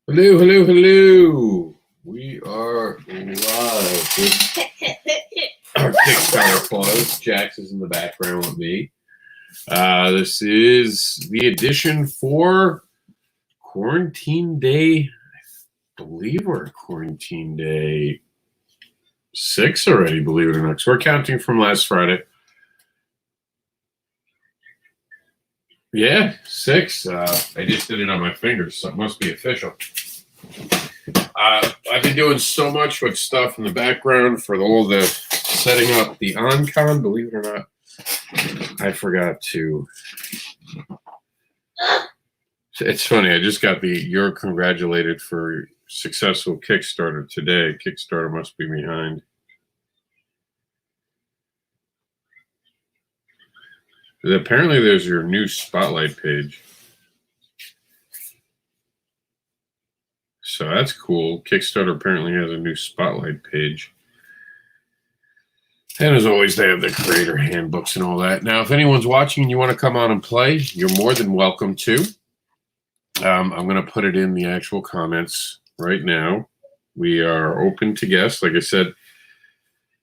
Hello, hello, hello. We are live with our Kickstarter Pause. Jax is in the background with me. This is the edition for Quarantine Day. I believe we're at Quarantine Day 6 already, believe it or not. So we're counting from last Friday. Yeah, 6. I just did it on my fingers, so it must be official. I've been doing so much with stuff in the background for all the setting up the on-con. Believe it or not, I forgot to. It's funny. I just got you're congratulated for successful Kickstarter today. Kickstarter must be behind. Apparently, there's your new spotlight page. So that's cool. Kickstarter apparently has a new spotlight page. And as always, they have the creator handbooks and all that. Now, if anyone's watching and you want to come on and play, you're more than welcome to. I'm going to put it in the actual comments right now. We are open to guests. Like I said,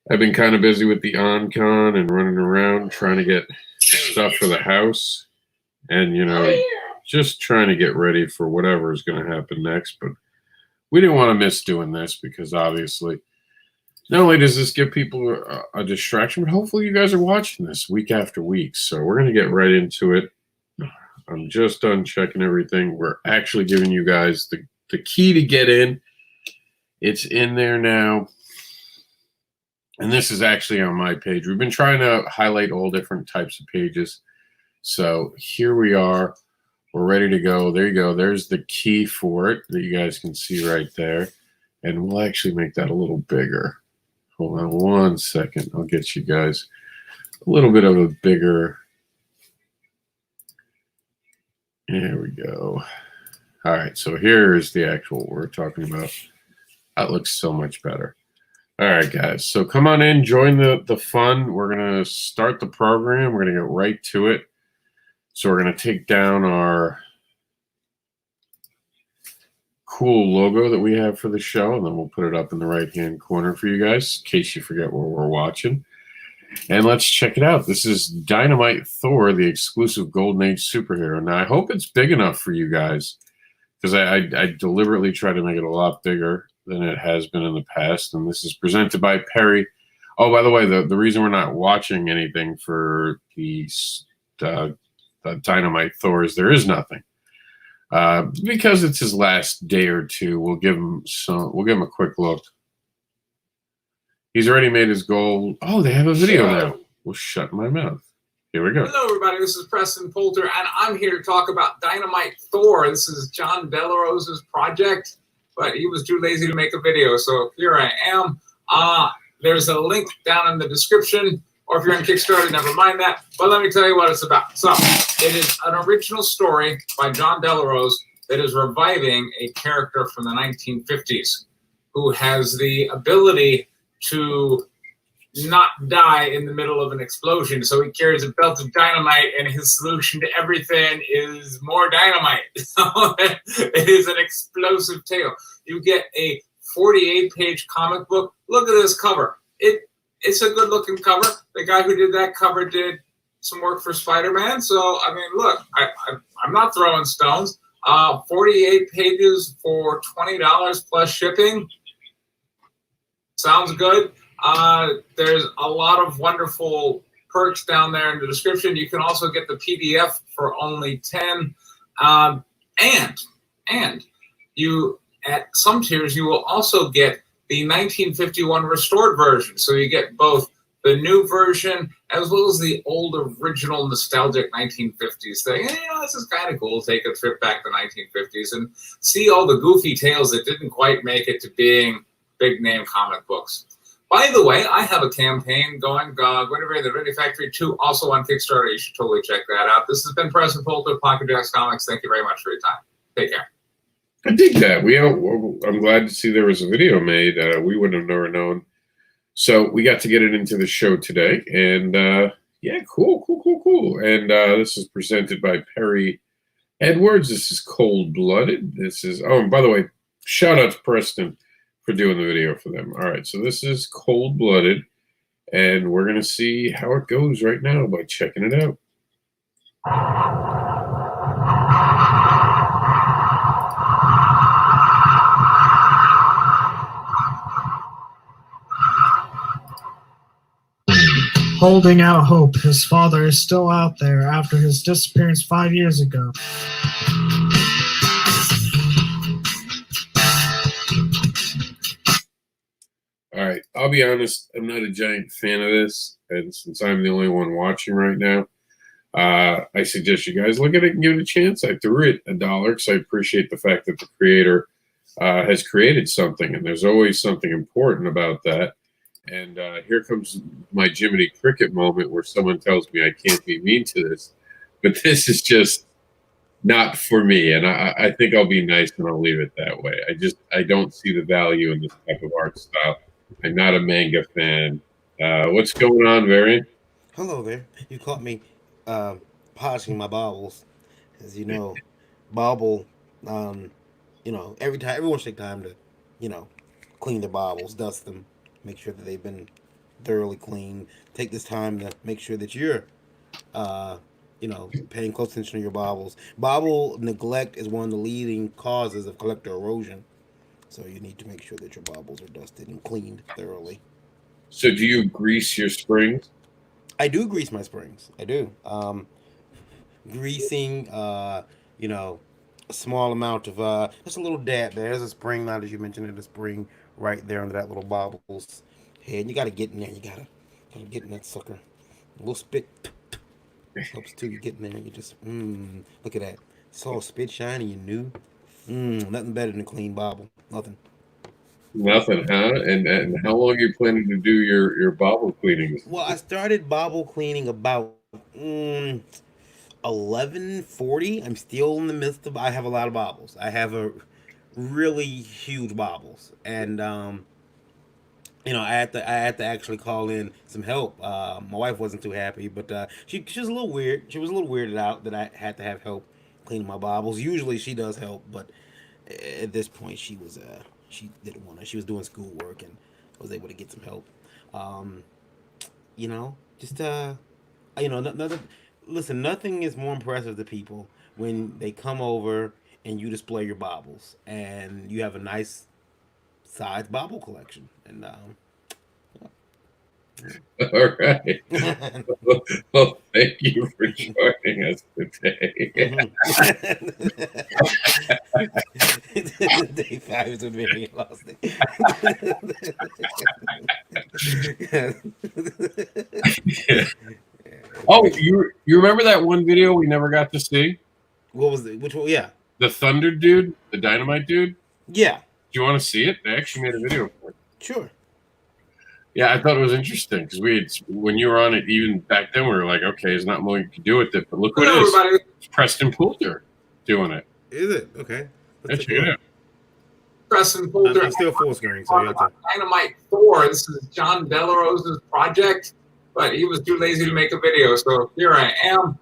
I've been kind of busy with the on-con and running around trying to get stuff for the house. And, just trying to get ready for whatever is going to happen next. But we didn't want to miss doing this because obviously not only does this give people a distraction, but hopefully you guys are watching this week after week. So we're going to get right into it. I'm just done checking everything. We're actually giving you guys the key to get in. It's in there now. And this is actually on my page. We've been trying to highlight all different types of pages. So here we are. We're ready to go. There you go. There's the key for it that you guys can see right there. And we'll actually make that a little bigger. Hold on one second. I'll get you guys a little bit of a bigger. There we go. All right. So here's the actual what we're talking about. That looks so much better. All right, guys. So come on in. Join the fun. We're going to start the program. We're going to get right to it. So we're going to take down our cool logo that we have for the show, and then we'll put it up in the right-hand corner for you guys in case you forget what we're watching. And let's check it out. This is Dynamite Thor, the exclusive Golden Age superhero. Now, I hope it's big enough for you guys because I deliberately try to make it a lot bigger than it has been in the past. And this is presented by Perry. Oh, by the way, the reason we're not watching anything for the Dynamite Thor is there is nothing. Because it's his last day or two, we'll give him a quick look. He's already made his goal. Oh, they have a video now. Well, shut my mouth. Here we go. Hello, everybody. This is Preston Poulter, and I'm here to talk about Dynamite Thor. This is John Delarose's project, but he was too lazy to make a video, so here I am. There's a link down in the description. Or if you're on Kickstarter, never mind that. But let me tell you what it's about. So, it is an original story by John Delarose that is reviving a character from the 1950s who has the ability to not die in the middle of an explosion. So he carries a belt of dynamite, and his solution to everything is more dynamite. So it is an explosive tale. You get a 48-page comic book. Look at this cover. It's a good-looking cover. The guy who did that cover did some work for Spider-Man. So, I mean, look, I'm not throwing stones. 48 pages for $20 plus shipping. Sounds good. There's a lot of wonderful perks down there in the description. You can also get the PDF for only $10. And you, at some tiers, you will also get the 1951 restored version. So you get both the new version as well as the old original nostalgic 1950s thing. And, this is kind of cool. Take a trip back to the 1950s and see all the goofy tales that didn't quite make it to being big name comic books. By the way, I have a campaign going Guinevere the Vinny Factory 2, also on Kickstarter. You should totally check that out. This has been Preston Poulter, Pocket Jacks Comics. Thank you very much for your time. Take care. I dig that. I'm glad to see there was a video made. We would have never known. So we got to get it into the show today. And yeah, cool. And this is presented by Perry Edwards. This is Cold Blooded. This is, oh, and by the way, shout out to Preston for doing the video for them. All right, so this is Cold Blooded, and we're going to see how it goes right now by checking it out. Holding out hope. His father is still out there after his disappearance 5 years ago. All right, I'll be honest, I'm not a giant fan of this, and since I'm the only one watching right now, I suggest you guys look at it and give it a chance. I threw it $1 because I appreciate the fact that the creator has created something, and there's always something important about that. And here comes my Jiminy Cricket moment where someone tells me I can't be mean to this. But this is just not for me. And I think I'll be nice and I'll leave it that way. I don't see the value in this type of art style. I'm not a manga fan. What's going on, Varian? Hello there. You caught me polishing my baubles. As you know, bauble, everyone should take time to, clean their baubles, dust them, make sure that they've been thoroughly cleaned. Take this time to make sure that you're, paying close attention to your baubles. Bauble neglect is one of the leading causes of collector erosion. So you need to make sure that your baubles are dusted and cleaned thoroughly. So do you grease your springs? I do grease my springs. I do. Greasing, a small amount of, just a little dab there. There's a spring, not as you mentioned it, a spring right there under that little bauble's head. You got to get in there. You got to get in that sucker. A little spit helps too. You get in there and you just, look at that. It's all spit shiny and new. Nothing better than a clean bauble. Nothing. Nothing, huh? And how long are you planning to do your bauble cleanings? Well, I started bauble cleaning about 11:40. I'm still in the midst of. I have a lot of baubles. I have a really huge baubles, and I had to actually call in some help. My wife wasn't too happy, but she was a little weird. She was a little weirded out that I had to have help cleaning my baubles. Usually she does help, but at this point she didn't want to. She was doing schoolwork and I was able to get some help. Listen, nothing is more impressive to people when they come over and you display your baubles and you have a nice size bauble collection. And All right. Well, thank you for joining us today. Day 5 is when Mary lost it. Oh, you remember that one video we never got to see? What was it? Which one? Yeah. The Thunder dude, the Dynamite dude? Yeah. Do you want to see it? They actually made a video for it. Sure. Yeah, I thought it was interesting because when you were on it, even back then, we were like, okay, there's not more you can do with it. But look what it is. It's Preston Poulter doing it. Is it? Okay. Let's check it out. Preston Poulter. I'm still full screen, so you have to. Dynamite Thor. This is John Delarose's project, but he was too lazy to make a video. So here I am.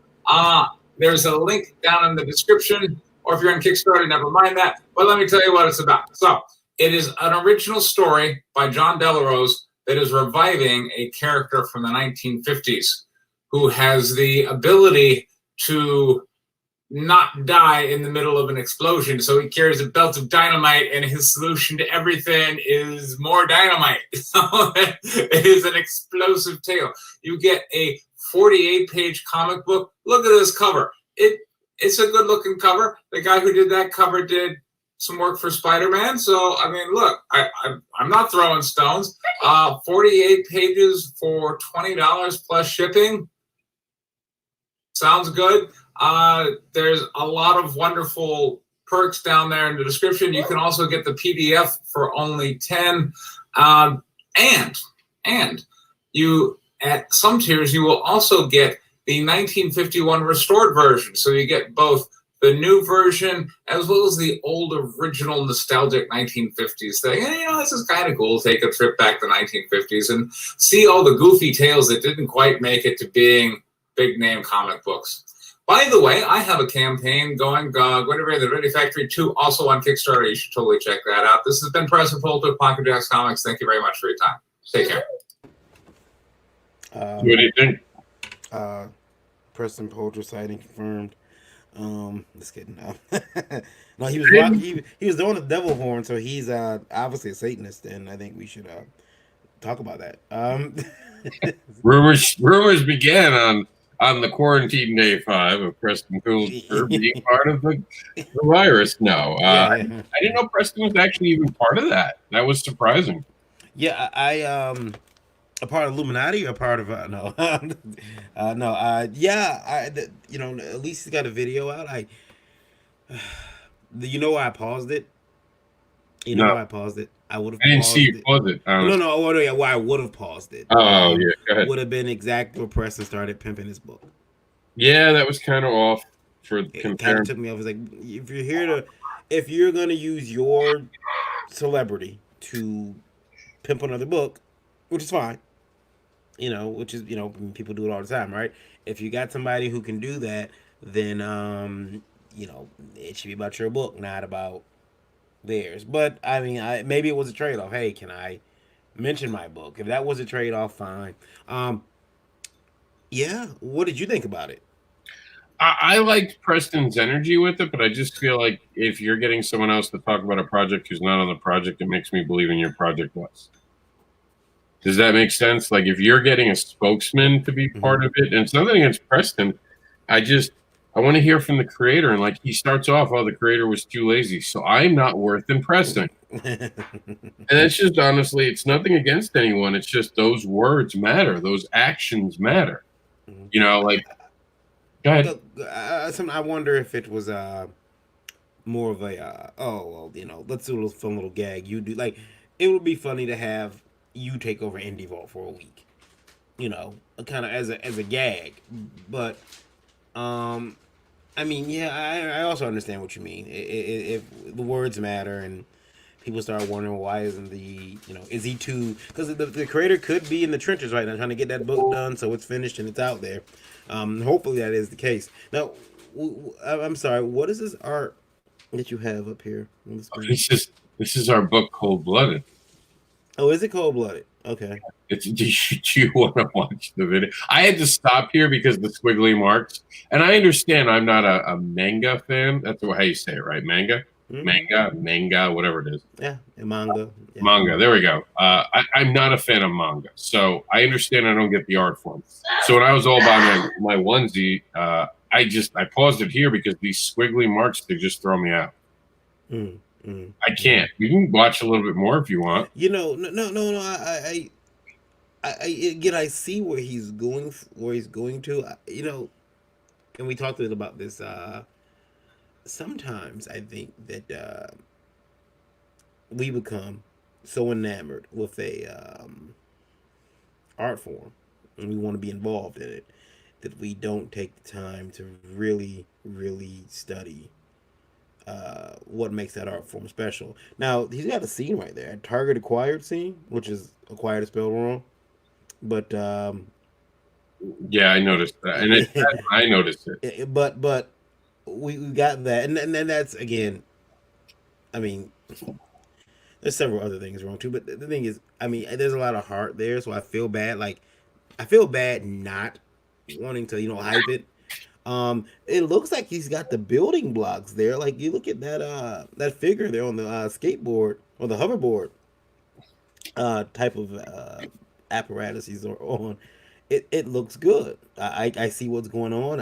There's a link down in the description, or if you're on Kickstarter, never mind that. But let me tell you what it's about. So it is an original story by John Delarose that is reviving a character from the 1950s who has the ability to not die in the middle of an explosion. So he carries a belt of dynamite, and his solution to everything is more dynamite. So it is an explosive tale. You get a 48-page comic book. Look at this cover. It's a good-looking cover. The guy who did that cover did some work for Spider-Man. So, I mean, look, I'm not throwing stones. 48 pages for $20 plus shipping. Sounds good. There's a lot of wonderful perks down there in the description. You can also get the PDF for only $10. And you, at some tiers, you will also get the 1951 restored version. So you get both the new version as well as the old original nostalgic 1950s thing. And, this is kind of cool to take a trip back to the 1950s and see all the goofy tales that didn't quite make it to being big name comic books. By the way, I have a campaign going, whenever the Ready Factory 2, also on Kickstarter. You should totally check that out. This has been Preston Poulter of Pocket Jacks Comics. Thank you very much for your time. Take care. What do you think? Preston Poulter sighting confirmed. Just kidding. No, he was he was doing the devil horn, so he's obviously a Satanist, and I think we should talk about that. Rumors began on the quarantine day 5 of Preston Poulter being part of the virus. No, I didn't know Preston was actually even part of that. That was surprising. Yeah, I a part of Illuminati, or a part of no, no, yeah, you know, at least he's got a video out. You know why I paused it? You know why I paused it? I would have. I didn't see you pause it. No. Yeah, why I would have paused it? Oh yeah, go ahead. Would have been exactly where Preston started pimping his book. Yeah, that was kind of off for it kind of took me off. It was like, if you're gonna use your celebrity to pimp another book, which is fine, you know, people do it all the time, right? If you got somebody who can do that, then you know, it should be about your book, not about theirs. But I mean, maybe it was a trade-off. Hey, can I mention my book? If that was a trade-off, fine. Yeah, what did you think about it? I liked Preston's energy with it, but I just feel like if you're getting someone else to talk about a project who's not on the project, it makes me believe in your project less. Does that make sense? Like, if you're getting a spokesman to be part of it, and it's nothing against Preston, I want to hear from the creator. And like, he starts off, oh, the creator was too lazy, so I'm not worth impressing. And it's just, honestly, it's nothing against anyone. It's just those words matter. Those actions matter. You know, like, go ahead. I wonder if it was more of a, oh, well, you know, let's do a little fun little gag. You do, like, it would be funny to have you take over Indie Vault for a week, you know, kind of as a gag. But I mean, yeah, I also understand what you mean. If the words matter, and people start wondering, why isn't is he too? Because the creator could be in the trenches right now trying to get that book done so it's finished and it's out there. Hopefully that is the case. Now, I'm sorry, what is this art that you have up here? This is our book, Cold Blooded. Oh, is it Cold Blooded? Okay. Do you want to watch the video? I had to stop here because of the squiggly marks, and I understand I'm not a manga fan. That's how you say it, right? Manga, manga, whatever it is. Yeah, manga. Yeah. Manga. There we go. I'm not a fan of manga, so I understand I don't get the art form. So when I was all by my onesie, I paused it here because these squiggly marks, they just throw me out. I can't. You can watch a little bit more if you want. You know, no. I see where he's going. To. You know, and we talked a little about this. Sometimes I think that we become so enamored with a art form, and we want to be involved in it, that we don't take the time to really, really study what makes that art form special. Now, he's got a scene right there, a target acquired scene, which is acquired spelled wrong. But yeah, I noticed that, and I noticed it. But we got that, and then that's, again, I mean, there's several other things wrong too. But the thing is, I mean, there's a lot of heart there, so I feel bad. Like, I feel bad not wanting to, hype it. It looks like he's got the building blocks there. Like, you look at that figure there on the skateboard or the hoverboard type of apparatus he's on. It looks good. I see what's going on.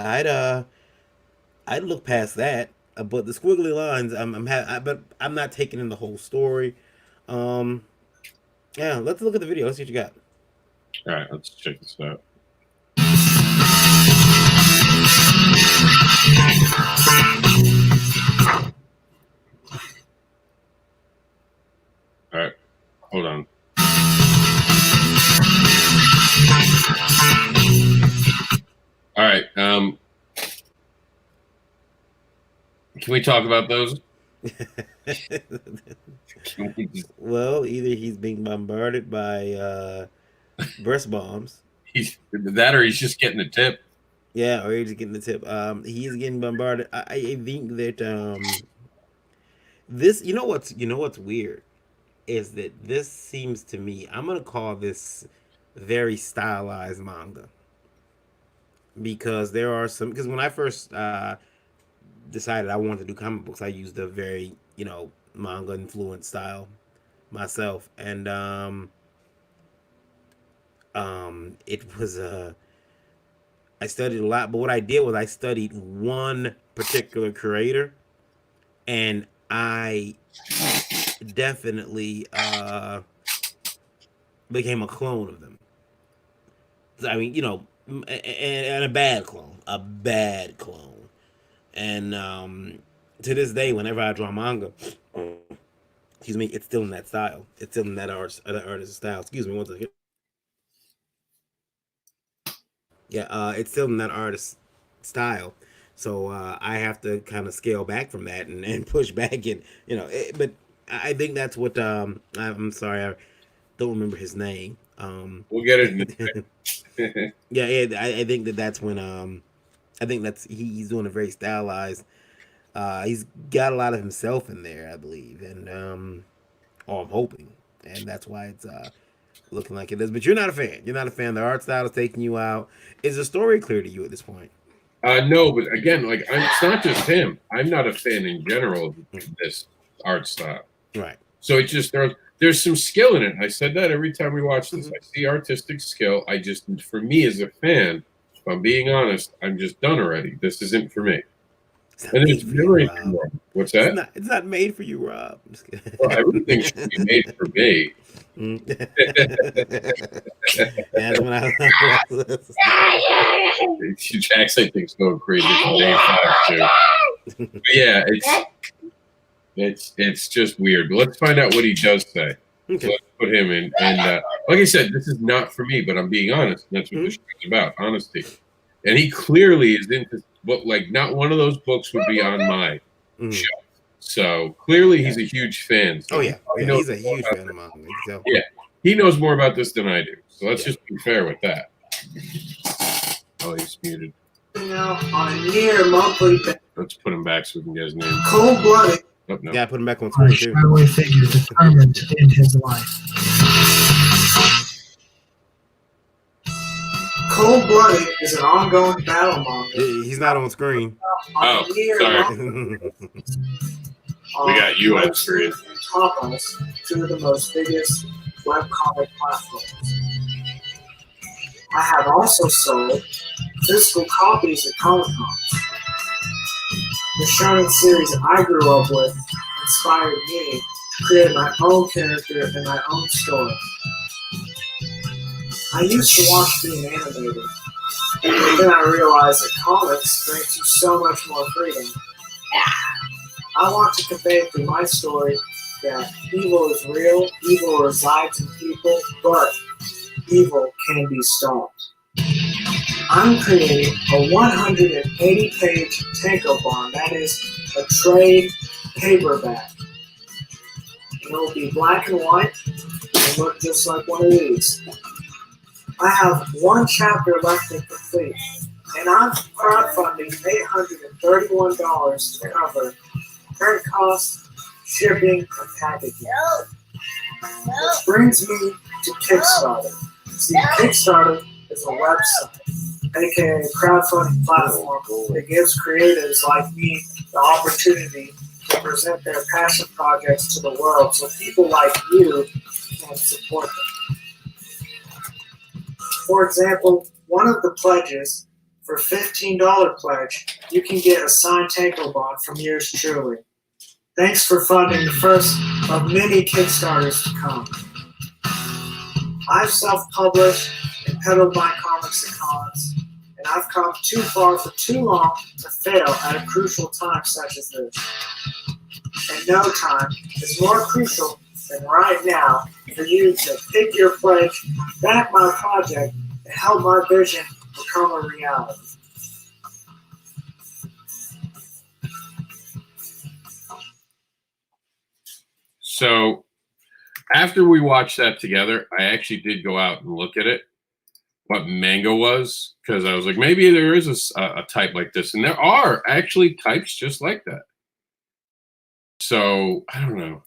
I'd look past that, but the squiggly lines, but I'm not taking in the whole story. Yeah, let's look at the video. Let's see what you got. All right, let's check this out. All right, hold on. All right, can we talk about those? Well, either he's being bombarded by breast bombs. He's that, or he's just getting a tip. Yeah, or you're just getting the tip. He is getting bombarded. I think that this. You know what's weird is that this seems to me. I'm gonna call this very stylized manga because there are some. Because when I first decided I wanted to do comic books, I used a very manga influenced style myself, and it was I studied a lot, but what I did was I studied one particular creator, and I definitely became a clone of them. I mean, and a bad clone. And to this day, whenever I draw manga, excuse me, it's still in that style. It's still in that artist style. Excuse me, one second. Yeah, it's still in that artist style. So I have to kind of scale back from that and push back and but I think that's what I'm sorry I don't remember his name. We'll get it. Yeah, I think that's when I think he's doing a very stylized. He's got a lot of himself in there, I believe, and or I'm hoping, and that's why it's looking like it is. But you're not a fan. You're not a fan. The art style is taking you out. Is the story clear to you at this point? No, but again, it's not just him. I'm not a fan in general of this art style. Right. So it just there's some skill in it. I said that every time we watch this. I see artistic skill. For me as a fan, if I'm being honest, I'm just done already. This isn't for me. And there's never anything wrong. What's that? It's not made for you, Rob. I'm just kidding. Well, everything should be made for me. That's when I Jack's, I think, is going crazy from day 5 too. But yeah, it's just weird. But let's find out what he does say. Okay. So let's put him in. And like I said, this is not for me, but I'm being honest. And that's what this show is about, honesty. And he clearly is into not one of those books would be on my show. So clearly he's a huge fan. So he's a huge fan of mine. So. Yeah, he knows more about this than I do. So let's just be fair with that. Oh, he's muted. On a near monthly basis. Let's put him back so we can get his name. Cold-blooded. Oh, no. Yeah, put him back on screen too. Shadowy figure determined in his life. Cold-blooded is an ongoing battle manga. He's not on screen. Oh, sorry. We got you on screen. Tapas, two of the most biggest webcomic platforms. I have also sold physical copies of Comic Cons. The shonen series I grew up with inspired me to create my own character and my own story. I used to watch being animated, but then I realized that comics grant you so much more freedom. I want to convey through my story that evil is real, evil resides in people, but evil can be stopped. I'm creating a 180-page tankobon, that is a trade paperback. It will be black and white and look just like one of these. I have one chapter left to complete, and I'm crowdfunding $831 to cover print costs, shipping, and packaging. Which brings me to Kickstarter. See, Kickstarter is a website, aka a crowdfunding platform that gives creatives like me the opportunity to present their passion projects to the world so people like you can support them. For example, one of the pledges, for $15 pledge, you can get a signed tankobon from yours truly. Thanks for funding the first of many Kickstarters to come. I've self-published and peddled my comics at cons, and I've come too far for too long to fail at a crucial time such as this. And no time is more crucial than right now for you to pick your pledge, back my project, and help my vision become a reality. So after we watched that together, I actually did go out and look at it. what manga was, because I was like, maybe there is a type like this, and there are actually types just like that. So I don't know.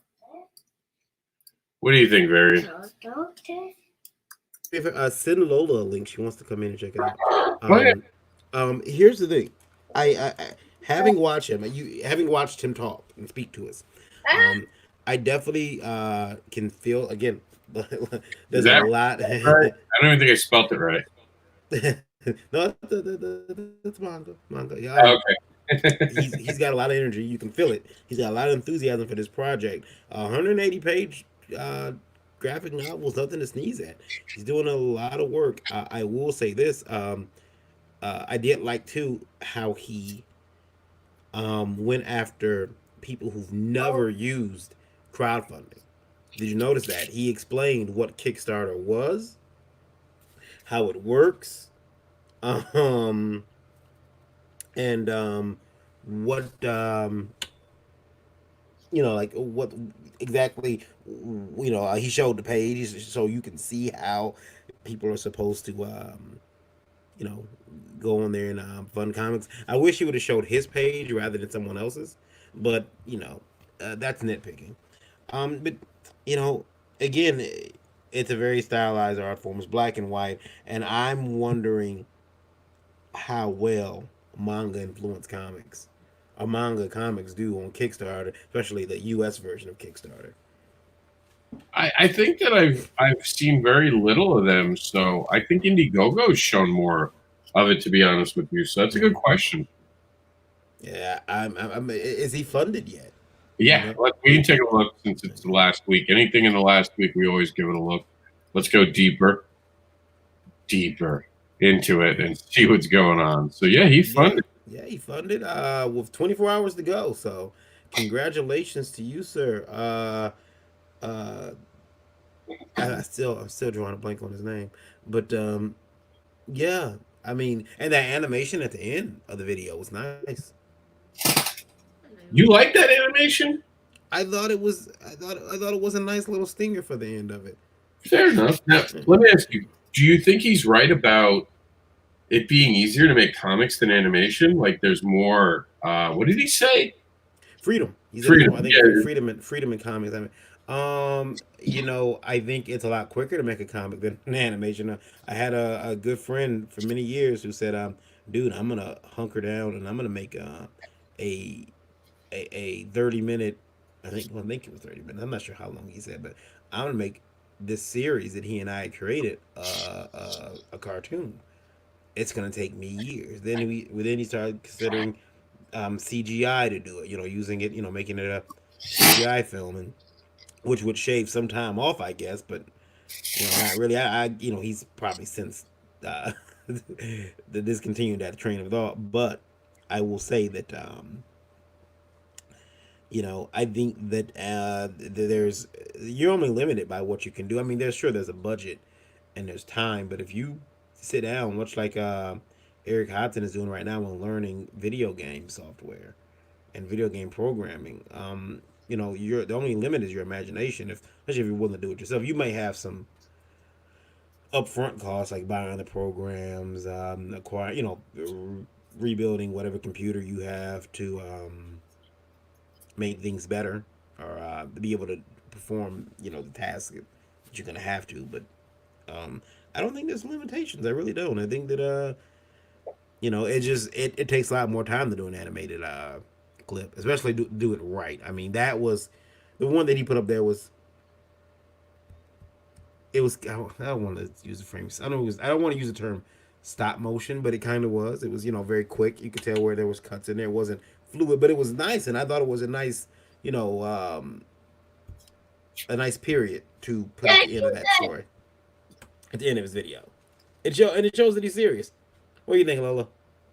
What do you think, Varian? Send Lola a link. She wants to come in and check it out. Oh, yeah. Here's the thing. I having watched having watched him talk and speak to us, I definitely can feel again. There's a lot. Right? I don't even think I spelt it right. No, that's manga. Yeah. Oh, okay. he's got a lot of energy. You can feel it. He's got a lot of enthusiasm for this project. 180-page graphic novel is nothing to sneeze at. He's doing a lot of work. I will say this. I did like too how he went after people who've never used crowdfunding. Did you notice that? He explained what Kickstarter was, how it works, and what like what exactly he showed the page so you can see how people are supposed to go on there and fund comics. I wish he would have showed his page rather than someone else's, but that's nitpicking. But again, it's a very stylized art form. It's black and white, and I'm wondering how well manga influenced comics or manga comics do on Kickstarter, especially the U.S. version of Kickstarter. I think that I've seen very little of them, so I think Indiegogo's shown more of it, to be honest with you. So that's a good question. Yeah, is he funded yet? Yeah, we can take a look since it's the last week. Anything in the last week, we always give it a look. Let's go deeper into it and see what's going on. So yeah, he funded. Yeah, he funded with 24 hours to go. So congratulations to you, sir. I'm still drawing a blank on his name, but yeah, I mean, and that animation at the end of the video was nice. You like that animation? I thought it was a nice little stinger for the end of it. Fair enough. Now, let me ask you: do you think he's right about it being easier to make comics than animation? Like, there's more. What did he say? Freedom. Freedom. I think freedom in comics. I mean, I think it's a lot quicker to make a comic than an animation. I had a good friend for many years who said, "Dude, I'm gonna hunker down and I'm gonna make a 30-minute. I think it was 30 minutes. I'm not sure how long he said, but I'm gonna make this series that he and I had created a cartoon. It's gonna take me years." Then he started considering CGI to do it. Using it. Making it a CGI film, and which would shave some time off, I guess. But not really. He's probably since discontinued that train of thought. But I will say that I think that you're only limited by what you can do. I mean, there's a budget and there's time, but if you sit down, much like Eric Hobson is doing right now when learning video game software and video game programming, you're the only limit is your imagination. Especially if you're willing to do it yourself, you may have some upfront costs like buying the programs, rebuilding whatever computer you have to make things better or to be able to perform the task that you're gonna have to. But I don't think there's limitations. I really don't. I think that it takes a lot more time to do an animated clip, especially do it right. I mean, that was the one that he put up there was. It was. I don't want to use the frame. I don't want to use the term stop motion, but it kind of was. It was very quick. You could tell where there was cuts in there. It wasn't fluid, but it was nice, and I thought it was a nice a nice period to put at the end of that story. At the end of his video, it shows that he's serious. What do you think, Lola?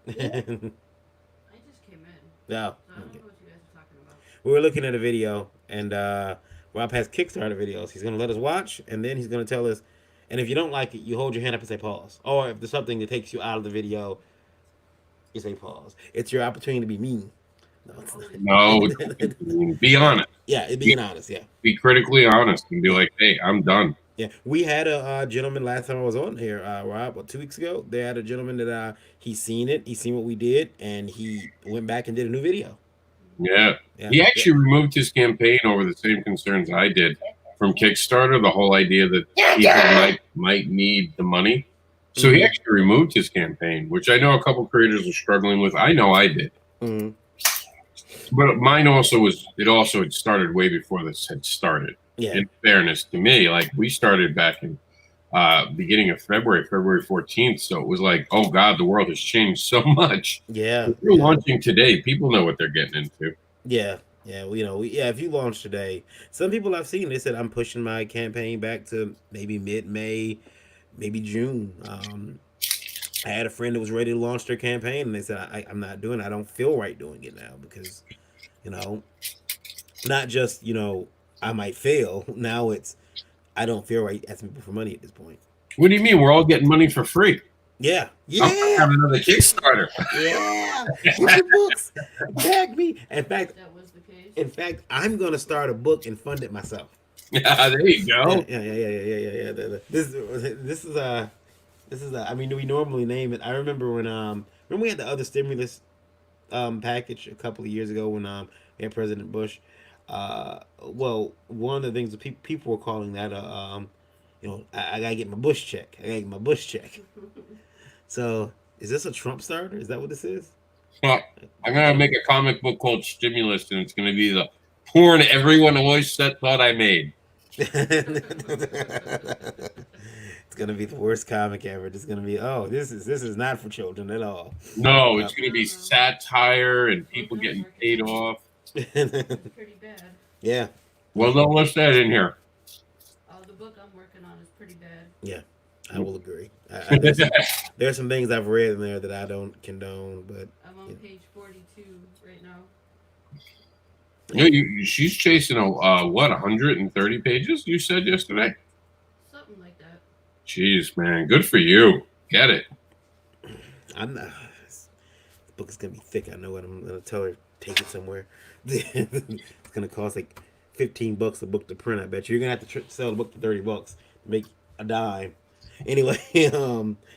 I just came in. No. So I don't know what you guys are talking about. We were looking at a video, and Rob has Kickstarter videos. He's going to let us watch, and then he's going to tell us. And if you don't like it, you hold your hand up and say pause. Or if there's something that takes you out of the video, you say pause. It's your opportunity to be mean. No, it's not. No, be honest. Yeah, being honest, yeah. Be critically honest and be like, hey, I'm done. Yeah, we had a gentleman last time I was on here, Rob, 2 weeks ago. They had a gentleman that he seen it, he seen what we did, and he went back and did a new video. Yeah. Yeah, He yeah. actually removed his campaign over the same concerns I did from Kickstarter, the whole idea that people might need the money. So he Mhm. actually removed his campaign, which I know a couple creators are struggling with. I know I did. Mhm. But mine also had started way before this had started. Yeah, In fairness to me, like we started back in beginning of February 14th. So it was like, oh God, the world has changed so much. yeah, If you're yeah. launching today, people know what they're getting into. Yeah, yeah, yeah. If you launch today, some people I've seen they said I'm pushing my campaign back to maybe mid-May, maybe June. I had a friend that was ready to launch their campaign, and they said I'm not doing it. I don't feel right doing it now because you know, not just I might fail. Now it's I don't feel right asking people for money at this point. What do you mean? We're all getting money for free. Yeah, I'm gonna yeah, have another Kickstarter. yeah. Get your books, back me. That was the case. In fact, I'm gonna start a book and fund it myself. Yeah, there you Yeah, go. yeah. This is. I mean, we normally name it. I remember when remember we had the other stimulus package a couple of years ago when we had President Bush. Well, one of the things that people were calling that I gotta get my Bush check. I gotta get my Bush check. So is this a Trump starter? Is that what this is? I'm gonna make a comic book called Stimulus, and it's gonna be the porn everyone always thought I made. It's gonna be the worst comic ever. It's gonna be this is not for children at all. No, it's gonna be satire and people getting paid off. Pretty bad. Yeah, Well, don't list that in here. The book I'm working on is pretty bad. yeah, I will agree. There's some things I've read in there that I don't condone, but I'm on page 42 right now. She's chasing what 130 pages? You said yesterday. Something like that. Jeez, man, good for you. Get it. I'm not. This book is gonna be thick. I know what I'm gonna tell her. Take it somewhere. It's gonna cost like $15 a book to print. I bet you're gonna have to sell the book for $30 to make a dime. Anyway,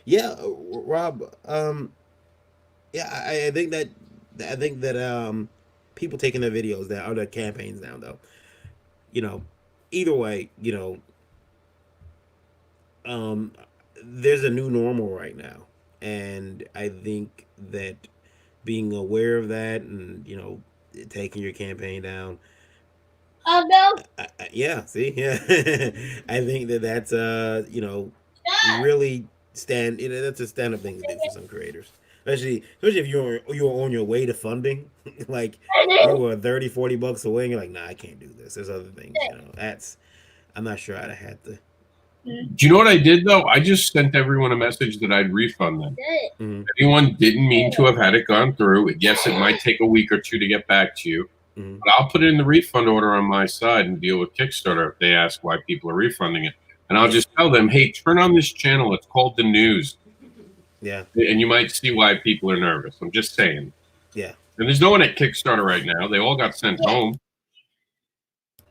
yeah, Rob, yeah, I think that people taking their videos down or their campaigns down though, either way, there's a new normal right now, and I think that being aware of that and taking your campaign down. Oh no! Yeah, see, yeah, I think that's really that's a stand up thing to do for some creators, especially if you're on your way to funding, like you were 30-40 bucks away, and you're like, nah, I can't do this. There's other things, that's I'm not sure I'd have had to. Do you know what I did though? I just sent everyone a message that I'd refund them. Mm-hmm. If anyone didn't mean to have had it gone through, yes, it might take a week or two to get back to you. Mm-hmm. But I'll put it in the refund order on my side and deal with Kickstarter if they ask why people are refunding it. And I'll just tell them, hey, turn on this channel. It's called The News. Yeah. And you might see why people are nervous. I'm just saying. Yeah. And there's no one at Kickstarter right now. They all got sent home.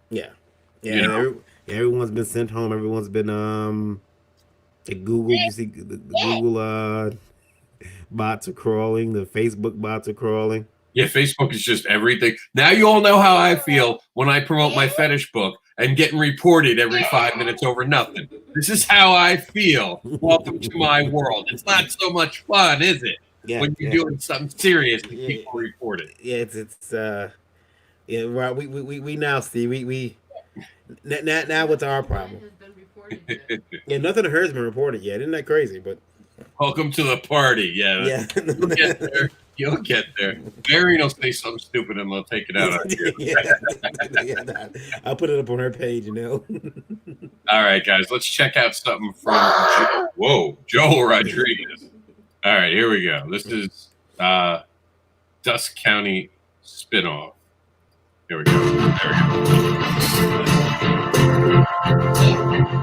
Yeah. Yeah. Everyone's been sent home. Everyone's been at Google. You see the Google bots are crawling. The Facebook bots are crawling. Yeah, Facebook is just everything. Now you all know how I feel when I promote my fetish book and getting reported every 5 minutes over nothing. This is how I feel. Welcome to my world. It's not so much fun, is it? Yeah, when you're doing something serious and people report it. Yeah, it's yeah, right. We now see we now what's our problem? Yeah, nothing of her has been reported yet. Isn't that crazy? But welcome to the party. Yeah. You'll get there. You'll get there. Varian will say something stupid and they'll take it out on you. Yeah, I'll put it up on her page, All right, guys, let's check out something from Joel Rodriguez. All right, here we go. This is Dust County spinoff. Here we go. There we go.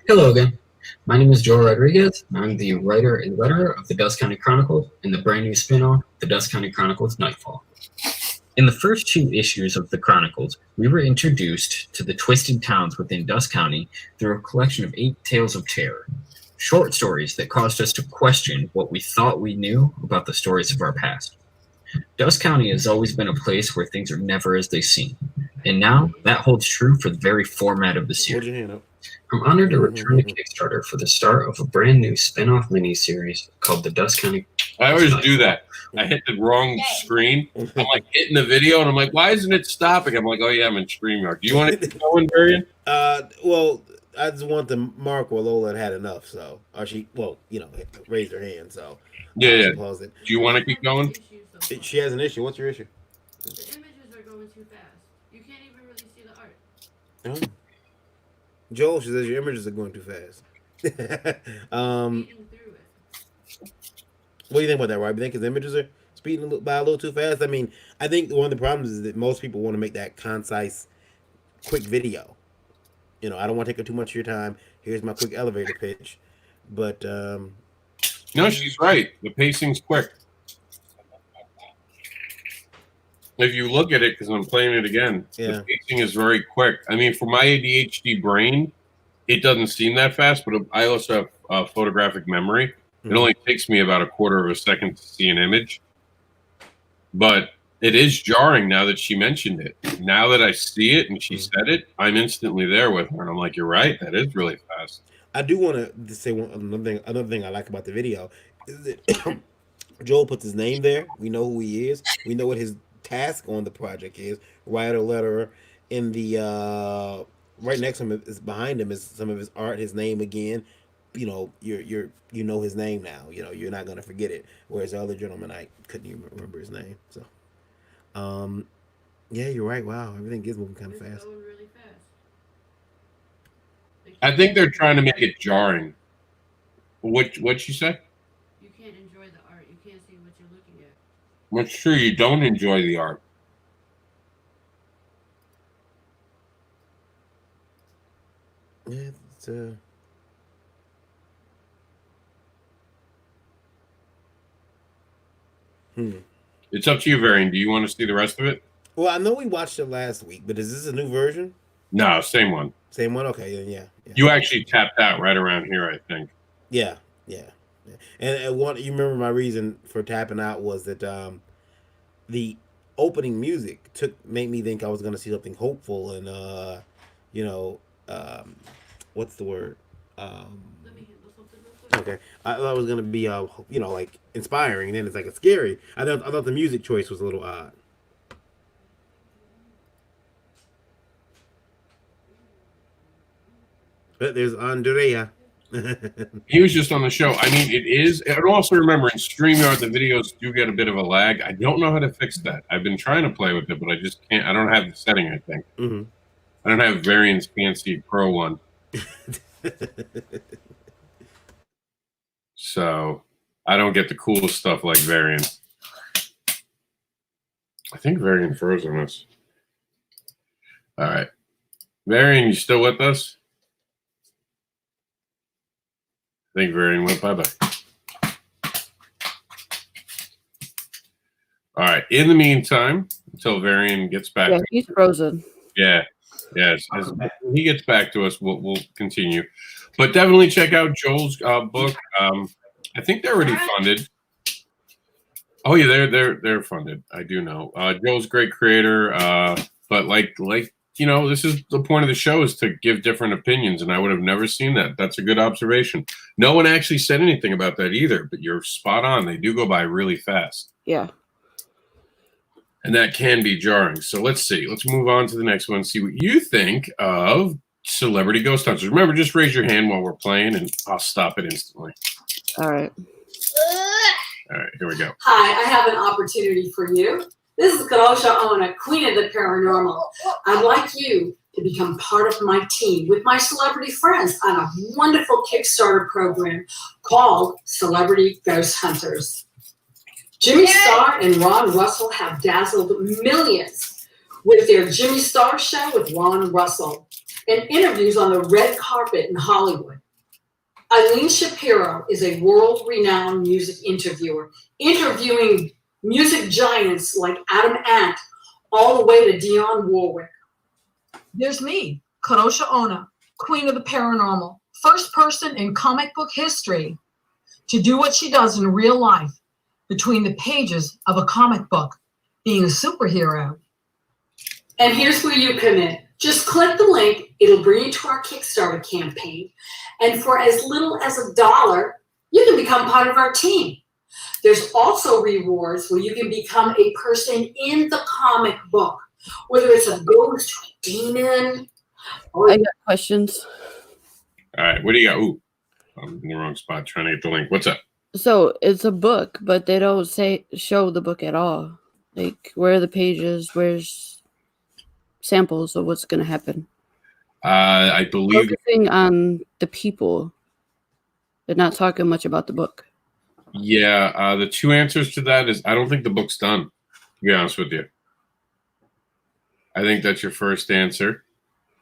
Hello again. My name is Joe Rodriguez. I'm the writer and letterer of the Dust County Chronicles and the brand new spin-off, the Dust County Chronicles Nightfall. In the first 2 issues of the Chronicles, we were introduced to the twisted towns within Dust County through a collection of 8 tales of terror, short stories that caused us to question what we thought we knew about the stories of our past. Dust County has always been a place where things are never as they seem, and now that holds true for the very format of the Hold series. your hand up. I'm honored to return to Kickstarter for the start of a brand new spin-off miniseries called the Dust County. I always do that. I hit the wrong screen. I'm like hitting the video, and I'm like, why isn't it stopping? I'm like, oh yeah, I'm in StreamYard. Do you want to keep going, Varian? Well, I just want to mark where Lola had enough, so or she, well, you know, raised her hand, so Yeah. pause it. Do you want to keep going? She has an issue. What's your issue? The images are going too fast. You can't even really see the art. Oh. Joel, she says your images are going too fast. Speeding through it. What do you think about that, Rob? You think his images are speeding by a little too fast? I mean, I think one of the problems is that most people want to make that concise, quick video. You know, I don't want to take up too much of your time. Here's my quick elevator pitch. But No, she's right. The pacing's quick. If you look at it, because I'm playing it again, Yeah. the pacing is very quick. I mean, for my ADHD brain, it doesn't seem that fast, but I also have photographic memory. It only takes me about a quarter of a second to see an image. But it is jarring now that she mentioned it. Now that I see it and she said it, I'm instantly there with her. And I'm like, you're right. That is really fast. I do want to say another thing I like about the video is that Joel puts his name there. We know who he is. We know what his task on the project is. Writer, letterer. In the right next to him is behind him is some of his art, his name again. You know, you know his name now. You know, you're not gonna forget it. Whereas the other gentleman, I couldn't even remember his name. So, yeah, you're right. Wow, everything is moving kind of It's fast. going really fast. I think they're trying to make it jarring. What'd she say? You can't enjoy the art. You can't see what you're looking at. Well, it's true. You don't enjoy the art. Yeah, it's It's up to you, Varian. Do you want to see the rest of it? Well, I know we watched it last week, but is this a new version? No, same one. Same one? Okay, then yeah. You actually tapped out right around here, I think. Yeah. And one, you remember my reason for tapping out was that the opening music made me think I was going to see something hopeful and what's the word? Let me handle something real quick. Okay, I thought it was going to be like inspiring, and then it's like it's scary. I thought the music choice was a little odd. But there's Andrea. He was just on the show. I mean, it is. And also remember, in StreamYard, the videos do get a bit of a lag. I don't know how to fix that. I've been trying to play with it, but I just can't. I don't have the setting, I think. Mm-hmm. I don't have Varian's fancy Pro one. So I don't get the cool stuff like Varian. I think Varian froze on us. All right. Varian, you still with us? I think Varian went bye-bye. All right. In the meantime, until Varian gets back. Yeah, he's frozen. Yeah. Yes. As he gets back to us, we'll continue. But definitely check out Joel's book. I think they're already funded. Oh yeah, they're funded. I do know. Joel's a great creator, but like this is the point of the show, is to give different opinions, and I would have never seen that. That's a good observation. No one actually said anything about that either, but you're spot on. They do go by really fast. Yeah. And that can be jarring. So let's see. Let's move on to the next one. See what you think of Celebrity Ghost Hunters. Remember, just raise your hand while we're playing, and I'll stop it instantly. All right. All right, here we go. Hi, I have an opportunity for you. This is Karosha Ona, Queen of the Paranormal. I'd like you to become part of my team with my celebrity friends on a wonderful Kickstarter program called Celebrity Ghost Hunters. Jimmy Star and Ron Russell have dazzled millions with their Jimmy Star Show with Ron Russell and interviews on the red carpet in Hollywood. Eileen Shapiro is a world-renowned music interviewer, interviewing music giants like Adam Ant all the way to Dionne Warwick. There's me, Karosha Ona, queen of the paranormal, first person in comic book history to do what she does in real life between the pages of a comic book, being a superhero. And here's where you come in. Just click the link. It'll bring you to our Kickstarter campaign. And for as little as $1, you can become part of our team. There's also rewards where you can become a person in the comic book, whether it's a ghost, a demon. I got questions. All right, what do you got? Ooh, I'm in the wrong spot trying to get the link. What's up? So it's a book, but they don't show the book at all. Like, where are the pages? Where's samples of what's going to happen? I believe Focusing on the people. They're not talking much about the book. Yeah, the two answers to that is I don't think the book's done, to be honest with you. I think that's your first answer.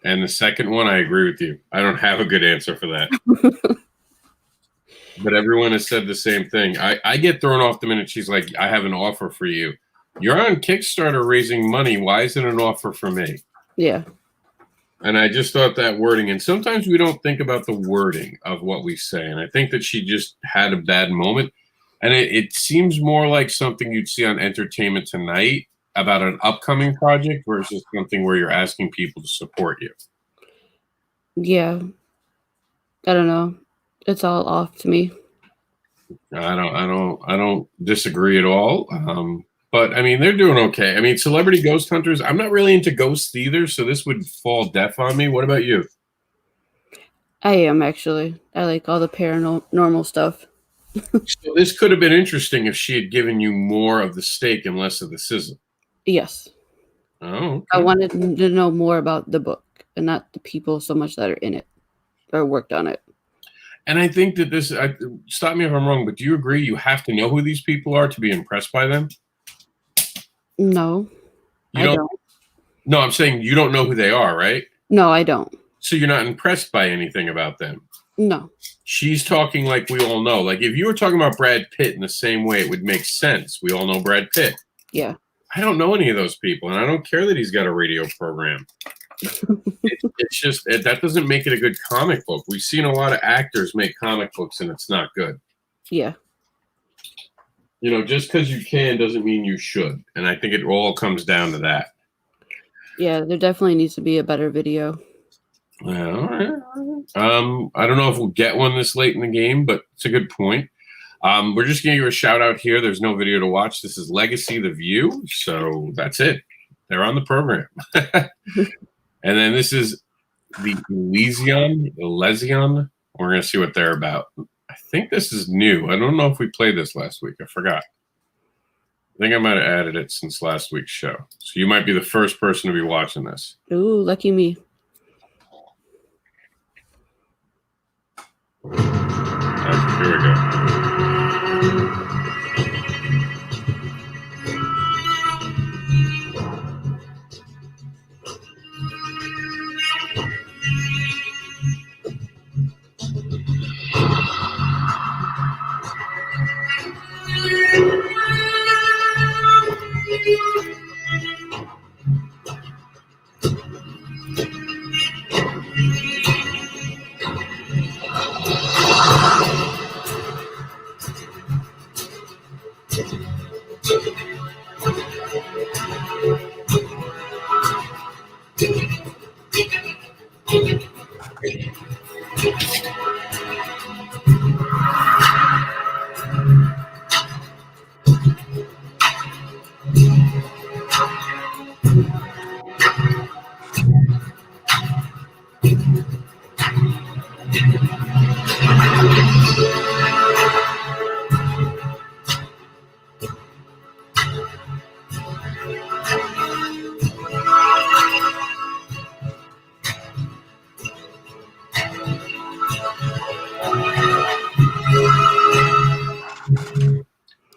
And the second one, I agree with you. I don't have a good answer for that. But everyone has said the same thing. I get thrown off the minute she's like, I have an offer for you. You're on Kickstarter raising money. Why is it an offer for me? Yeah. And I just thought that wording, and sometimes we don't think about the wording of what we say. And I think that she just had a bad moment. And it seems more like something you'd see on Entertainment Tonight about an upcoming project versus something where you're asking people to support you. Yeah. I don't know. It's all off to me. I don't disagree at all. But I mean, they're doing okay. I mean, Celebrity Ghost Hunters, I'm not really into ghosts either, so this would fall deaf on me. What about you? I am, actually. I like all the paranormal stuff. So this could have been interesting if she had given you more of the steak and less of the sizzle. Yes. Oh, okay. I wanted to know more about the book and not the people so much that are in it or worked on it. And I think that this, stop me if I'm wrong, but do you agree you have to know who these people are to be impressed by them? No, I don't. No, I'm saying you don't know who they are, right? No, I don't. So you're not impressed by anything about them? No. She's talking like we all know. Like if you were talking about Brad Pitt in the same way, it would make sense. We all know Brad Pitt. Yeah. I don't know any of those people, and I don't care that he's got a radio program. It's just that doesn't make it a good comic book. We've seen a lot of actors make comic books, and it's not good. Yeah. You know, just because you can doesn't mean you should. And I think it all comes down to that. Yeah, there definitely needs to be a better video. Yeah, all right. I don't know if we'll get one this late in the game, but it's a good point. We're just going to give a shout out here. There's no video to watch. This is Legacy The View. So that's it. They're on the program. And then this is the Elysion. We're going to see what they're about. I think this is new. I don't know if we played this last week. I forgot. I think I might have added it since last week's show. So you might be the first person to be watching this. Ooh, lucky me. Okay, here we go.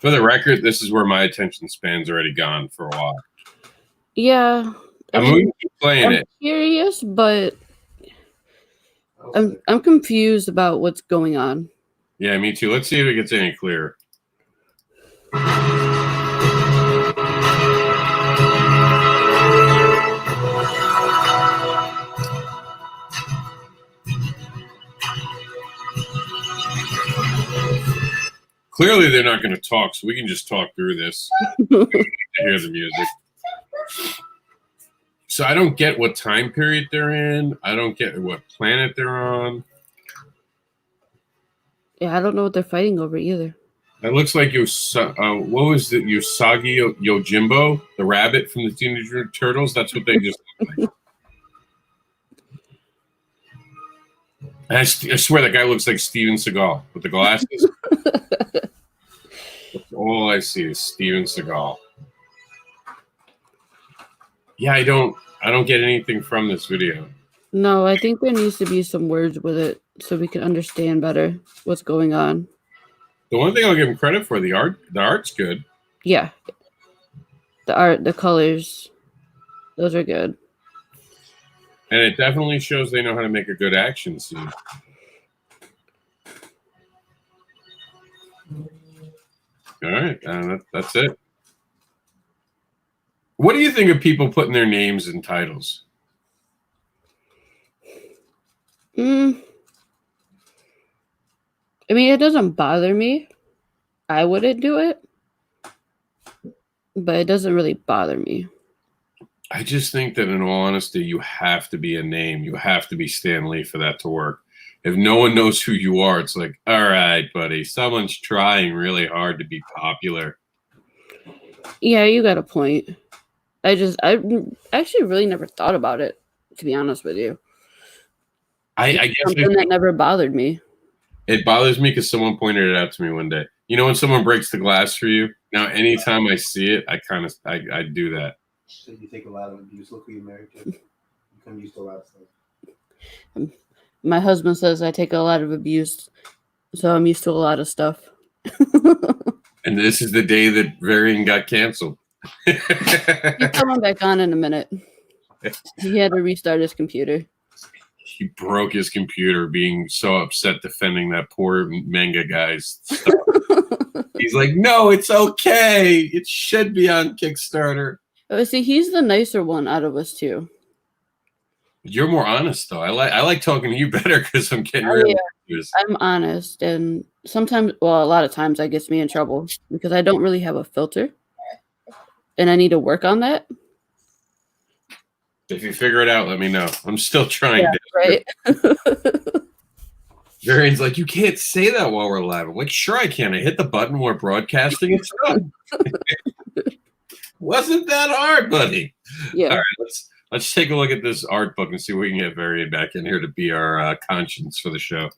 For the record, this is where my attention span's already gone for a while. Yeah. I'm going to keep playing it. Curious, but I'm confused about what's going on. Yeah, me too. Let's see if it gets any clearer. Clearly, they're not going to talk, so we can just talk through this to hear the music. So I don't get what time period they're in. I don't get what planet they're on. Yeah, I don't know what they're fighting over either. It looks like what was it? Usagi Yojimbo, the rabbit from the Teenage Mutant Turtles. That's what they just look like. And I swear that guy looks like Steven Seagal with the glasses. All I see is Steven Seagal. Yeah, I don't get anything from this video. No, I think there needs to be some words with it so we can understand better what's going on. The one thing I'll give him credit for, the art's good. Yeah. The art, the colors, those are good. And it definitely shows they know how to make a good action scene. All right, that's it. What do you think of people putting their names in titles? I mean, it doesn't bother me. I wouldn't do it. But it doesn't really bother me. I just think that in all honesty, you have to be a name. You have to be Stan Lee for that to work. If no one knows who you are, it's like, all right, buddy, someone's trying really hard to be popular. Yeah, you got a point. I actually really never thought about it, to be honest with you. I guess something that never bothered me. It bothers me because someone pointed it out to me one day. You know when someone breaks the glass for you? Now, anytime I see it, I do that. So you take a lot of abuse. Look who you're married to. You become used to a lot of stuff. My husband says I take a lot of abuse, so I'm used to a lot of stuff. And this is the day that Varian got canceled. He's coming back on in a minute. He had to restart his computer. He broke his computer being so upset defending that poor manga guy's stuff. He's like, no, it's okay. It should be on Kickstarter. See, he's the nicer one out of us two. You're more honest, though. I like talking to you better because I'm getting rid of this. I'm honest, and sometimes, well, a lot of times that gets me in trouble because I don't really have a filter, and I need to work on that. If you figure it out, let me know. I'm still trying. Yeah, right. Varian's like, you can't say that while we're live. I'm like, sure I can. I hit the button, we're broadcasting, it's done. Wasn't that hard, buddy? Yeah. All right, let's take a look at this art book and see if we can get Varian back in here to be our conscience for the show.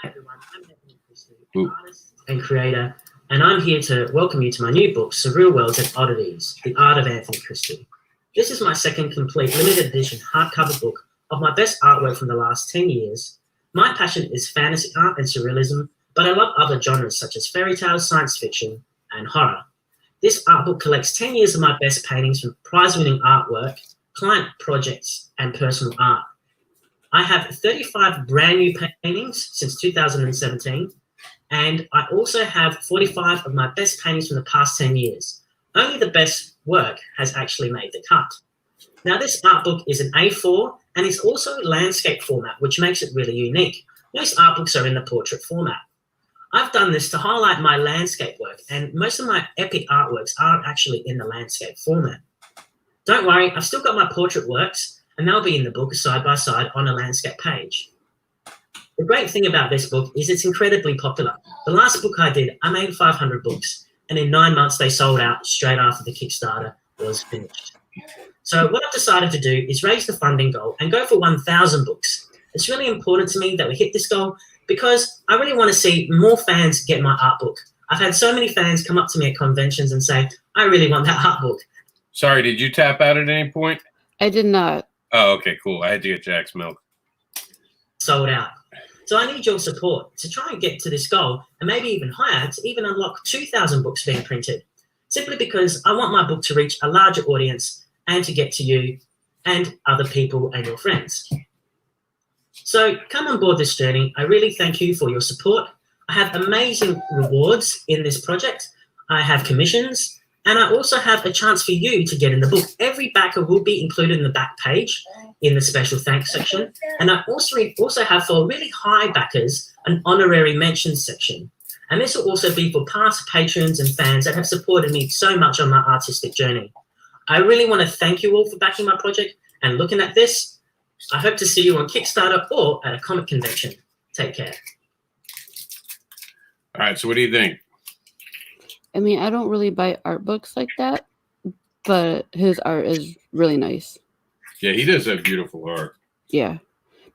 Hi everyone, I'm Anthony Christie, an artist and creator, and I'm here to welcome you to my new book, Surreal Worlds and Oddities, The Art of Anthony Christie. This is my second complete limited edition hardcover book of my best artwork from the last 10 years. My passion is fantasy art and surrealism, but I love other genres such as fairy tales, science fiction, and horror. This art book collects 10 years of my best paintings from prize-winning artwork, client projects, and personal art. I have 35 brand new paintings since 2017, and I also have 45 of my best paintings from the past 10 years. Only the best work has actually made the cut. Now, this art book is an A4, and it's also landscape format, which makes it really unique. Most art books are in the portrait format. I've done this to highlight my landscape work, and most of my epic artworks are actually in the landscape format. Don't worry, I've still got my portrait works, and they'll be in the book side by side on a landscape page. The great thing about this book is it's incredibly popular. The last book I did, I made 500 books, and in 9 months they sold out straight after the Kickstarter was finished. So what I've decided to do is raise the funding goal and go for 1,000 books. It's really important to me that we hit this goal because I really want to see more fans get my art book. I've had so many fans come up to me at conventions and say, I really want that art book. Sorry, did you tap out at any point? I did not. Oh, okay, cool. I had to get Jack's milk. Sold out. So I need your support to try and get to this goal and maybe even higher to even unlock 2,000 books being printed. Simply because I want my book to reach a larger audience and to get to you and other people and your friends. So come on board this journey. I really thank you for your support. I have amazing rewards in this project. I have commissions, and I also have a chance for you to get in the book. Every backer will be included in the back page in the special thanks section. And I also have for really high backers an honorary mention section. And this will also be for past patrons and fans that have supported me so much on my artistic journey. I really want to thank you all for backing my project and looking at this. I hope to see you on Kickstarter or at a comic convention. Take care. All right, so what do you think? I mean, I don't really buy art books like that, but his art is really nice. Yeah, he does have beautiful art. Yeah.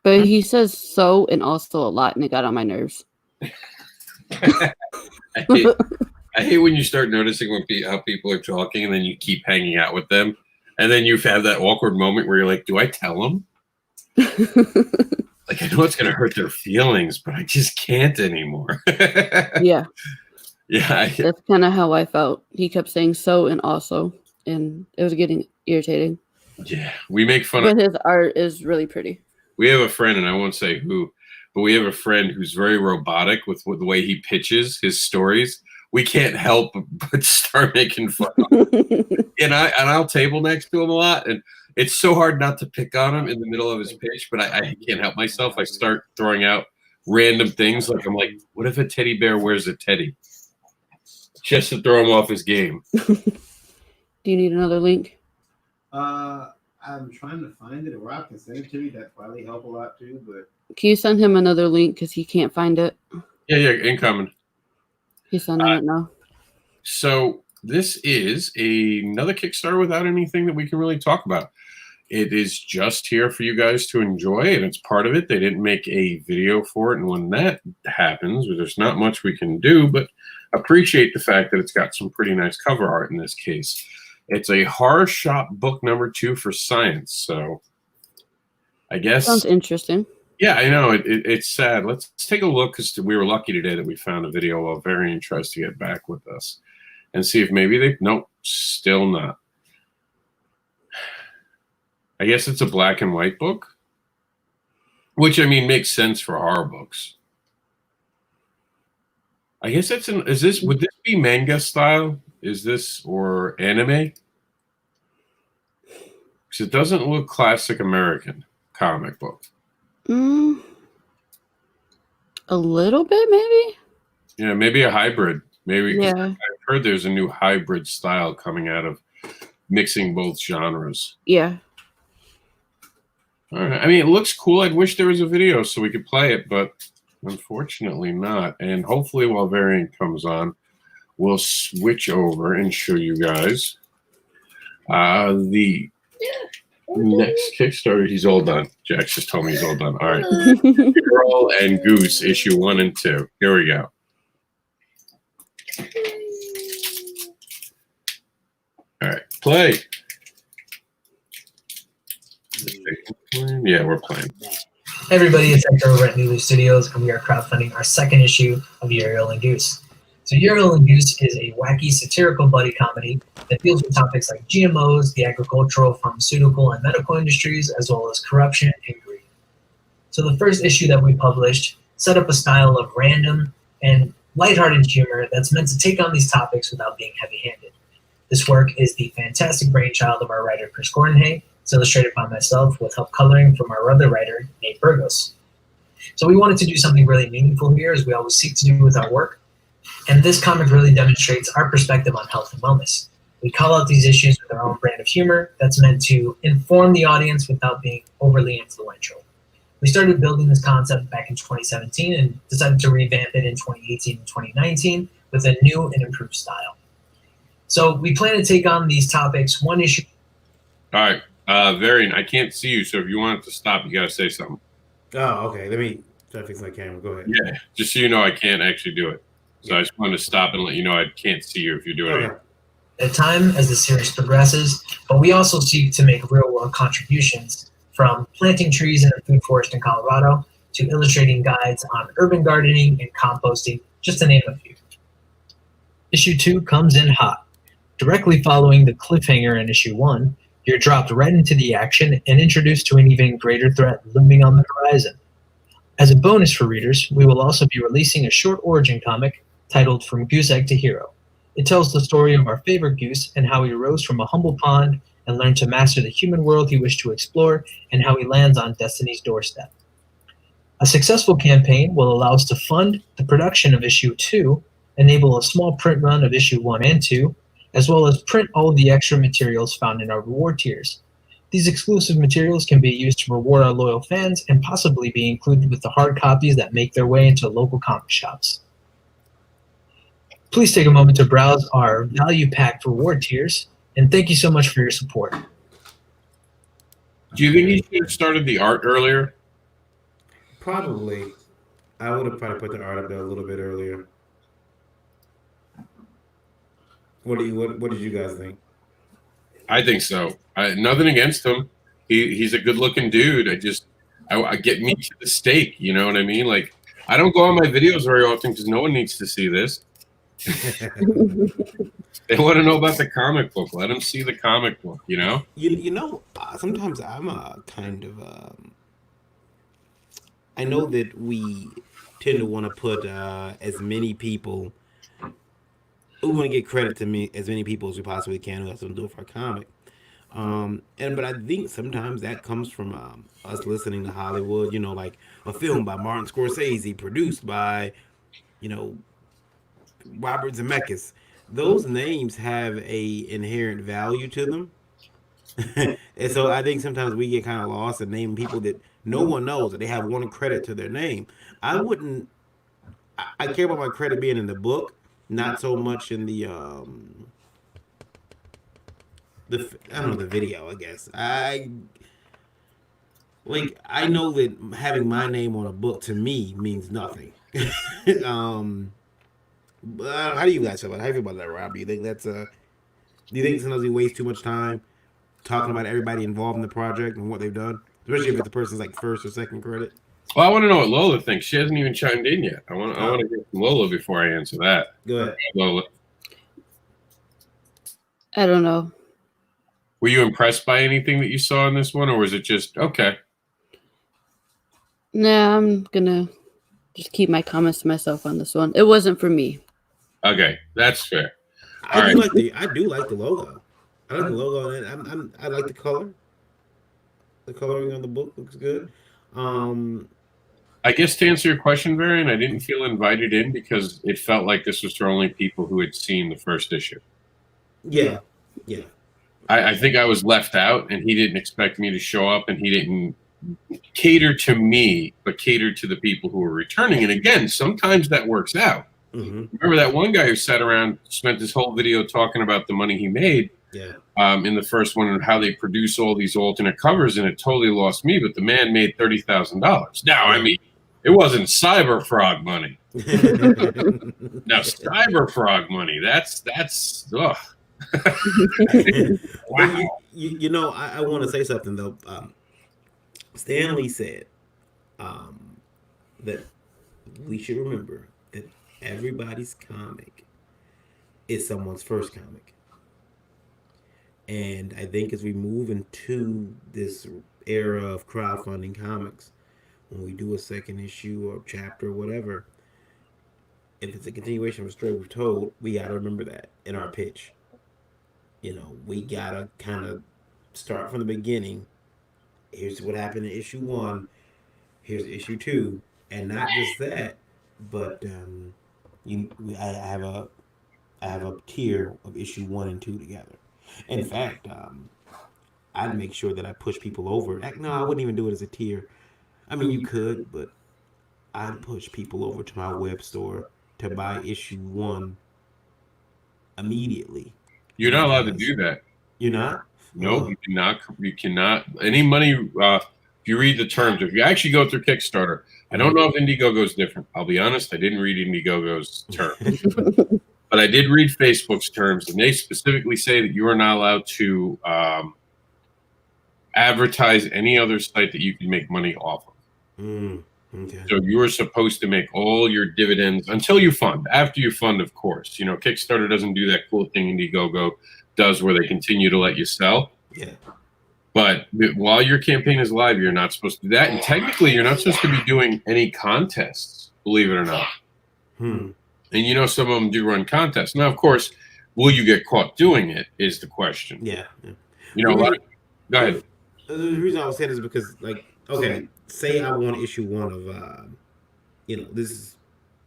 But he says so and also a lot, and it got on my nerves. I hate when you start noticing how people are talking and then you keep hanging out with them. And then you have that awkward moment where you're like, do I tell them? Like, I know it's going to hurt their feelings, but I just can't anymore. Yeah. Yeah. That's kind of how I felt. He kept saying so and also, and it was getting irritating. Yeah. We make fun of his art is really pretty. We have a friend, and I won't say who, but we have a friend who's very robotic with the way he pitches his stories. We can't help but start making fun of him. And I'll table next to him a lot, and it's so hard not to pick on him in the middle of his pitch, but I can't help myself. I start throwing out random things. Like, I'm like, what if a teddy bear wears a teddy? Just to throw him off his game. Do you need another link? I'm trying to find it. Rob can send it to me. That'd probably help a lot too. But can you send him another link because he can't find it? Yeah, incoming. He's sending it now. So this is another Kickstarter without anything that we can really talk about. It is just here for you guys to enjoy, and it's part of it. They didn't make a video for it, and when that happens, there's not much we can do, but appreciate the fact that it's got some pretty nice cover art in this case. It's a Horror Shop book number 2 for science, so I guess... Sounds interesting. Yeah, I know. It's sad. Let's take a look, because we were lucky today that we found a video while Varian tries to get back with us and see if maybe they... Nope, still not. I guess it's a black and white book, which, I mean, makes sense for horror books. I guess that's would this be manga style? Is this, or anime? Because it doesn't look classic American comic book. A little bit, maybe. Yeah, maybe a hybrid. Maybe. Yeah. I've heard there's a new hybrid style coming out of mixing both genres. Yeah. All right. I mean, it looks cool. I'd wish there was a video so we could play it, but unfortunately not. And hopefully while Variant comes on, we'll switch over and show you guys the next Kickstarter. He's all done. Jax just told me he's all done. All right. Girl and Goose, issue 1 and 2. Here we go. All right. Play. Yeah, we're playing. Hey everybody, it's Hector over at New Leaf Studios, and we are crowdfunding our second issue of Uriel and Goose. So Uriel and Goose is a wacky satirical buddy comedy that deals with topics like GMOs, the agricultural, pharmaceutical, and medical industries, as well as corruption and greed. So the first issue that we published set up a style of random and lighthearted humor that's meant to take on these topics without being heavy-handed. This work is the fantastic brainchild of our writer Chris Gordonhay. It's illustrated by myself with help coloring from our other writer, Nate Burgos. So we wanted to do something really meaningful here, as we always seek to do with our work. And this comic really demonstrates our perspective on health and wellness. We call out these issues with our own brand of humor that's meant to inform the audience without being overly influential. We started building this concept back in 2017 and decided to revamp it in 2018 and 2019 with a new and improved style. So we plan to take on these topics one issue. All right. Varian, I can't see you, so if you want it to stop, you got to say something. Oh, okay. Let me try to fix my camera. Go ahead. Yeah, just so you know, I can't actually do it. So I just wanted to stop and let you know I can't see you if you're doing it. At time as the series progresses, but we also seek to make real-world contributions, from planting trees in a food forest in Colorado to illustrating guides on urban gardening and composting, just to name a few. Issue 2 comes in hot. Directly following the cliffhanger in Issue 1, You're dropped right into the action and introduced to an even greater threat looming on the horizon. As a bonus for readers, we will also be releasing a short origin comic titled From Goose Egg to Hero. It tells the story of our favorite goose and how he rose from a humble pond and learned to master the human world he wished to explore, and how he lands on destiny's doorstep. A successful campaign will allow us to fund the production of issue 2, enable a small print run of issue 1 and 2, as well as print all of the extra materials found in our reward tiers. These exclusive materials can be used to reward our loyal fans and possibly be included with the hard copies that make their way into local comic shops. Please take a moment to browse our value-packed reward tiers, and thank you so much for your support. Do you think you should have started the art earlier? Probably. I would have probably put the art up there a little bit earlier. What did you guys think? I think so. Nothing against him. He's a good-looking dude. I get me to the stake. You know what I mean? Like, I don't go on my videos very often because no one needs to see this. They want to know about the comic book. Let them see the comic book. You know. You know. Sometimes I'm kind of. I know that we tend to want to put as many people. We want to get credit to as many people as we possibly can who have something to do with our comic. But I think sometimes that comes from us listening to Hollywood. You know, like a film by Martin Scorsese, produced by, Robert Zemeckis. Those names have a inherent value to them. And so I think sometimes we get kind of lost in naming people that no one knows, that they have one credit to their name. I care about my credit being in the book, not so much in the video, I guess. I know that having my name on a book to me means nothing. How do you guys feel about it? How do you feel about that, Rob? Do you think sometimes we waste too much time talking about everybody involved in the project and what they've done, especially if it's the person's like first or second credit? Well, I want to know what Lola thinks. She hasn't even chimed in yet. I want to hear from Lola before I answer that. Go ahead, Lola. I don't know. Were you impressed by anything that you saw in this one, or was it just okay? Nah, I'm gonna just keep my comments to myself on this one. It wasn't for me. Okay, that's fair. I do like the logo. I like the logo, and I like the color. The coloring on the book looks good. I guess to answer your question, Varian, I didn't feel invited in because it felt like this was for only people who had seen the first issue. Yeah. I think I was left out, and he didn't expect me to show up, and he didn't cater to me, but cater to the people who were returning. And again, sometimes that works out. Mm-hmm. Remember that one guy who sat around, spent his whole video talking about the money he made in the first one and how they produce all these alternate covers, and it totally lost me, but the man made $30,000. Now, I mean, it wasn't Cyber Frog money. Now, Cyber Frog money, that's ugh. Wow. I want to say something, though. Stanley said that we should remember that everybody's comic is someone's first comic. And I think as we move into this era of crowdfunding comics, when we do a second issue or chapter or whatever, if it's a continuation of a story we've told, we got to remember that in our pitch. We got to kind of start from the beginning. Here's what happened in issue 1. Here's issue 2. And not just that, but I have a tier of issue 1 and 2 together. In fact, I'd make sure that I push people over. No, I wouldn't even do it as a tier. I mean, you could, but I'd push people over to my web store to buy issue 1 immediately. You're not allowed to do that. You're not? No, you cannot. You cannot. Any money, if you read the terms, if you actually go through Kickstarter, I don't know if Indiegogo is different. I'll be honest, I didn't read Indiegogo's terms. But I did read Facebook's terms, and they specifically say that you are not allowed to advertise any other site that you can make money off of. Okay. So you are supposed to make all your dividends until you fund. After you fund, of course. Kickstarter doesn't do that cool thing Indiegogo does where they continue to let you sell. Yeah. But while your campaign is live, you're not supposed to do that. And technically, you're not supposed to be doing any contests, believe it or not. And some of them do run contests. Now, of course, will you get caught doing it is the question. Yeah. Go ahead. The reason I was saying is because, okay, say I want issue 1 of, this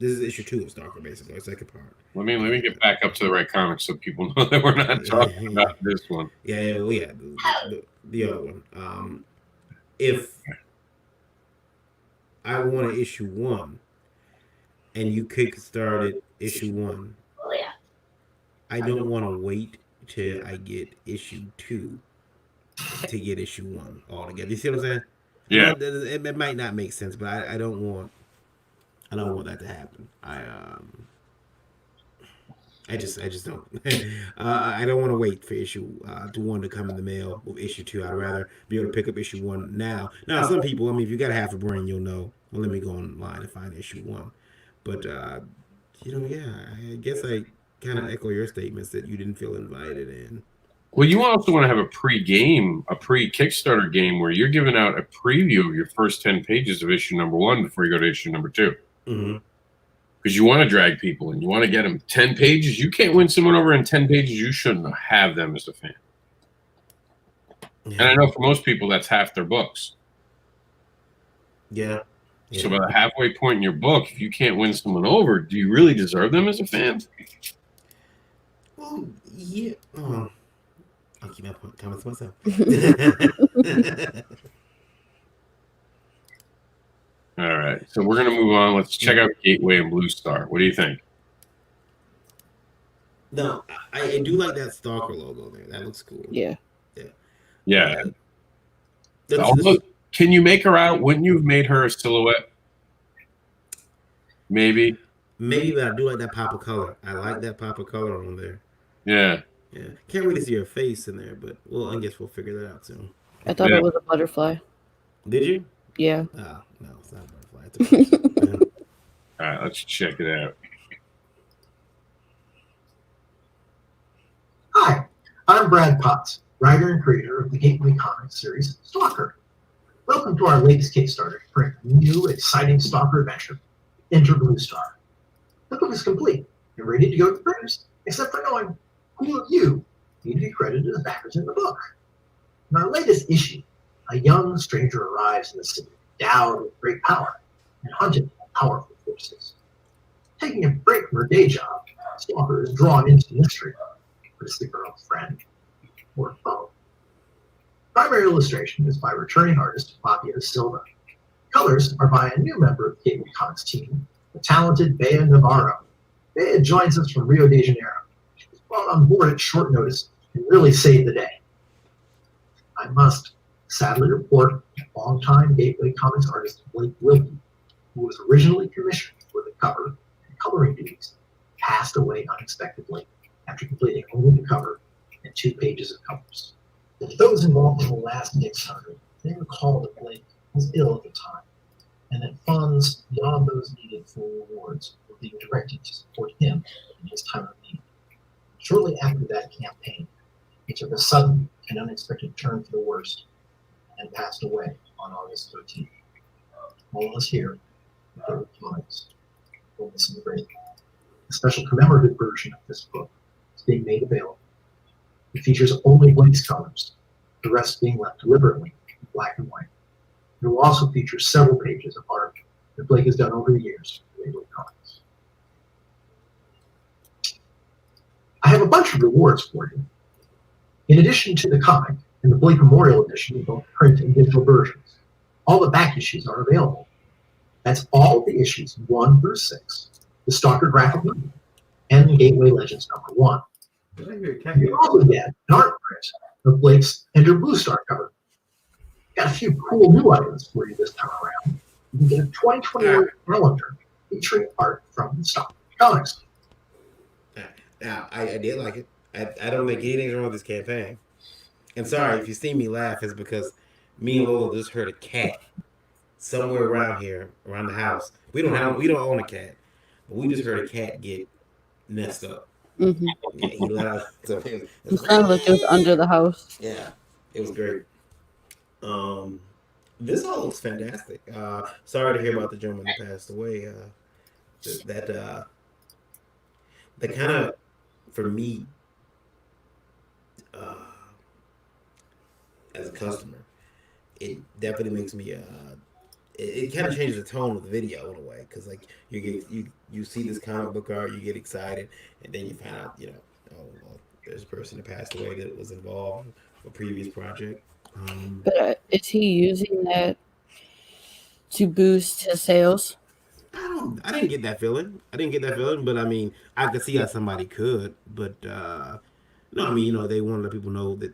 is issue 2 of Stalker, basically, our second part. Let me get back up to the right comics so people know that we're not talking about this one. The other one. If I want to issue 1 and you kickstarted issue 1, I don't want to wait till I get issue 2 to get issue 1 altogether. You see what I'm saying? Yeah. It might not make sense, but I don't want that to happen. I just don't. I don't want to wait for issue 1 to come in the mail with issue 2. I'd rather be able to pick up issue 1 now. Now, some people, if you got a half a brain, you'll know. Well, let me go online and find issue 1. But I guess I kind of echo your statements that you didn't feel invited in. Well, you also want to have a pre-Kickstarter game where you're giving out a preview of your first 10 pages of issue number 1 before you go to issue number 2. Because you want to drag people in. You want to get them 10 pages. You can't win someone over in 10 pages. You shouldn't have them as a fan. Yeah. And I know for most people, that's half their books. Yeah. So by the halfway point in your book, if you can't win someone over, do you really deserve them as a fan? Well, yeah. I'll keep my comments to myself. All right. So we're going to move on. Let's check out Gateway and Blue Star. What do you think? No, I do like that Stalker logo there. That looks cool. Yeah. Although, can you make her out? Wouldn't you have made her a silhouette? Maybe, but I do like that pop of color. I like that pop of color on there. Yeah. Can't really see her face in there, but I guess we'll figure that out soon. I thought it was a butterfly. Did you? Yeah. No, it's not a butterfly. It's a person. All right, let's check it out. Hi, I'm Brad Potts, writer and creator of the Gateway Comics series Stalker. Welcome to our latest Kickstarter to bring a new, exciting Stalker adventure, Enter Blue Star. The book is complete and ready to go to printers, except for knowing who of you need to be credited as backers in the book. In our latest issue, a young stranger arrives in the city, endowed with great power and hunted by powerful forces. Taking a break from her day job, Stalker is drawn into the mystery. Is the girl's friend or foe? Primary illustration is by returning artist Fabio Silva. Colors are by a new member of the Gateway Comics team, the talented Bea Navarro. Bea joins us from Rio de Janeiro. She was brought on board at short notice and really saved the day. I must sadly report that longtime Gateway Comics artist Blake Wilkie, who was originally commissioned for the cover and coloring duties, passed away unexpectedly after completing only the cover and 2 pages of colors. Those involved in the last Kickstarter may recall that Blake was ill at the time, and that funds beyond those needed for rewards were being directed to support him in his time of need. Shortly after that campaign, he took a sudden and unexpected turn for the worst and passed away on August 13th. All of us here at Gateway Comics will miss him greatly. A special commemorative version of this book being made available. It features only Blake's colors, the rest being left deliberately in black and white. It will also feature several pages of art that Blake has done over the years for Gateway Comics. I have a bunch of rewards for you. In addition to the comic and the Blake Memorial Edition in both print and digital versions, all the back issues are available. That's all the issues 1 through 6, the Stalker graphic novel, and Gateway Legends #1. You can also get an art print of Blake's Enter Blue Star cover. Got a few cool new items for you this time around. You can get a 2021 calendar featuring art from the Stalker Comics. Now, I did like it. I don't think anything's wrong with this campaign. And sorry, if you see me laugh, it's because me and Lola just heard a cat somewhere around here, around the house. We don't own a cat, but we just heard a cat get messed up. Mm-hmm. Yeah, he let out. It sounded like it was under the house. Yeah. It was great. This all looks fantastic. Sorry to hear about the gentleman that passed away. That kind of, for me, as a customer, it definitely makes me it kind of changes the tone of the video in a way, because like you see this comic book art, you get excited, and then you find out, you know, oh well, there's a person that passed away that was involved with a previous project. But is he using that to boost his sales? I didn't get that feeling. But I mean, I could see how somebody could. But no, I mean, you know, they want to let people know that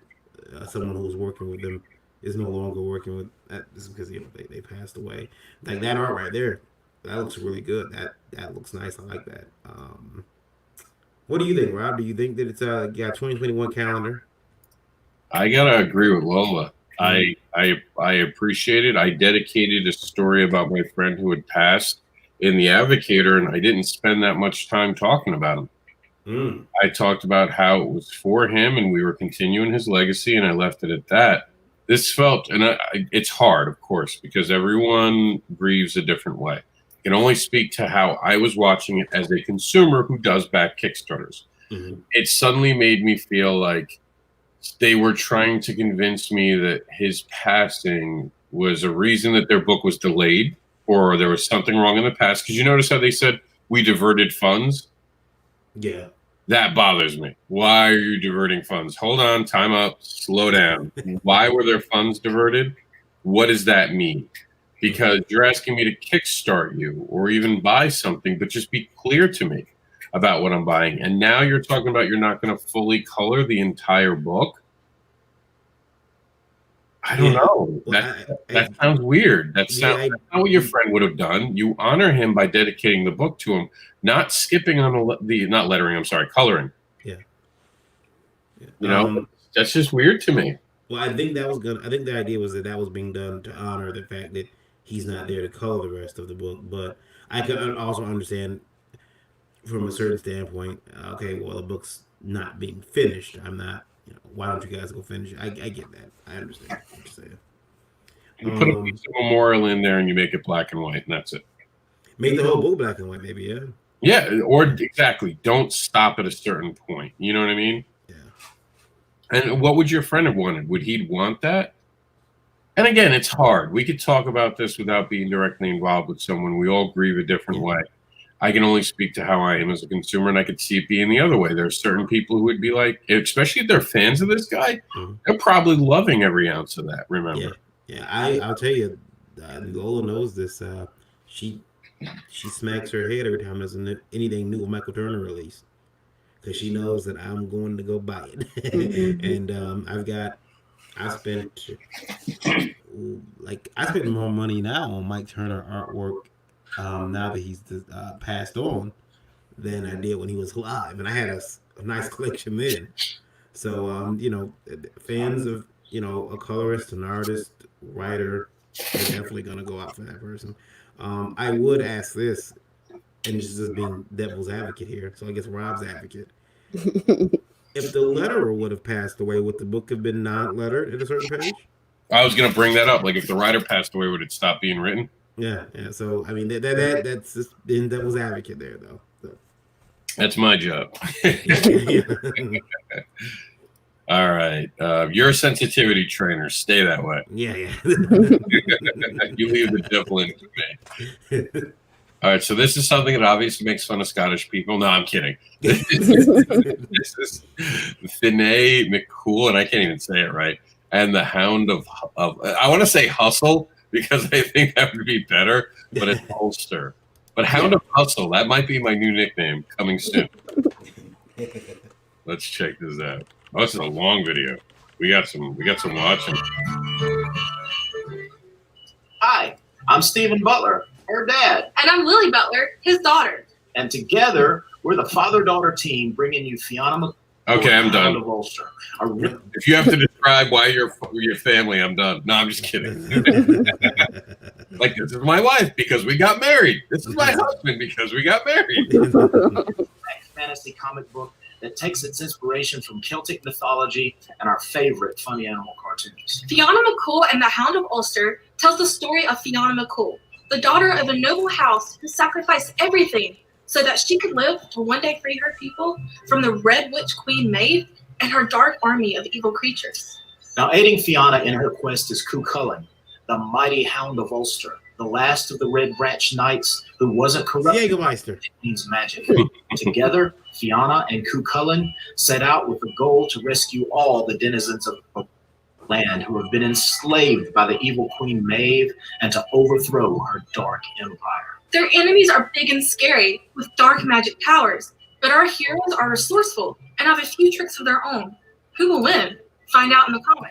someone who was working with them is no longer working with that. This is because, you know, they passed away. Like that art right there, that looks really good. That looks nice. I like that. What do you think, Rob? Do you think that it's got 2021 calendar? I gotta agree with Lola. I appreciate it. I dedicated a story about my friend who had passed in the Advocator, and I didn't spend that much time talking about him. I talked about how it was for him, and we were continuing his legacy, and I left it at that. This felt, and it's hard, of course, because everyone grieves a different way. I can only speak to how I was watching it as a consumer who does back Kickstarters. It suddenly made me feel like they were trying to convince me that his passing was a reason that their book was delayed, or there was something wrong in the past. Because you notice how they said, we diverted funds? Yeah. That bothers me. Why are you diverting funds? Hold on, time up, slow down. Why were their funds diverted? What does that mean? Because you're asking me to kickstart you or even buy something, but just be clear to me about what I'm buying. And now you're talking about you're not going to fully color the entire book. I don't know. That sounds weird. That's not what your friend would have done. You honor him by dedicating the book to him, not skipping on not lettering. I'm sorry, coloring. Yeah. You know, that's just weird to me. Well, I think the idea was that was being done to honor the fact that he's not there to color the rest of the book. But I could also understand from a certain standpoint. Okay, well, the book's not being finished. I'm not. You know, why don't you guys go finish it? I get that. I understand what you're saying. You put a piece of memorial in there and you make it black and white, and that's it. Make the whole book black and white, maybe, yeah. Yeah, or exactly. Don't stop at a certain point. You know what I mean? Yeah. And what would your friend have wanted? Would he want that? And again, it's hard. We could talk about this without being directly involved with someone. We all grieve a different way. I can only speak to how I am as a consumer, and I could see it being the other way. There's certain people who would be like, especially if they're fans of this guy, they're probably loving every ounce of that, remember? Yeah. I'll tell you, Lola knows this. She smacks her head every time there's anything new with Michael Turner released, because she knows that I'm going to go buy it. And I spent more money now on Mike Turner artwork now that he's passed on than I did when he was alive, and I had a nice collection then. So you know, fans of, you know, a colorist, an artist, writer, they're definitely gonna go out for that person. I would ask this, and it's just being devil's advocate here, so I guess Rob's advocate. If the letterer would have passed away, would the book have been not lettered at a certain page? I was going to bring that up. Like, if the writer passed away, would it stop being written? Yeah. So I mean, that's just being devil's advocate there, though. So. That's my job. All right. You're a sensitivity trainer. Stay that way. Yeah. You leave the devil in to me. All right. So this is something that obviously makes fun of Scottish people. No, I'm kidding. This is Finney McCool, and I can't even say it right. And the Hound of I want to say Hustle, because I think that would be better, but it's Ulster. But Hound of Hustle, that might be my new nickname coming soon. Let's check this out. Oh, this is a long video. We got some watching. Hi, I'm Stephen Butler, her dad. And I'm Lily Butler, his daughter. And together, we're the father-daughter team bringing you Fiona McCool. Okay, I'm done. Of Ulster. If you have to describe why you're your family, I'm done. No, I'm just kidding. Like, this is my wife because we got married. This is my husband because we got married. Fantasy comic book that takes its inspiration from Celtic mythology and our favorite funny animal cartoons. Fiona McCool and the Hound of Ulster tells the story of Fiona McCool, the daughter of a noble house who sacrificed everything so that she could live to one day free her people from the Red Witch Queen Maeve and her dark army of evil creatures. Now, aiding Fiona in her quest is Cuchulainn, the mighty Hound of Ulster, the last of the Red Branch Knights who wasn't corrupted by Queen's magic. Together, Fiona and Cuchulainn set out with the goal to rescue all the denizens of the land who have been enslaved by the evil Queen Maeve and to overthrow her dark empire. Their enemies are big and scary with dark magic powers, but our heroes are resourceful and have a few tricks of their own. Who will win? Find out in the comic.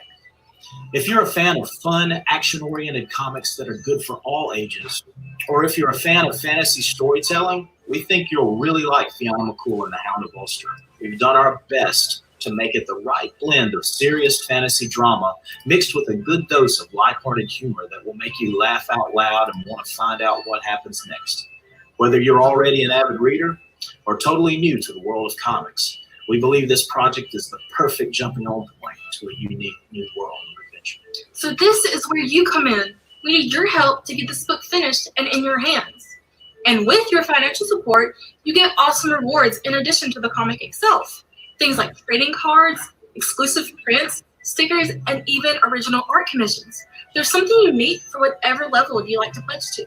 If you're a fan of fun, action-oriented comics that are good for all ages, or if you're a fan of fantasy storytelling, we think you'll really like Fiona McCool and the Hound of Ulster. We've done our best to make it the right blend of serious fantasy drama mixed with a good dose of lighthearted humor that will make you laugh out loud and want to find out what happens next. Whether you're already an avid reader or totally new to the world of comics, we believe this project is the perfect jumping-on point to a unique new world of adventure. So this is where you come in. We need your help to get this book finished and in your hands. And with your financial support, you get awesome rewards in addition to the comic itself. Things like trading cards, exclusive prints, stickers, and even original art commissions. There's something unique for whatever level you like to pledge to.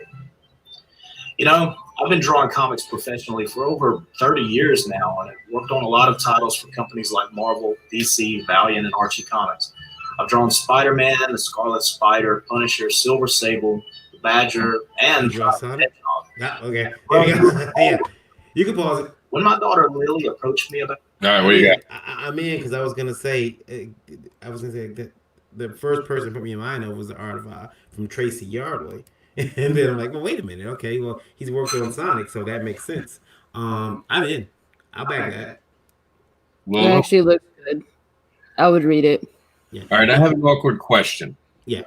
You know, I've been drawing comics professionally for over 30 years now, and I've worked on a lot of titles for companies like Marvel, DC, Valiant, and Archie Comics. I've drawn Spider-Man, the Scarlet Spider, Punisher, Silver Sable, the Badger, and Sonic? Okay. Yeah. You can pause it. When my daughter Lily approached me about all right, what do you got? I'm in because I was gonna say that the first person that put me in mind of was the art of from Tracy Yardley, and then I'm like, well, wait a minute, okay, well he's worked on Sonic, so that makes sense. I'm in. I'll back that. Well, It actually looks good. I would read it. Yeah. All right, I have an awkward question. Yeah.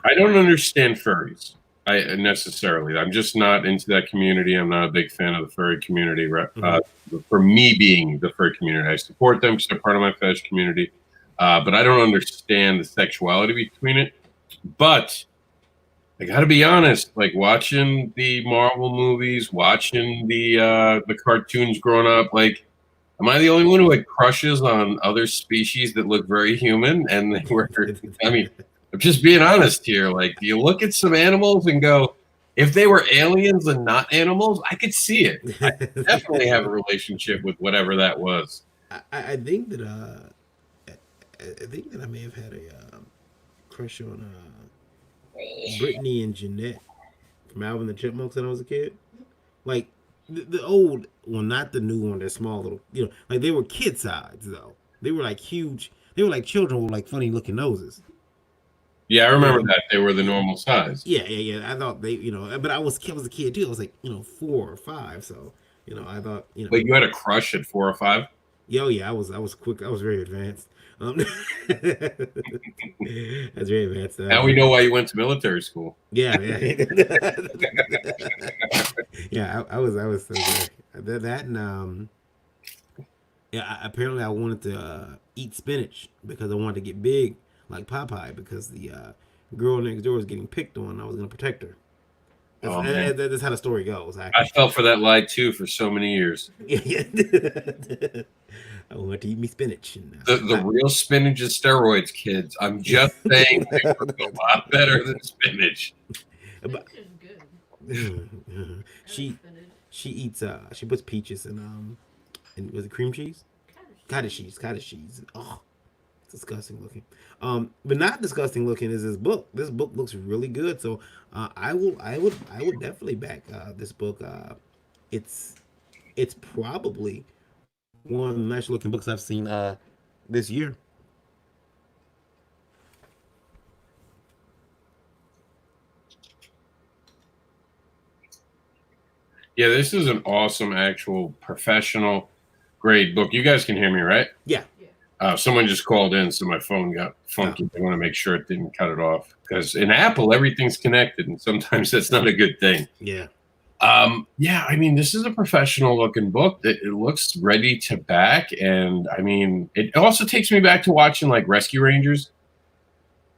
I don't understand furries. Necessarily. I'm just not into that community. I'm not a big fan of the furry community. For me being the furry community, I support them because they're part of my fetish community. But I don't understand the sexuality between it. But I got to be honest, like watching the Marvel movies, watching the cartoons growing up, like, am I the only one who had crushes on other species that look very human? And they were, I mean, I'm just being honest here. Like, you look at some animals and go, if they were aliens and not animals, I could see it. I definitely have a relationship with whatever that was. I think that I may have had a crush on Brittany and Jeanette from Alvin and the Chipmunks when I was a kid. Like the old, well, not the new one. They're small little, like they were kid size though. They were like huge. They were like children with like funny looking noses. Yeah, I remember that. They were the normal size. Yeah. I thought they, but I was a kid too. I was like, 4 or 5. So, I thought, But you had a crush at 4 or 5? Yeah, I was quick. I was very advanced. That's very advanced. Now we know why you went to military school. Yeah. Yeah, I was so good. That and apparently I wanted to eat spinach because I wanted to get big like Popeye because the girl next door was getting picked on and I was going to protect her. That's how the story goes. I fell for that lie too for so many years. Yeah. I want to eat me spinach. The real spinach is steroids, kids. I'm just saying they work a lot better than spinach. She eats she puts peaches and was it cream cheese? Cottage cheese. Oh, it's disgusting looking. But not disgusting looking is this book. This book looks really good. So I would definitely back this book. It's probably one of the nice looking books I've seen this year. Yeah, this is an awesome, actual professional grade book. You guys can hear me, right? Yeah. Someone just called in, so my phone got funky. I want to make sure it didn't cut it off because in Apple everything's connected, and sometimes that's not a good thing. Yeah. Yeah, I mean, this is a professional looking book. It looks ready to back, and I mean, it also takes me back to watching like Rescue Rangers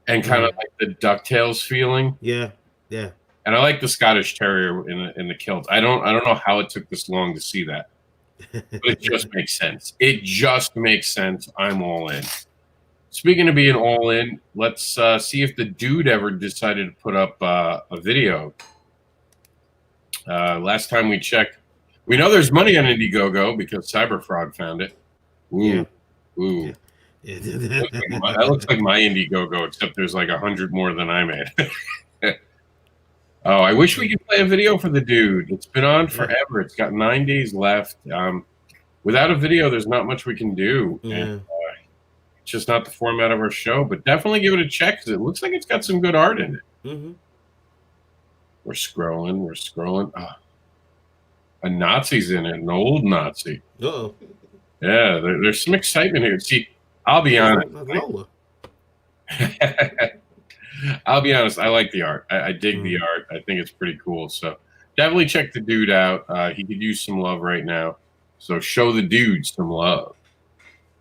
and kind of like the DuckTales feeling. Yeah, yeah. And I like the Scottish Terrier in the kilt. I don't know how it took this long to see that, but it just makes sense. It just makes sense. I'm all in. Speaking of being all in, let's see if the dude ever decided to put up a video. Last time we checked, we know there's money on Indiegogo because Cyberfrog found it. Ooh, Yeah. ooh. Yeah. That looks like my Indiegogo, except there's like 100 more than I made. Oh, I wish we could play a video for the dude. It's been on forever. It's got 9 days left. Without a video, there's not much we can do. Yeah. And, it's just not the format of our show, but definitely give it a check because it looks like it's got some good art in it. Mm-hmm. We're scrolling. Oh, a Nazi's in it, an old Nazi. Uh-oh. Yeah, there's some excitement here. See, I'll be honest. I'll be honest. I like the art. I dig the art. I think it's pretty cool. So definitely check the dude out. He could use some love right now. So show the dude some love.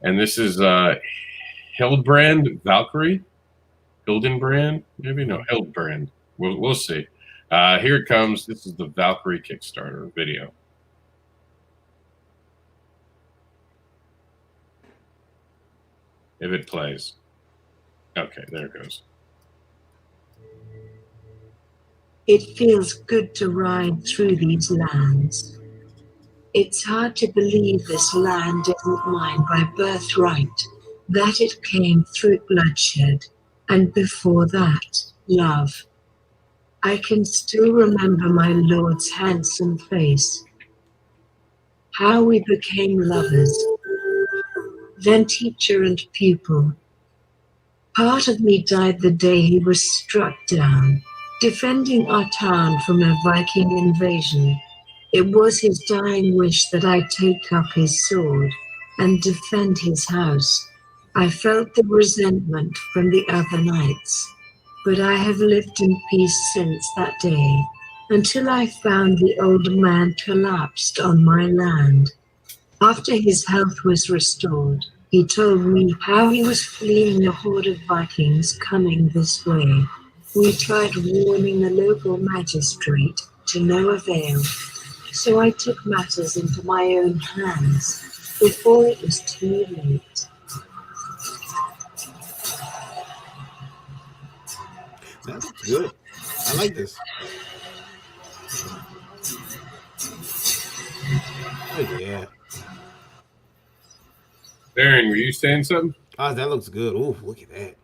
And this is Hildebrand Valkyrie. Hildenbrand? Maybe no, Hildebrand. We'll see. Here it comes. This is the Valkyrie Kickstarter video. If it plays. Okay, there it goes. It feels good to ride through these lands. It's hard to believe this land isn't mine by birthright, that it came through bloodshed, and before that, love. I can still remember my lord's handsome face, how we became lovers, then teacher and pupil. Part of me died the day he was struck down, defending our town from a Viking invasion. It was his dying wish that I take up his sword and defend his house. I felt the resentment from the other knights, but I have lived in peace since that day, until I found the old man collapsed on my land. After his health was restored, he told me how he was fleeing a horde of Vikings coming this way. We tried warning the local magistrate to no avail, so I took matters into my own hands before it was too late. That's good. I like this. Oh, yeah. Baron, were you saying something? Oh, that looks good. Ooh, look at that.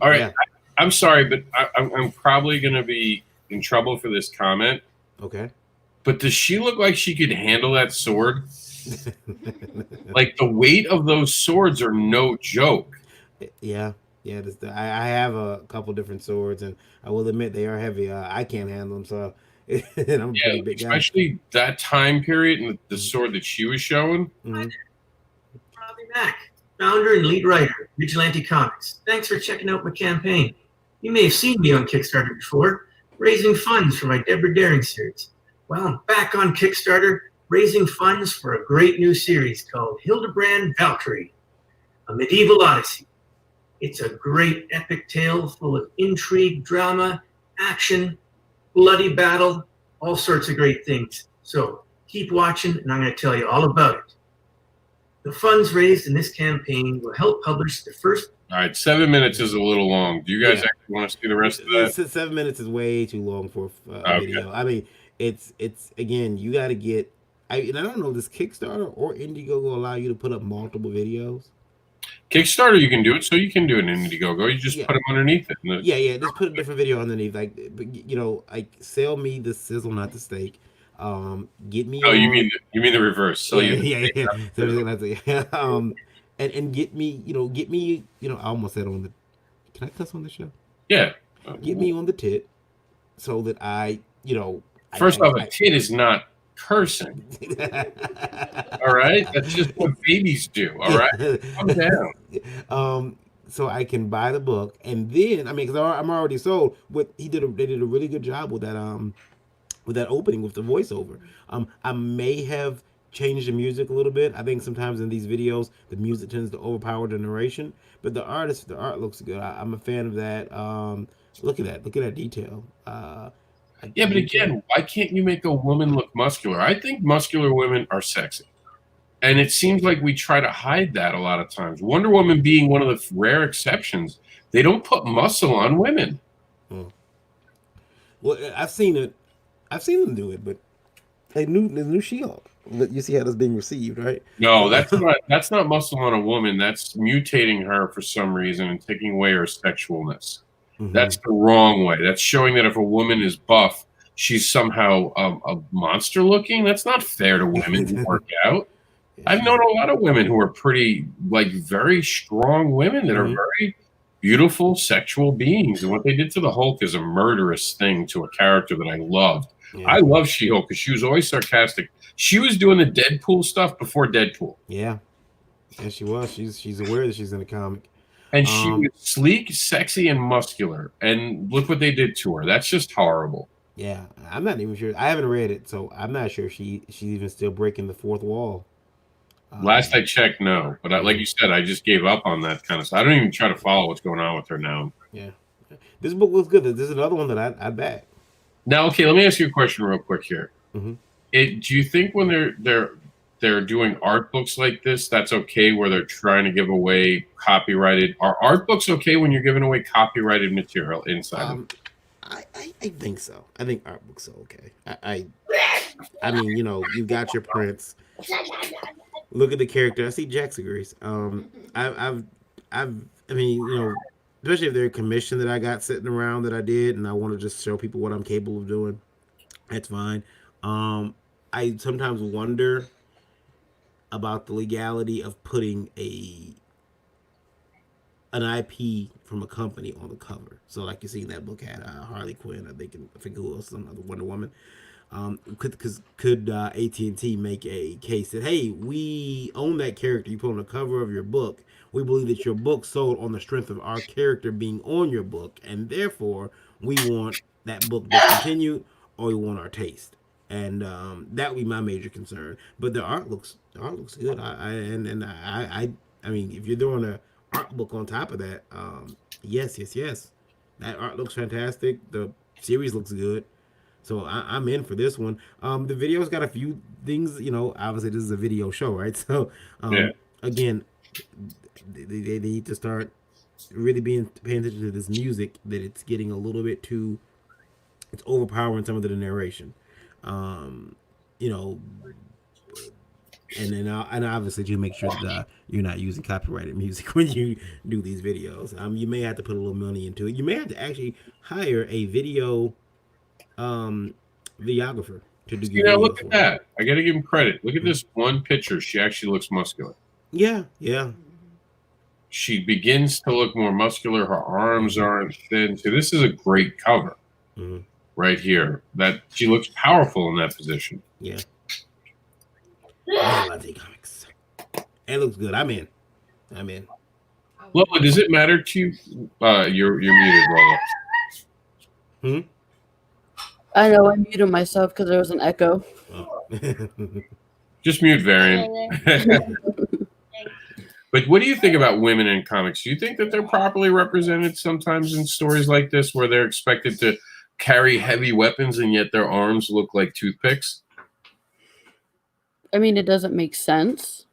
All right. Yeah. I'm sorry, but I'm probably going to be in trouble for this comment. Okay. But does she look like she could handle that sword? Like the weight of those swords are no joke. Yeah. Yeah, I have a couple different swords, and I will admit they are heavy. I can't handle them, so and I'm a pretty big guy. Especially that time period and the sword that she was showing. Mm-hmm. Robbie Mack, founder and lead writer, Vigilante Comics. Thanks for checking out my campaign. You may have seen me on Kickstarter before, raising funds for my Deborah Daring series. Well, I'm back on Kickstarter, raising funds for a great new series called Hildebrand Valkyrie, a medieval odyssey. It's a great epic tale full of intrigue, drama, action, bloody battle, all sorts of great things. So keep watching, and I'm going to tell you all about it. The funds raised in this campaign will help publish the first. All right, 7 minutes is a little long. Do you guys actually want to see the rest of that? 7 minutes is way too long for a video. I mean, it's again, you got to get. And I don't know, does Kickstarter or Indiegogo allow you to put up multiple videos? Kickstarter, you can do it, so you can do it in Indiegogo. You just put them underneath it. Yeah, just put a different video underneath. Like, you know, like sell me the sizzle, not the steak. Get me. Oh, you mean the reverse? So yeah. And get me, I almost said on the. Can I cuss on the show? Yeah. Get me on the tit, so that I. First off, a tit is not cursing. All right, that's just what babies do. All right, calm down. So I can buy the book, and then because I'm already sold. They did a really good job with that with that opening with the voiceover. I may have changed the music a little bit. I think sometimes in these videos the music tends to overpower the narration, but the art looks good. I'm a fan of that. Look at that detail. Yeah, but again, why can't you make a woman look muscular? I think muscular women are sexy. And it seems like we try to hide that a lot of times. Wonder Woman being one of the rare exceptions. They don't put muscle on women. Well, I've seen it. I've seen them do it, but the new She-Hulk. You see how that's being received, right? No, that's not muscle on a woman. That's mutating her for some reason and taking away her sexualness. Mm-hmm. That's the wrong way. That's showing that if a woman is buff, she's somehow a monster looking. That's not fair to women who work out. I've known a lot of women who are pretty, like, very strong women that are very beautiful sexual beings. And what they did to the Hulk is a murderous thing to a character that I loved. Yeah. I love She-Hulk because she was always sarcastic. She was doing the Deadpool stuff before Deadpool. Yeah. And she was. She's aware that she's in a comic. And she was sleek, sexy, and muscular. And look what they did to her. That's just horrible. Yeah. I'm not even sure. I haven't read it, so I'm not sure she's even still breaking the fourth wall. Last I checked, no. But like you said, I just gave up on that kind of stuff. I don't even try to follow what's going on with her now. Yeah. This book looks good. This is another one that I'd back. Now, okay, let me ask you a question real quick here. Mm-hmm. Do you think when they're doing art books like this, that's okay where they're trying to give away copyrighted? Are art books okay when you're giving away copyrighted material inside them? I think so. I think art books are okay. I mean, you know, you got your prints. Look at the character. I see Jax agrees. I mean, you know, especially if they're a commission that I got sitting around that I did, and I want to just show people what I'm capable of doing. That's fine. I sometimes wonder about the legality of putting an IP from a company on the cover. So, like you see, that book had Harley Quinn. I think who else? Another Wonder Woman. Could AT&T make a case that, hey, we own that character you put on the cover of your book. We believe that your book sold on the strength of our character being on your book, and therefore we want that book discontinued, or we want our taste. And that would be my major concern. But the art looks good. I mean, if you're doing an art book on top of that, yes. That art looks fantastic. The series looks good. So I'm in for this one. The video's got a few things, you know, obviously this is a video show, right? So, again, they need to start really paying attention to this music, that it's getting a little bit too, it's overpowering some of the narration. You know, and obviously you make sure that you're not using copyrighted music when you do these videos. You may have to put a little money into it. You may have to actually hire a video videographer to do. You know, look at that. I got to give him credit. Look at this one picture. She actually looks muscular. Yeah. She begins to look more muscular. Her arms aren't thin. So this is a great cover right here. That she looks powerful in that position. Yeah. I love the comics. It looks good. I'm in. Lola, does it matter to you? You're muted, Lola. I know I muted myself because there was an echo. Oh. Just mute Varian. But what do you think about women in comics? Do you think that they're properly represented sometimes in stories like this, where they're expected to carry heavy weapons and yet their arms look like toothpicks? I mean, it doesn't make sense.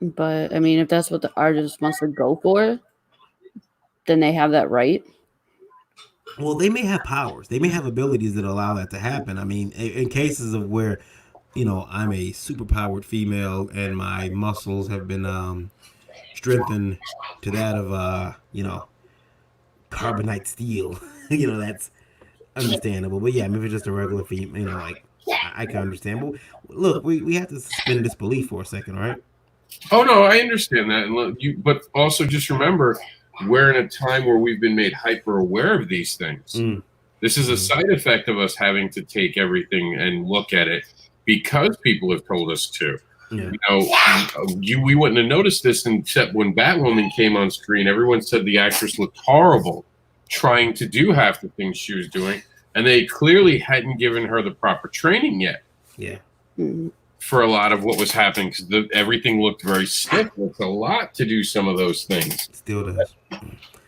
But, I mean, if that's what the artist wants to go for, then they have that right. Well, they may have powers. They may have abilities that allow that to happen. I mean, in cases of where, you know, I'm a superpowered female and my muscles have been strengthened to that of, you know, carbonite steel. You know, that's understandable. But yeah, I mean, if it's just a regular female, you know, like, I can understand. But look, we have to suspend disbelief for a second, right? Oh, no, I understand that. And look, but also just remember, we're in a time where we've been made hyper aware of these things. This is a side effect of us having to take everything and look at it because people have told us to. Yeah. You know, we wouldn't have noticed this except when Batwoman came on screen. Everyone said the actress looked horrible trying to do half the things she was doing. And they clearly hadn't given her the proper training yet. Yeah. For a lot of what was happening, because everything looked very stiff. It's a lot to do some of those things. Still does.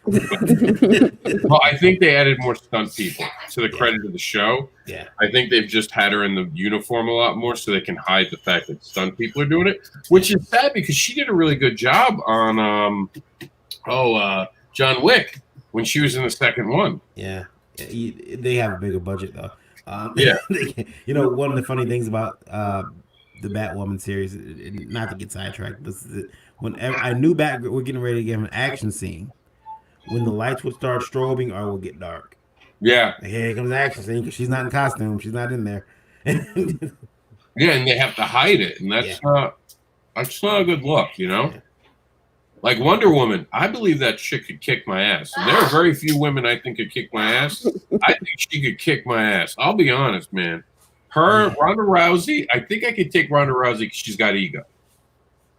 Well, I think they added more stunt people to the credit of the show. Yeah. I think they've just had her in the uniform a lot more so they can hide the fact that stunt people are doing it, which is sad because she did a really good job on John Wick when she was in the second one. Yeah. They have a bigger budget though. Yeah. One of the funny things about the Batwoman series, not to get sidetracked, but whenever I knew we're getting ready to get an action scene, when the lights would start strobing or would get dark. Yeah. Here comes the action scene because she's not in costume. She's not in there. Yeah, and they have to hide it, and that's not a good look, Yeah. Like Wonder Woman, I believe that chick could kick my ass. And there are very few women I think could kick my ass. I think she could kick my ass. I'll be honest, man. Ronda Rousey, I think I could take Ronda Rousey because she's got ego.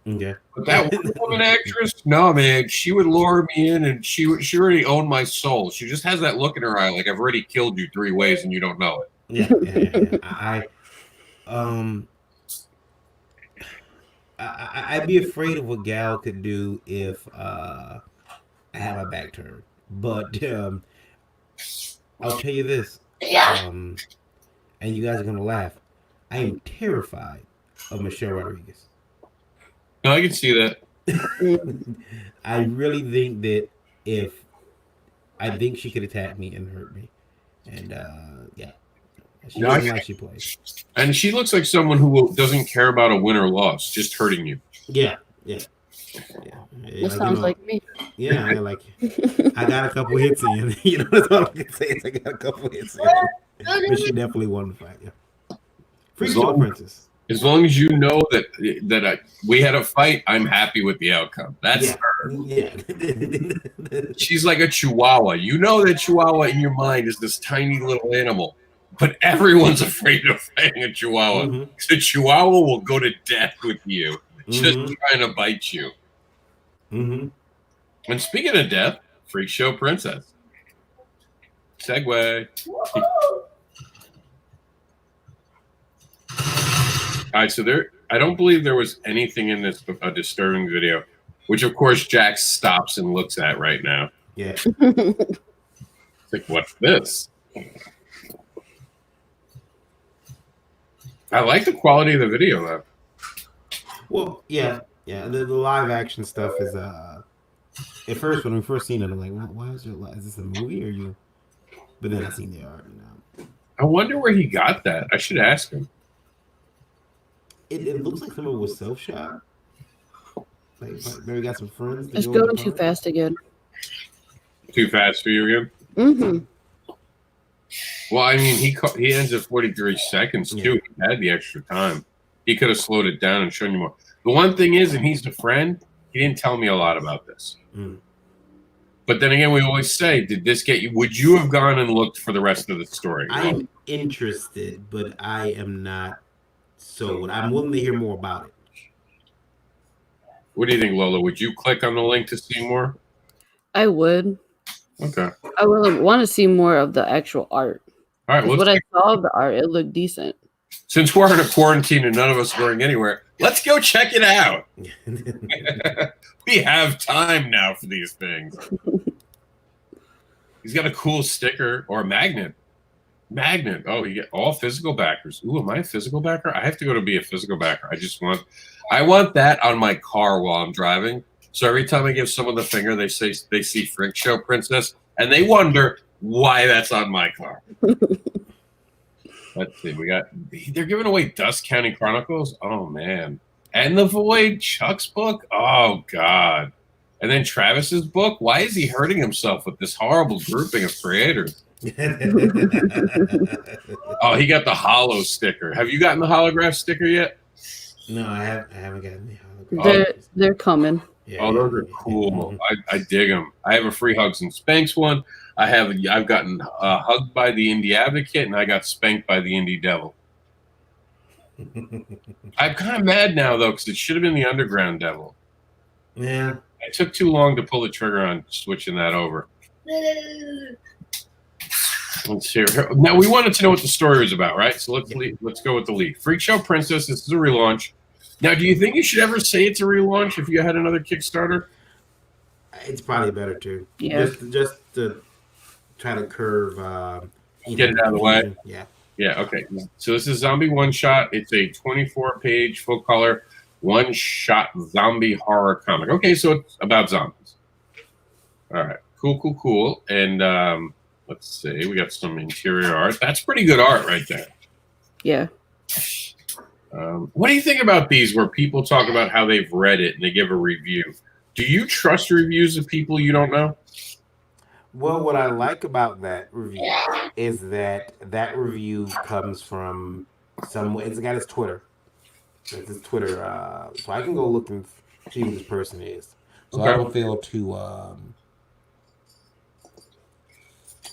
Okay. But that Wonder Woman actress, no, man, she would lure me in, and she already owned my soul. She just has that look in her eye, like I've already killed you 3 ways and you don't know it. Yeah. I'd be afraid of what Gal could do if I had my back turned. But I'll tell you this, and you guys are gonna laugh. I am terrified of Michelle Rodriguez. No, I can see that. I really think that I think she could attack me and hurt me, and she doesn't like she plays. And she looks like someone who doesn't care about a win or loss, just hurting you. Yeah. That sounds like me. Yeah, I got a couple hits in. That's all I can say is I got a couple hits in. But she definitely won the fight. Yeah. Freak Show Princess. As long as you know that we had a fight, I'm happy with the outcome. That's her. Yeah. She's like a chihuahua. You know that chihuahua in your mind is this tiny little animal, but everyone's afraid of fighting a chihuahua. Mm-hmm. The chihuahua will go to death with you, just trying to bite you. Mm-hmm. And speaking of death, Freak Show Princess. Segway. All right, so I don't believe there was anything in this disturbing video, which of course Jack stops and looks at right now. Yeah. It's like, what's this? I like the quality of the video though. Well, yeah. The live action stuff is at first when we first seen it, I'm like, why is this a movie or you? But then I seen the art. I wonder where he got that. I should ask him. It looks like some of it was self shot. Like maybe got some friends. It's going too fast again. Too fast for you again? Mm-hmm. Well, I mean, he ends at 43 seconds too. He had the extra time. He could have slowed it down and shown you more. The one thing is, and he's the friend, he didn't tell me a lot about this. But then again, we always say, did this get you? Would you have gone and looked for the rest of the story? I'm interested, but I am not sold. I'm willing to hear more about it. What do you think, Lola? Would you click on the link to see more? I would. Okay. I would want to see more of the actual art. All right. What I saw of the art, it looked decent. Since we're in a quarantine and none of us are going anywhere, let's go check it out. We have time now for these things. He's got a cool sticker or a magnet. Oh, you get all physical backers. Ooh, am I a physical backer? I have to go to be a physical backer. I want that on my car while I'm driving. So every time I give someone the finger, they say they see Freak Show Princess, and they wonder why that's on my car. Let's see. They're giving away Dust County Chronicles. Oh man. And the Void, Chuck's book. Oh God. And then Travis's book. Why is he hurting himself with this horrible grouping of creators? Oh, he got the hollow sticker. Have you gotten the holograph sticker yet? No, I haven't gotten the holograph. They're coming. Yeah, those are cool. I dig them. I have a free Hugs and Spanks one. I've gotten hugged by the Indie Advocate, and I got spanked by the Indie Devil. I'm kind of mad now though, because it should have been the Underground Devil. Yeah, it took too long to pull the trigger on switching that over. Let's see. Now we wanted to know what the story was about, right? So let's go with the lead. Freak Show Princess. This is a relaunch. Now, do you think you should ever say it's a relaunch if you had another Kickstarter? It's probably better too. Yeah. Just to try to curve. Get it out of the way. Yeah. Yeah. Okay. So this is Zombie One Shot. It's a 24-page full color one-shot zombie horror comic. Okay, so it's about zombies. All right. Cool. And let's see. We got some interior art. That's pretty good art right there. Yeah. What do you think about these where people talk about how they've read it and they give a review? Do you trust reviews of people you don't know? Well, what I like about that review is that review comes from it's got his Twitter. It's his Twitter. So I can go look and see who this person is. So I don't feel too I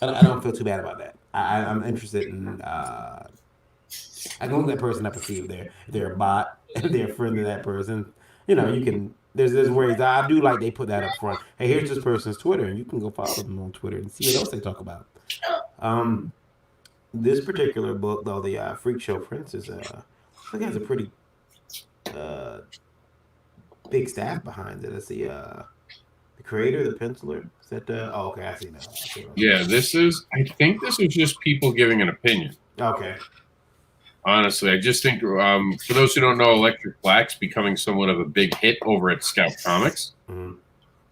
don't feel too bad about that. I'm interested in I can look that person up and see if they're a bot, if they're a friend of that person. You know, you can. There's ways. I do like they put that up front. Hey, here's this person's Twitter, and you can go follow them on Twitter and see what else they talk about. This particular book, though, the Freak Show Princess, I think has a pretty big staff behind it. It's the creator, the penciler. Is that oh, okay, I see now. Yeah, I think this is just people giving an opinion. Okay. Honestly, I just think for those who don't know, Electric Black's becoming somewhat of a big hit over at Scout Comics. Mm-hmm.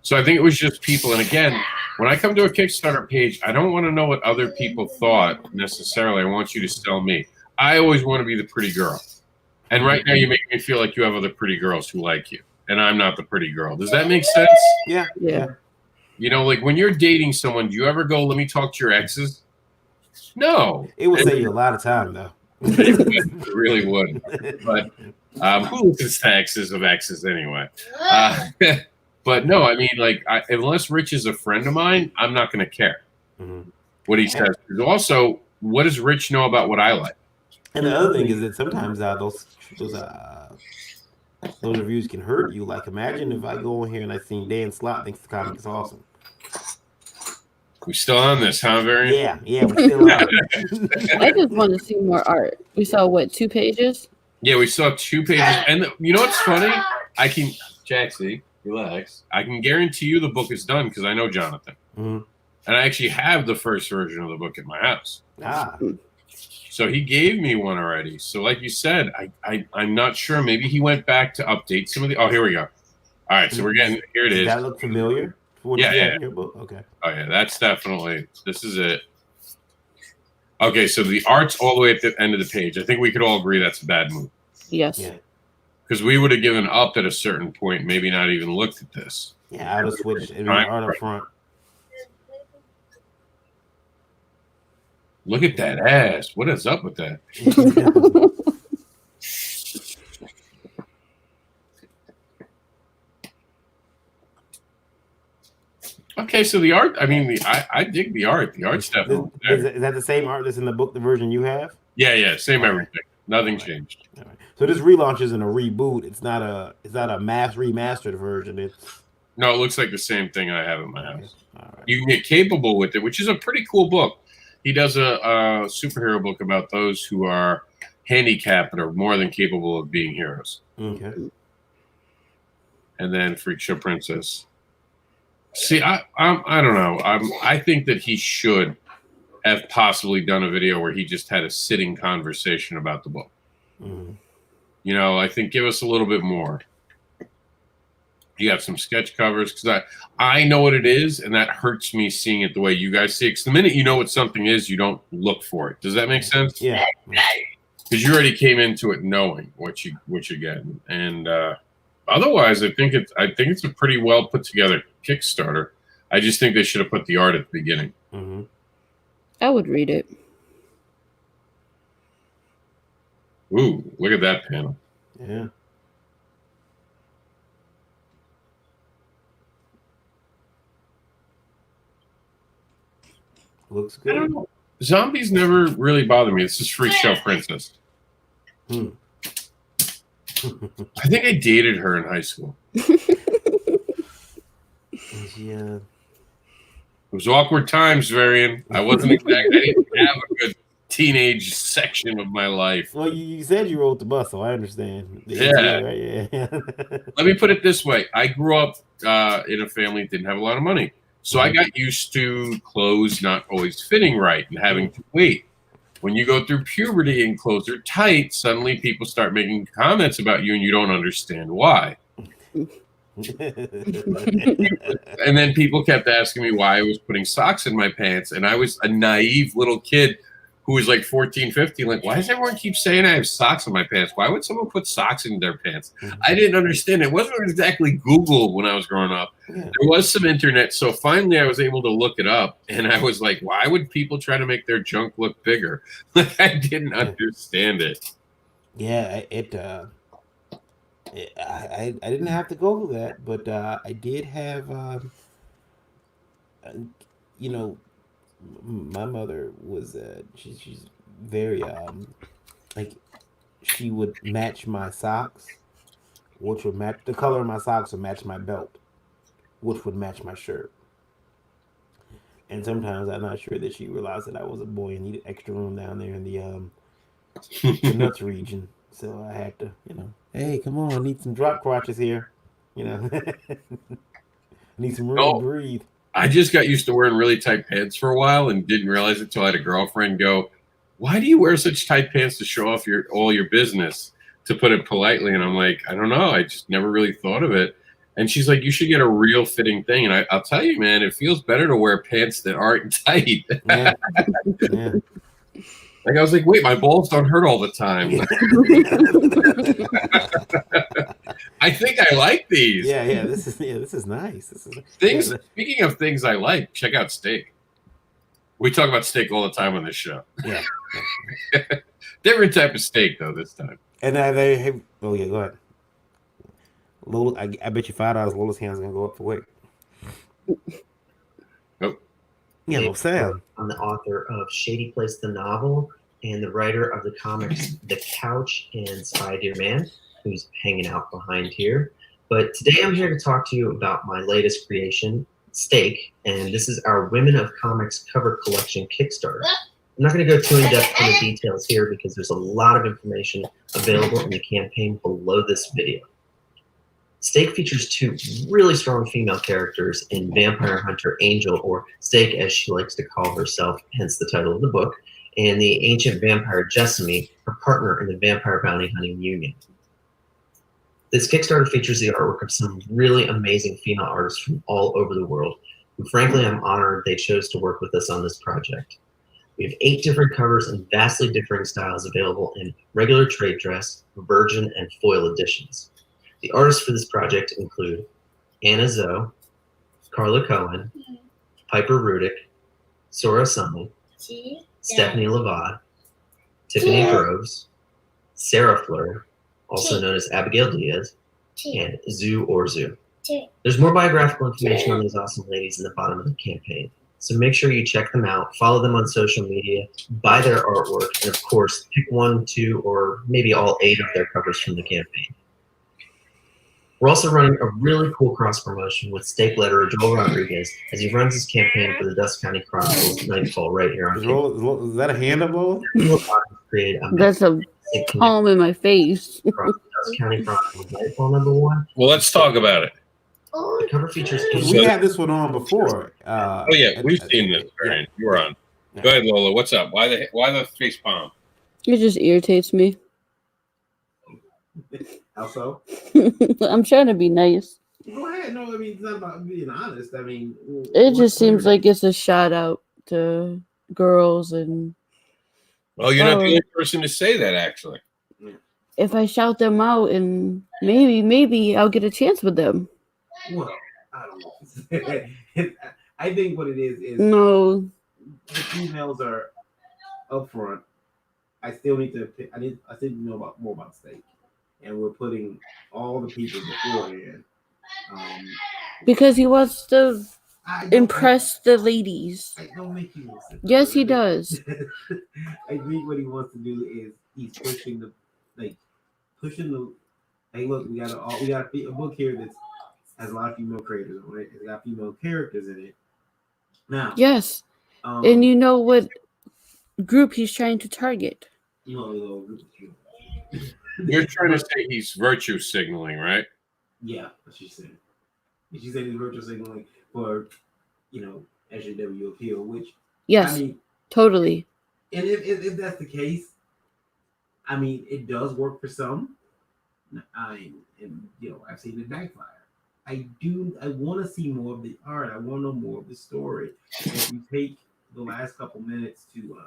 So I think it was just people. And again, when I come to a Kickstarter page, I don't want to know what other people thought necessarily. I want you to sell me. I always want to be the pretty girl. And right now you make me feel like you have other pretty girls who like you. And I'm not the pretty girl. Does that make sense? Yeah. You know, like when you're dating someone, do you ever go, let me talk to your exes? No. It would save you a lot of time, though. It really would. But who listens to exes of exes anyway? But no, I mean, like, unless Rich is a friend of mine, I'm not going to care what he says. Also, what does Rich know about what I like? And the other thing is that sometimes those reviews can hurt you. Like, imagine if I go in here and I see Dan Slott thinks the comic is awesome. We still on this, huh, Variant? Yeah, we're still on. I just want to see more art. We saw, what, 2 pages? Yeah, we saw 2 pages. And you know what's funny? Jaxie, relax. I can guarantee you the book is done because I know Jonathan. Mm-hmm. And I actually have the first version of the book at my house. Ah. So he gave me one already. So like you said, I'm not sure. Maybe he went back to update some of the... Oh, here we go. All right, so here it is. Does that look familiar? Yeah. Your book? Okay. Oh, yeah, that's definitely... This is it. Okay, so the art's all the way at the end of the page. I think we could all agree that's a bad move. Yes. Yeah. Because we would have given up at a certain point, maybe not even looked at this. Yeah, I would have switched art up front. Look at that ass. What is up with that? Okay, so the art, I mean, I dig the art. The art's definitely there. Is that the same art that's in the book, the version you have? Yeah, same everything. Nothing changed. All right. So this relaunch isn't a reboot. It's not a remastered version. No, it looks like the same thing I have in my house. All right. You can get Capable with it, which is a pretty cool book. He does a superhero book about those who are handicapped but are more than capable of being heroes. Okay. And then Freak Show Princess. See, I don't know. I think that he should have possibly done a video where he just had a sitting conversation about the book. Mm-hmm. You know, I think give us a little bit more. You have some sketch covers because I know what it is, and that hurts me seeing it the way you guys see it. Because the minute you know what something is, you don't look for it. Does that make sense? Yeah. Because you already came into it knowing what you get, and otherwise, I think it's a pretty well put together Kickstarter. I just think they should have put the art at the beginning. Mm-hmm. I would read it. Ooh, look at that panel. Yeah. Looks good. I don't know. Zombies never really bother me. This is Freak Show Princess. I think I dated her in high school. Yeah. was awkward times, Varian. I wasn't exactly. I didn't have a good teenage section of my life. Well, you said you rode the bus, so I understand. The Yeah. ATA, right? Yeah. Let me put it this way. I grew up in a family that didn't have a lot of money. So I got used to clothes not always fitting right and having to wait. When you go through puberty and clothes are tight, suddenly people start making comments about you and you don't understand why. And then people kept asking me why I was putting socks in my pants. And I was a naive little kid who was like 14, 15. Like, why does everyone keep saying I have socks in my pants? Why would someone put socks in their pants? I didn't understand. It wasn't exactly Google when I was growing up. There was some internet. So finally I was able to look it up. And I was like, why would people try to make their junk look bigger? Like, I didn't understand it. Yeah, I didn't have to go through that, but I did have, you know, my mother was she's very like she would match my socks, which would match the color of my socks would match my belt, which would match my shirt. And sometimes I'm not sure that she realized that I was a boy and needed extra room down there in the nuts region. So I had to, hey, come on, I need some drop crotches here. I need some room to breathe. I just got used to wearing really tight pants for a while and didn't realize it until I had a girlfriend go, why do you wear such tight pants to show off all your business, to put it politely? And I'm like, I don't know. I just never really thought of it. And she's like, you should get a real fitting thing. And I'll tell you, man, it feels better to wear pants that aren't tight. Yeah. Yeah. Like, I was like, wait, my balls don't hurt all the time. I think I like these. Yeah. This is nice. Things. Speaking of things I like, check out steak. We talk about steak all the time on this show. Yeah. Different type of steak though this time. And they have. Oh yeah, go ahead. Lola, I bet you $5 Lola's hand's gonna go up for weight. Nope. Yeah, well, Sam. I'm the author of Shady Place the novel and the writer of the comics The Couch and Spy Dear Man, who's hanging out behind here. But today I'm here to talk to you about my latest creation, Steak, and this is our Women of Comics cover collection Kickstarter. I'm not going to go too in-depth on the details here because there's a lot of information available in the campaign below this video. Steak features two really strong female characters in Vampire Hunter Angel, or Steak as she likes to call herself, hence the title of the book, and the ancient vampire Jessamy, her partner in the Vampire Bounty Hunting Union. This Kickstarter features the artwork of some really amazing female artists from all over the world, who frankly I'm honored they chose to work with us on this project. We have 8 different covers and vastly differing styles available in regular trade dress, virgin, and foil editions. The artists for this project include Anna Zoe, Carla Cohen, Piper Rudick, Sora Summey, Stephanie Lavad, Tiffany Groves, Sarah Fleur, also known as Abigail Diaz, and Zoo Orzu. There's more biographical information on these awesome ladies in the bottom of the campaign, so make sure you check them out, follow them on social media, buy their artwork, and of course, pick 1, 2, or maybe all 8 of their covers from the campaign. We're also running a really cool cross-promotion with Steak letterer Joel Rodriguez as he runs his campaign for the Dust County Chronicles Nightfall right here on Kickstarter. Is that a hand up, Lola? That's a palm in my face. Dust County Chronicles Nightfall #1. Well, let's talk about it. The cover features... We had this one on before. Oh yeah, we've seen this. Right. You were on. Go ahead, Lola. What's up? Why the face palm? It just irritates me. How so? I'm trying to be nice. Go ahead. No, I mean, it's not about being honest. I mean, it just seems like it's a shout out to girls and. Well, you're not the only person to say that, actually. If I shout them out, and maybe I'll get a chance with them. Well, I don't know. I think what it is no. The females are up front. I still need to. I still need to know more about Steak. And we're putting all the people beforehand. Because he wants to impress the ladies. I don't make you listen. Yes, he does. I think what he wants to do is he's pushing the. Hey, look, we got a book here that has a lot of female creators on it. It's got female characters in it, Now, Yes. And you know what group he's trying to target. You're trying to say he's virtue signaling, right? Yeah, what she said. She said he's virtue signaling for, SJW appeal, which Yes, I mean, totally. and if that's the case, I mean, it does work for some. I've seen it backfire. I want to see more of the art. I want to know more of the story. And if you take the last couple minutes to,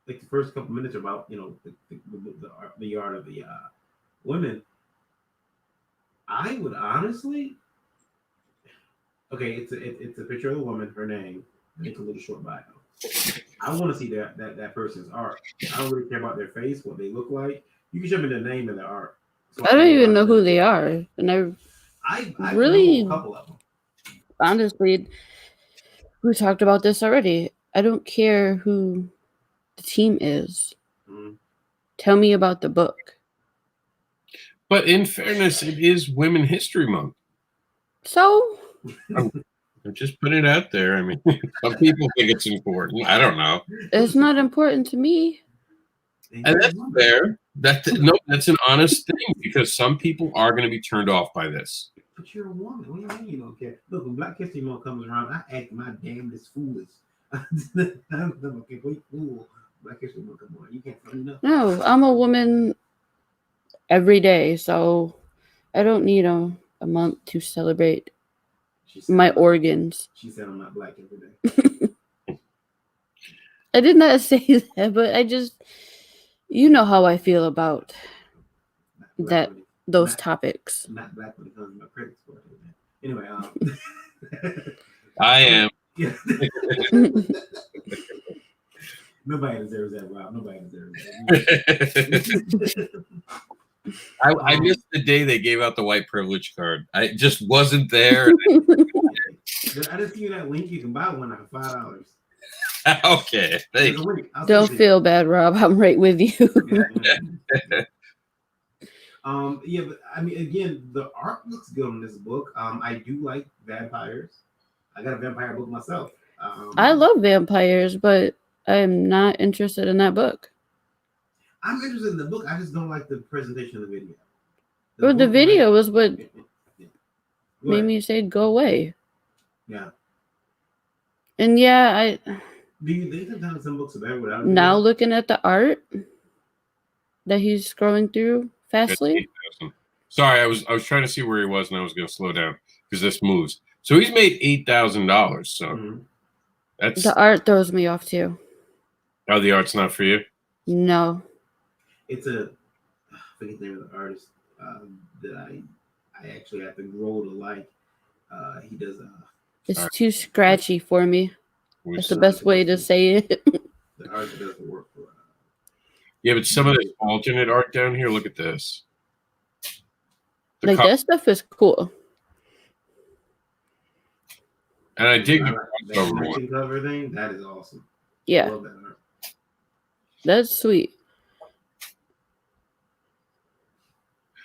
like the first couple minutes about, the art of the women, I would honestly, okay, it's a picture of the woman, her name, make a little short bio. I want to see that person's art. I don't really care about their face, what they look like. You can show me their name and their art. So I don't even know who they are, and I really, know a couple of them. Honestly, we talked about this already. I don't care who the team is. Mm-hmm. Tell me about the book. But in fairness, it is Women History Month. So I'm just putting it out there. I mean, some people think it's important. I don't know. It's not important to me. And that's fair. That's an honest thing, because some people are going to be turned off by this. But you're a woman. What do you mean you don't care? Look, when Black History Month comes around, I act my damnedest foolish. I'm a complete fool. Black History Month comes around. You can't tell me nothing. No, I'm a woman every day, so I don't need a month to celebrate my organs. She said I'm not black every day. I did not say that, but I just, you know how I feel about those topics. Not black when it comes to my credit score. Anyway, I am. Nobody deserves that, Rob. Nobody deserves that. I missed the day they gave out the white privilege card. I just wasn't there. I just see you that link. You can buy one for $5. Okay, thanks. Don't feel bad, Rob. I'm right with you. Yeah, but I mean, again, the art looks good on this book. I do like vampires. I got a vampire book myself. I love vampires, but I am not interested in that book. I'm interested in the book. I just don't like the presentation of the video. The video was what made me say go away. Yeah. And yeah, do you think sometimes some books are better without now looking at the art that he's scrolling through fastly? Sorry, I was trying to see where he was, and I was going to slow down because this moves. So he's made $8,000. So that's the art throws me off too. Oh, the art's not for you? No. It's I forget the name of the artist that I actually have to grow to like. He does It's too scratchy for me. That's the best way to say it. The art doesn't work for Yeah, but some of this alternate art down here, look at this. Like that stuff is cool. And I dig the cover thing. That is awesome. Yeah. I love that art. That's sweet.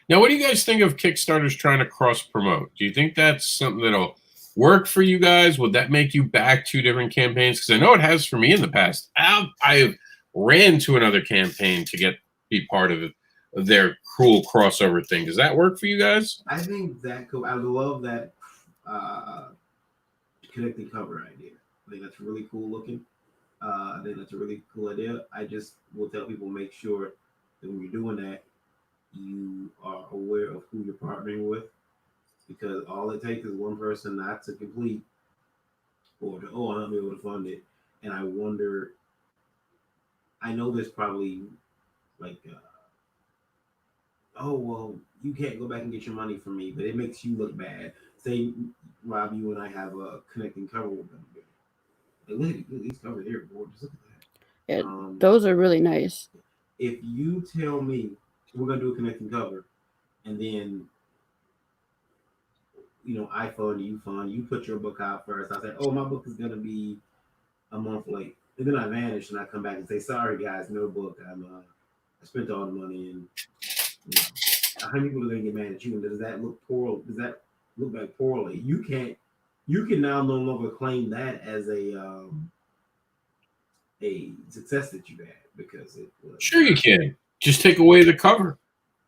Now, what do you guys think of Kickstarters trying to cross promote? Do you think that's something that'll work for you guys? Would that make you back 2 different campaigns? Because I know it has for me in the past. I ran to another campaign to be part of their cool crossover thing. Does that work for you guys? I think that cool. I love that connecting cover idea. I think that's really cool looking. I think that's a really cool idea. I just will tell people, make sure that when you're doing that, you are aware of who you're partnering with, because all it takes is one person not to complete or to, I'm not be able to fund it. And I wonder, I know there's probably like, well, you can't go back and get your money from me, but it makes you look bad. Say, Rob, you and I have a connecting cover with them. Like, look at these covers here, boy. Just look at that. Yeah, those are really nice. If you tell me we're gonna do a connecting cover, and then I fund, you put your book out first. I say, my book is gonna be a month late, and then I vanish and I come back and say, sorry guys, no book. I spent all the money, and how many people are gonna get mad at you? And does that look poor? Does that look back poorly, you can now no longer claim that as a success that you had because it was. Sure, you can. Just take away the cover.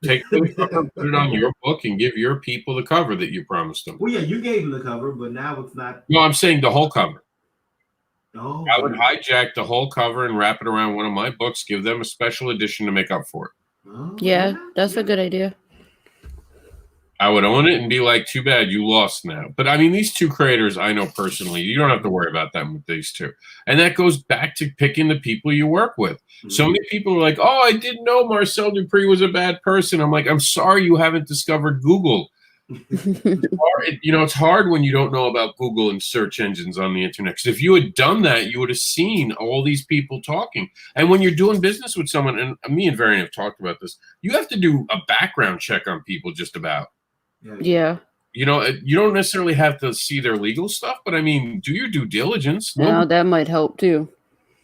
Take away the cover, put it on your book, and give your people the cover that you promised them. Well, yeah, you gave them the cover, but now it's not. No, I'm saying the whole cover. Oh, I would hijack the whole cover and wrap it around one of my books, give them a special edition to make up for it. Oh, Yeah, that's a good idea. I would own it and be like, too bad you lost now. But I mean, these two creators I know personally, you don't have to worry about them with these two. And that goes back to picking the people you work with. So many people are like, oh, I didn't know Marcel Dupree was a bad person. I'm like, I'm sorry you haven't discovered Google. It's hard when you don't know about Google and search engines on the internet. Because if you had done that, you would have seen all these people talking. And when you're doing business with someone, and me and Varian have talked about this, you have to do a background check on people just about. Yeah. You don't necessarily have to see their legal stuff, but I mean, do your due diligence. No, that might help too.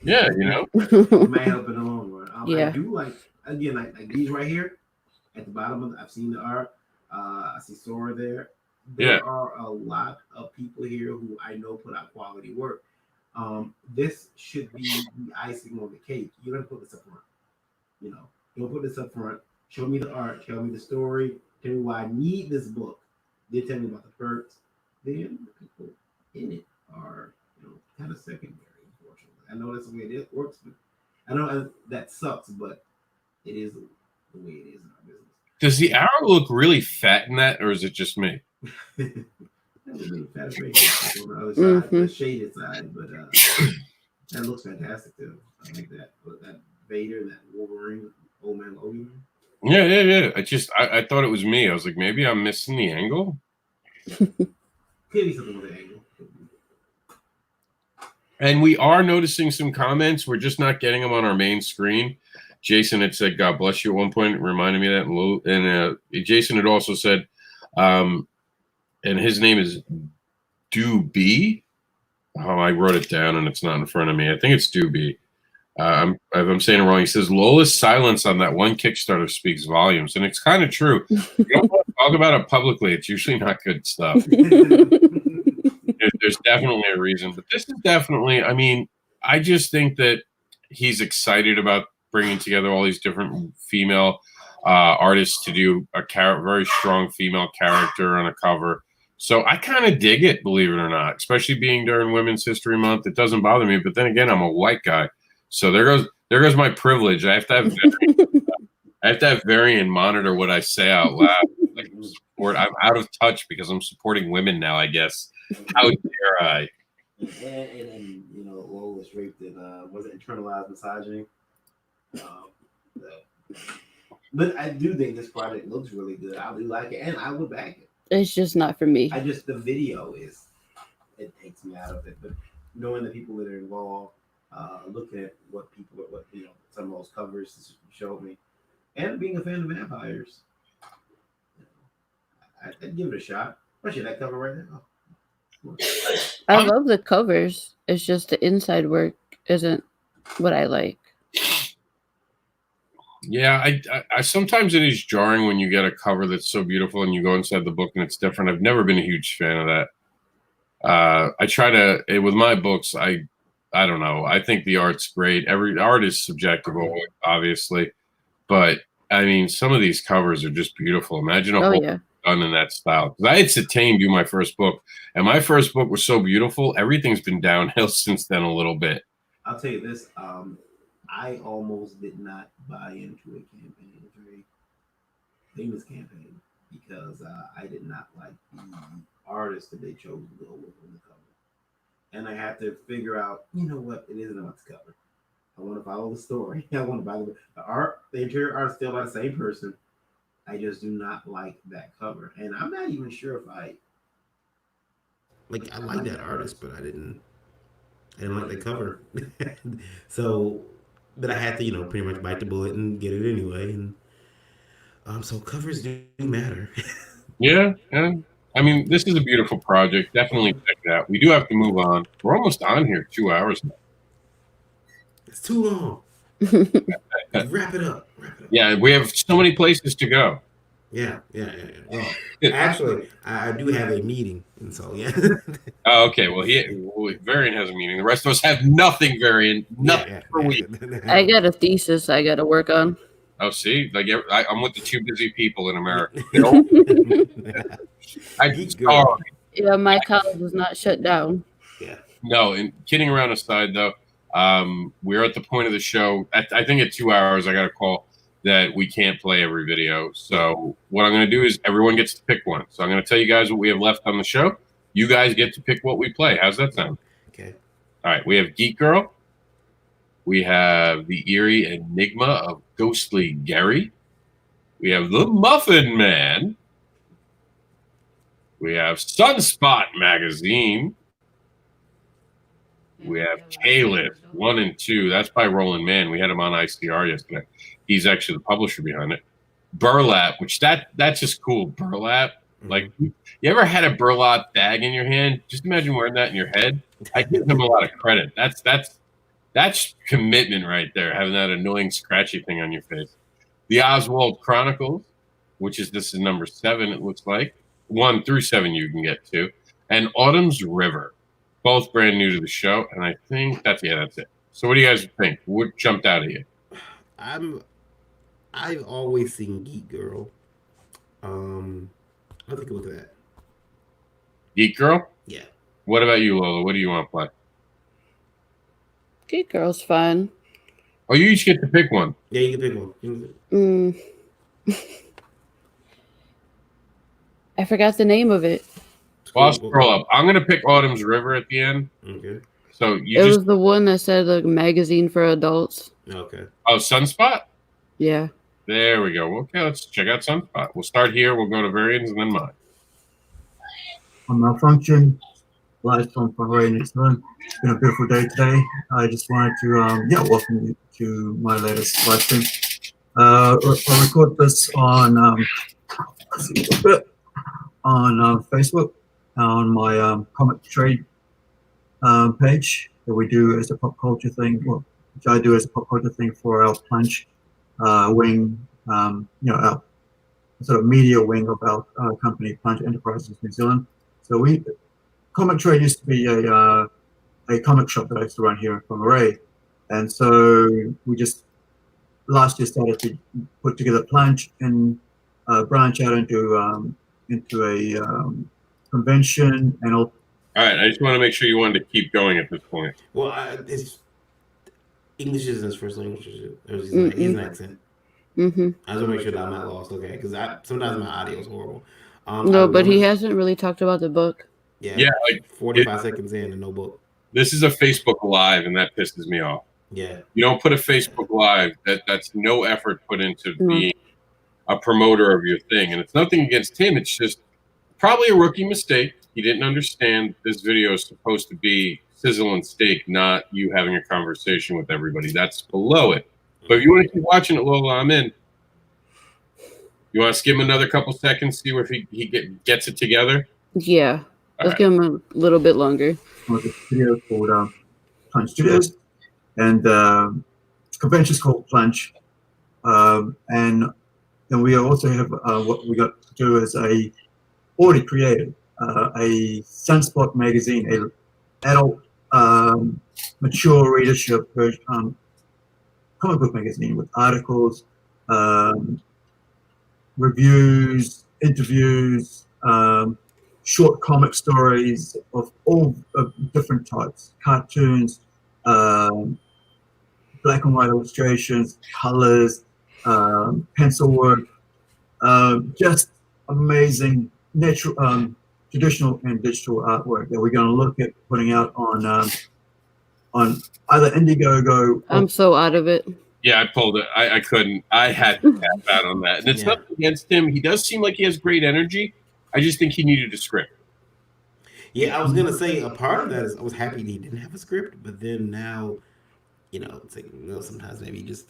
Yeah, It may help in the long run. Yeah. I do like these right here at the bottom of. I've seen the art. I see Sora there. There are a lot of people here who I know put out quality work. This should be the icing on the cake. You don't put this up front. Don't put this up front. Show me the art. Tell me the story. Tell me why I need this book. Then tell me about the perks. Then the people in it are, kind of secondary. Unfortunately, I know that's the way it works, but I know that sucks. But it is the way it is in our business. Does the arrow look really fat in that, or is it just me? That was a fat on the other side, the shaded side, but that looks fantastic too. I like that. That Vader, that Wolverine, Old Man Logan. Yeah. I thought it was me. I was like, maybe I'm missing the angle. Could be something with the angle. And we are noticing some comments. We're just not getting them on our main screen. Jason had said, God bless you at one point, reminded me of that. And Jason had also said, and his name is Doobie. Oh, I wrote it down and it's not in front of me. I think it's Doobie. If I'm saying it wrong, he says Lola's silence on that one Kickstarter speaks volumes, and it's kind of true. You don't want to talk about it publicly; it's usually not good stuff. There's definitely a reason, but this is definitely. I mean, I just think that he's excited about bringing together all these different female artists to do a very strong female character on a cover. So I kind of dig it, believe it or not, especially being during Women's History Month. It doesn't bother me, but then again, I'm a white guy. So there goes my privilege. I have to have Varian monitor what I say out loud. I'm out of touch because I'm supporting women now, I guess. How dare I? And Lola was raped in was it internalized misogyny? But I do think this project looks really good. I do like it, and I would back it. It's just not for me. The video it takes me out of it. But knowing the people that are involved. Looking at what some of those covers showed me, and being a fan of vampires, I'd give it a shot. Especially that cover right now. I love the covers. It's just the inside work isn't what I like. Yeah, I sometimes it is jarring when you get a cover that's so beautiful and you go inside the book and it's different. I've never been a huge fan of that. I try to with my books. I don't know. I think the art's great. Every art is subjective, obviously, but I mean, some of these covers are just beautiful. Imagine a whole book done in that style. Because I had Satine do my first book, and my first book was so beautiful. Everything's been downhill since then a little bit. I'll tell you this: I almost did not buy into a campaign, a very famous campaign, because I did not like the artist that they chose to go with on the cover. And I had to figure out, what, it isn't about the cover. I want to follow the story. I want to buy the art. The interior art is still by the same person. I just do not like that cover. And I'm not even sure if I like that artist, but I didn't like the cover. So, but I had to, pretty much bite the bullet and get it anyway. And so covers do matter. Yeah. I mean, this is a beautiful project. Definitely check it out. We do have to move on. We're almost on here, 2 hours now. It's too long. Wrap it up. Yeah, we have so many places to go. Yeah. Well, actually, I do have a meeting, and so yeah. Oh, okay. Well, Varian has a meeting. The rest of us have nothing, Varian. Nothing for a week. I got a thesis I got to work on. Oh, see, like I'm with the too busy people in America. I'm sorry. Yeah, my college is not shut down. Yeah. No, and kidding around aside, though, we're at the point of the show. I think at 2 hours, I got a call that we can't play every video. So what I'm going to do is everyone gets to pick one. So I'm going to tell you guys what we have left on the show. You guys get to pick what we play. How's that sound? Okay. All right. We have Geek Girl. We have the eerie enigma of Ghostly Gary. We have the Muffin Man. We have Sunspot Magazine. We have Caliph 1 and 2. That's by Roland Mann. We had him on ICR yesterday. He's actually the publisher behind it. Burlap, which that's just cool. Burlap. Like, you ever had a burlap bag in your hand? Just imagine wearing that in your head. I give him a lot of credit. That's commitment right there, having that annoying scratchy thing on your face. The Oswald Chronicles, this is number 7, it looks like. 1 through 7 you can get to. And Autumn's River. Both brand new to the show, and I think that's it. So what do you guys think? What jumped out at you? I've always seen Geek Girl. I'll take a look at that. Geek Girl? Yeah. What about you, Lola? What do you want to play? Geek Girl's fun. Oh, you each get to pick one. Yeah, you can pick one. I forgot the name of it. Well, I'll scroll up. I'm going to pick Autumn's River at the end. Okay. So it was the one that said like magazine for adults. Okay. Oh, Sunspot? Yeah. There we go. Okay, let's check out Sunspot. We'll start here. We'll go to Varians and then mine. On Malfunction, live from Bahrain, New Zealand. It's been a beautiful day today. I just wanted to welcome you to my latest live stream. I record this on Facebook, on my comic trade page that we do as a pop culture thing, which I do as a pop culture thing for our Plunge wing, our sort of media wing of our company, Plunge Enterprises New Zealand. So comic trade used to be a comic shop that I used to run here from Array, and so we just last year started to put together Plunge and branch out into a convention and all. All right, I just want to make sure you wanted to keep going at this point. Well, it's English is his first language. He's an accent. Mm-hmm. I just want to make sure that I'm not lost. Okay, because sometimes my audio is horrible. No, but he hasn't really talked about the book. Yeah, like 45 seconds in and no book. This is a Facebook Live, and that pisses me off. Yeah. You don't put a Facebook Live. That's no effort put into being a promoter of your thing. And it's nothing against him. It's just probably a rookie mistake. He didn't understand this video is supposed to be sizzle and steak, not you having a conversation with everybody. That's below it. But if you want to keep watching it, Lola, I'm in. You want to skip him another couple seconds, see if he gets it together? Yeah. Let's give him a little bit longer. The video called Plunge Studios, and convention's called Plunge. And then we also have what we got to do is already created a Sunspot magazine, a adult mature readership comic book magazine with articles, reviews, interviews, short comic stories of all different types, cartoons, black and white illustrations, colors, pencil work, just amazing natural, traditional and digital artwork that we're going to look at putting out on either Indiegogo. I'm so out of it. Yeah, I pulled it. I couldn't. I had to tap out on that. And it's nothing against him. He does seem like he has great energy. I just think he needed a script. Yeah, I was going to say a part of that is I was happy he didn't have a script, but then now, it's like, sometimes maybe just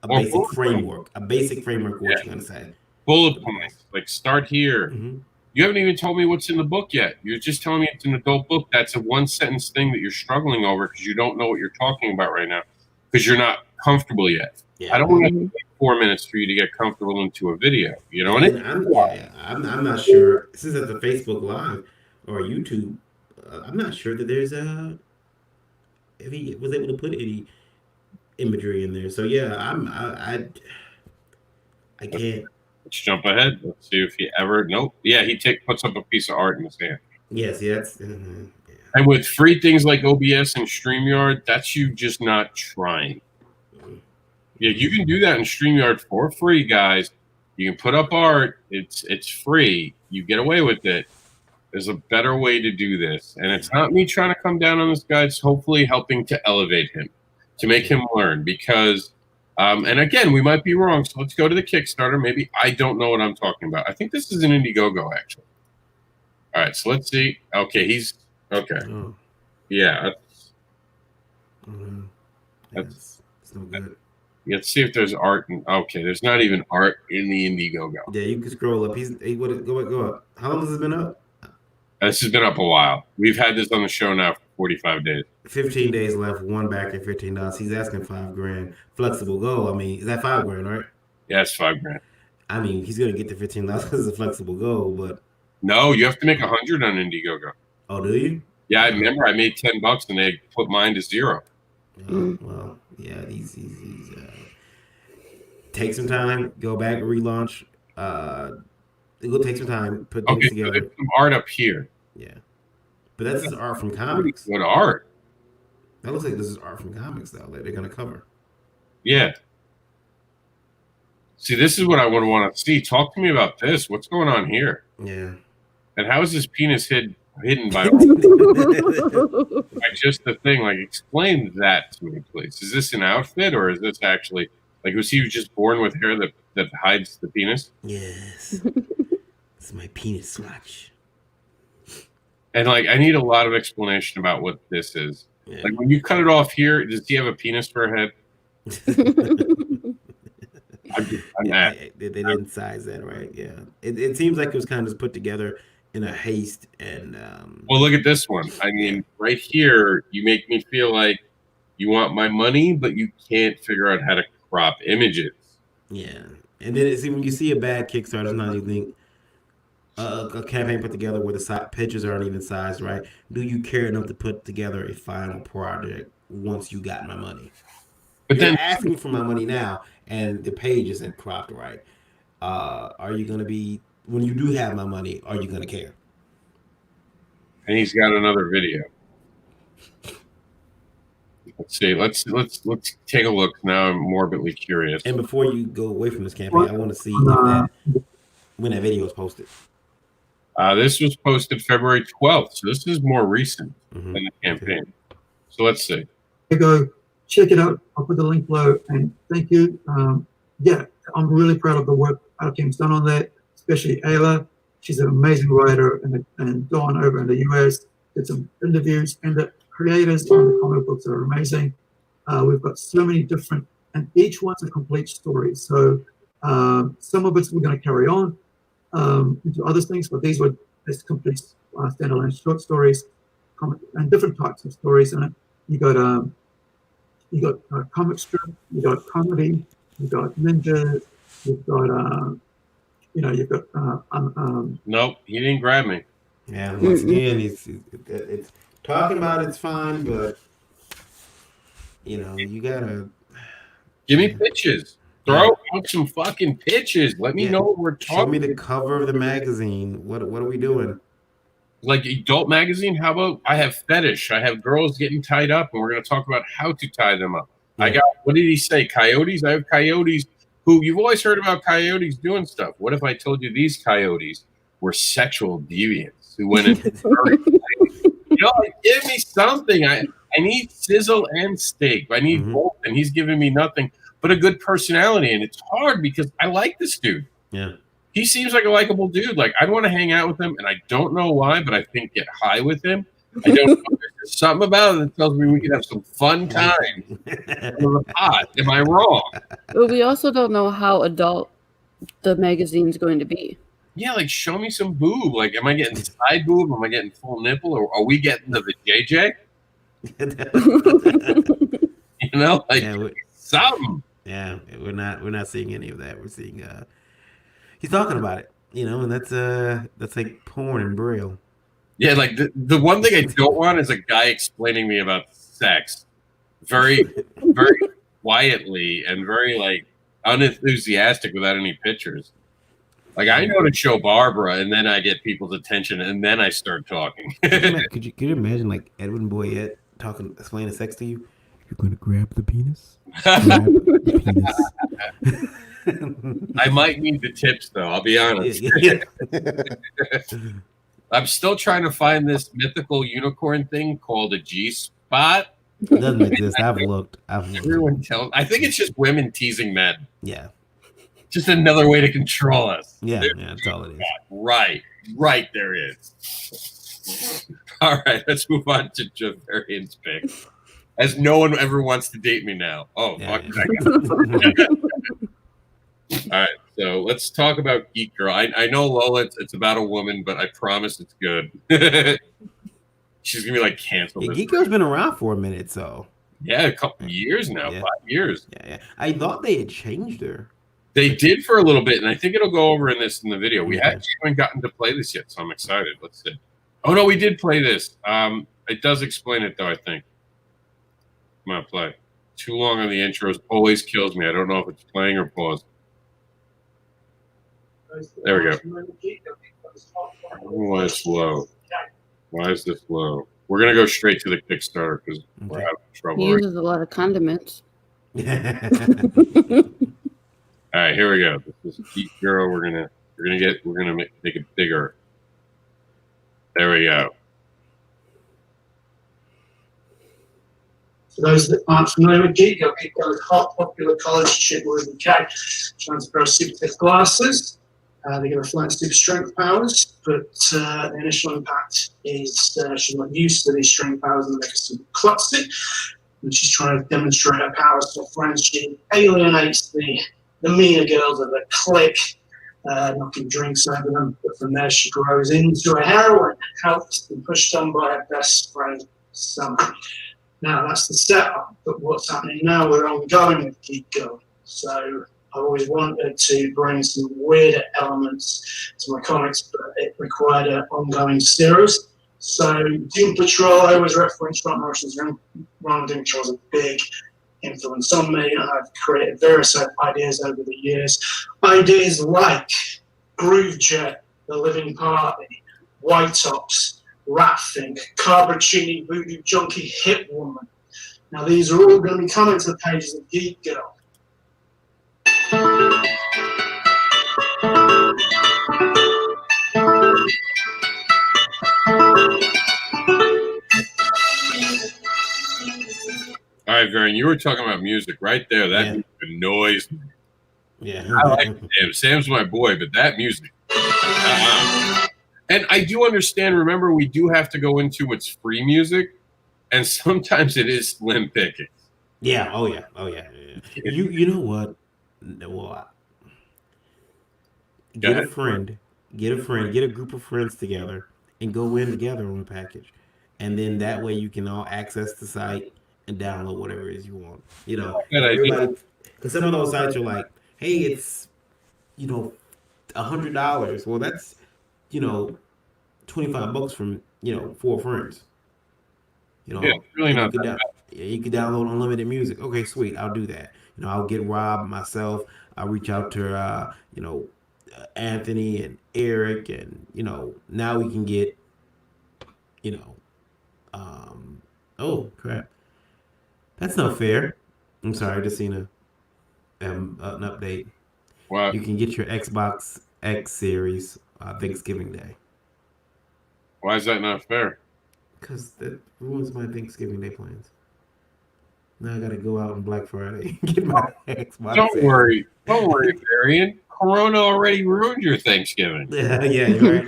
a basic framework of what you're going to say. Bullet points, like start here. Mm-hmm. You haven't even told me what's in the book yet. You're just telling me it's an adult book. That's a one-sentence thing that you're struggling over because you don't know what you're talking about right now because you're not comfortable yet. I don't want to take 4 minutes for you to get comfortable into a video. You know what I mean? I'm not sure. Since it's a Facebook Live or YouTube, I'm not sure that there's if he was able to put any imagery in there. So yeah, I can't. Let's jump ahead. Let's see if he ever. Nope. Yeah, he puts up a piece of art in his hand. Yes, that's. And with free things like OBS and StreamYard, that's you just not trying. Yeah, you can do that in StreamYard for free, guys. You can put up art. It's free. You get away with it. There's a better way to do this. And it's not me trying to come down on this guy. It's hopefully helping to elevate him, to make him learn. Because, and again, we might be wrong. So let's go to the Kickstarter. Maybe I don't know what I'm talking about. I think this is an Indiegogo, actually. All right, so let's see. Okay, he's okay. Yeah. That's no good. Let's see if there's art. Okay, there's not even art in the Indiegogo. Yeah, you can scroll up. He would go up. How long has this been up? This has been up a while. We've had this on the show now for 45 days. 15 days left. One back at $15. He's asking $5,000. Flexible goal. I mean, is that $5,000, right? Yeah, it's $5,000. I mean, he's gonna get the $15 as a flexible goal, but no, you have to make 100 on Indiegogo. Oh, do you? Yeah, I remember. I made $10 and they put mine to 0. Well, yeah, these take some time, go back, relaunch. It will take some time, put things together. So there's some art up here. Yeah, but that's just art from comics. What art? That looks like this is art from comics, though. That they're gonna cover. Yeah. See, this is what I would want to see. Talk to me about this. What's going on here? Yeah. And how is his penis hidden by just the thing? Like, explain that to me, please. Is this an outfit, or is this actually like, was he just born with hair that hides the penis? Yes. It's my penis swatch. And like, I need a lot of explanation about what this is. Yeah. Like, when you cut it off here, does he have a penis for a head? I'm they didn't size that right. Yeah, it seems like it was kind of just put together in a haste. And well, look at this one. I mean, right here, you make me feel like you want my money, but you can't figure out how to crop images. Yeah, and then when you see a bad Kickstarter, sometimes you think a campaign put together where the pictures aren't even sized right. Do you care enough to put together a final project once you got my money? But then asking for my money now, and the page isn't cropped right. Are you going to be, when you do have my money, are you going to care? And he's got another video. Let's see. Let's take a look now. I'm morbidly curious. And before you go away from this campaign, I want to see when that video was posted. This was posted February 12th, so this is more recent than the campaign. So let's see. Go check it out. I'll put the link below. And thank you. Yeah, I'm really proud of the work our team's done on that, especially Ayla. She's an amazing writer, and Dawn over in the US did some interviews, and the creators on the comic books are amazing. We've got so many different, and each one's a complete story. So some of it we're going to carry on into other things, but these were just complete standalone short stories, and different types of stories in it. You got comic strip, you got comedy, you got ninjas, you've got you've got nope, he didn't grab me. Yeah, once again, it's talking about it's fine, but you gotta give me pitches. Throw out some fucking pitches. Let me know what we're talking. Show me the cover of the magazine. What are we doing? Like adult magazine? How about I have fetish? I have girls getting tied up, and we're going to talk about how to tie them up. Yeah. I got, what did he say? Coyotes? I have coyotes who, you've always heard about coyotes doing stuff. What if I told you these coyotes were sexual deviants who went into give me something. I need sizzle and steak. I need both, and he's giving me nothing but a good personality. And it's hard because I like this dude. Yeah. He seems like a likable dude. Like, I'd want to hang out with him, and I don't know why, but I think get high with him. I don't know. There's something about it that tells me we can have some fun time on the pot. Am I wrong? But we also don't know how adult the magazine's going to be. Yeah, like, show me some boob. Like, am I getting side boob? Am I getting full nipple? Or are we getting to the JJ? Like, something. Yeah, we're not seeing any of that. We're seeing he's talking about it, and that's like porn in braille. Yeah, like the one thing I don't want is a guy explaining me about sex very, very quietly and very like unenthusiastic without any pictures. Like I know to show Barbara, and then I get people's attention, and then I start talking. Could you imagine like Edwin Boyette explaining sex to you? You're going to grab the penis. Grab the penis. I might need the tips though. I'll be honest. I'm still trying to find this mythical unicorn thing called a G-spot. It doesn't exist. I've looked. Everyone tells. I think it's just women teasing men. Yeah. Just another way to control us. Yeah, that's all it is. Right, there is. All right, let's move on to Javarian's pick. As no one ever wants to date me now. Oh, fuck. All right, so let's talk about Geek Girl. I know, Lola, it's about a woman, but I promise it's good. She's going to be like canceled. Yeah, Geek Girl's been around for a minute, so. Yeah, a couple years now, 5 years. Yeah. I thought they had changed her. They did for a little bit, and I think it'll go over in the video. We haven't gotten to play this yet, so I'm excited. Let's see. Oh, no, we did play this. It does explain it, though, I think. I'm going to play. Too long on the intros always kills me. I don't know if it's playing or paused. There we go. Why is this low? Why is this low? We're going to go straight to the Kickstarter because we're having trouble. He uses a lot of condiments. All right, here we go. This is Geek Girl. We're gonna make it bigger. There we go. For those that aren't familiar with Geek Girl, Geek Girl is a hot, popular college chick with a cat trying to grow super thick glasses. They give her flying super strength powers, but the initial impact is she's not used to these strength powers and they make her super clumsy. And she's trying to demonstrate her powers to her friends. She alienates the meaner girls of the clique, knocking drinks over them. But from there, she grows into a heroine, helped and pushed on by her best friend, Summer. Now, that's the setup, but what's happening now, we're ongoing with Geek Girl. So I always wanted to bring some weirder elements to my comics, but it required an ongoing series. So Doom Patrol, I always reference Grant Morrison's Ron Doom Patrol as a big influence on me, and I've created various ideas over the years. Ideas like Groove Jet, The Living Party, White Tops, Ratfink, Carbuccini, Voodoo Junkie, Hit Woman. Now these are all going to be coming to the pages of Geek Girl. All right, Varian, you were talking about music right there. That music annoys me. Yeah. I like Sam. Sam's my boy, but that music. And I do understand, remember, we do have to go into what's free music, and sometimes it is slim pickings. Yeah, oh yeah. You know what? Well, get a friend, get a group of friends together, and go in together on a package. And then that way you can all access the site and download whatever it is you want. Because some of those sites are like, hey, it's, $100. Well, that's, $25 from, 4 friends. Yeah, it's really not that bad. You could download unlimited music. Okay, sweet. I'll do that. I'll get Rob myself. I'll reach out to, Anthony and Eric, and now we can get, oh crap, that's not fair. I'm sorry, I just seen an update. What? You can get your Xbox X series Thanksgiving Day. Why is that not fair? Because that ruins my Thanksgiving Day plans. Now I gotta go out on Black Friday and get my Xbox. Don't worry, Varian. Corona already ruined your Thanksgiving. Yeah, you're right.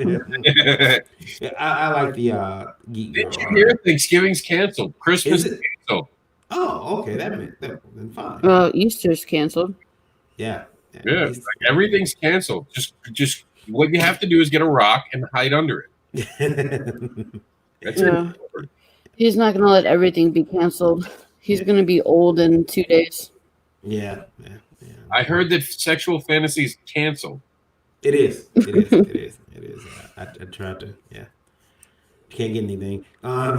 Yeah, I like the Geek Girl. Did you hear Thanksgiving's canceled? Christmas is canceled. Oh, okay, then fine. Well, Easter's canceled. Yeah, like everything's canceled. Just what you have to do is get a rock and hide under it. That's it. He's not gonna let everything be canceled. He's gonna be old in 2 days. Yeah. I heard that sexual fantasy is canceled. It is. It is. I tried to. Yeah. Can't get anything. I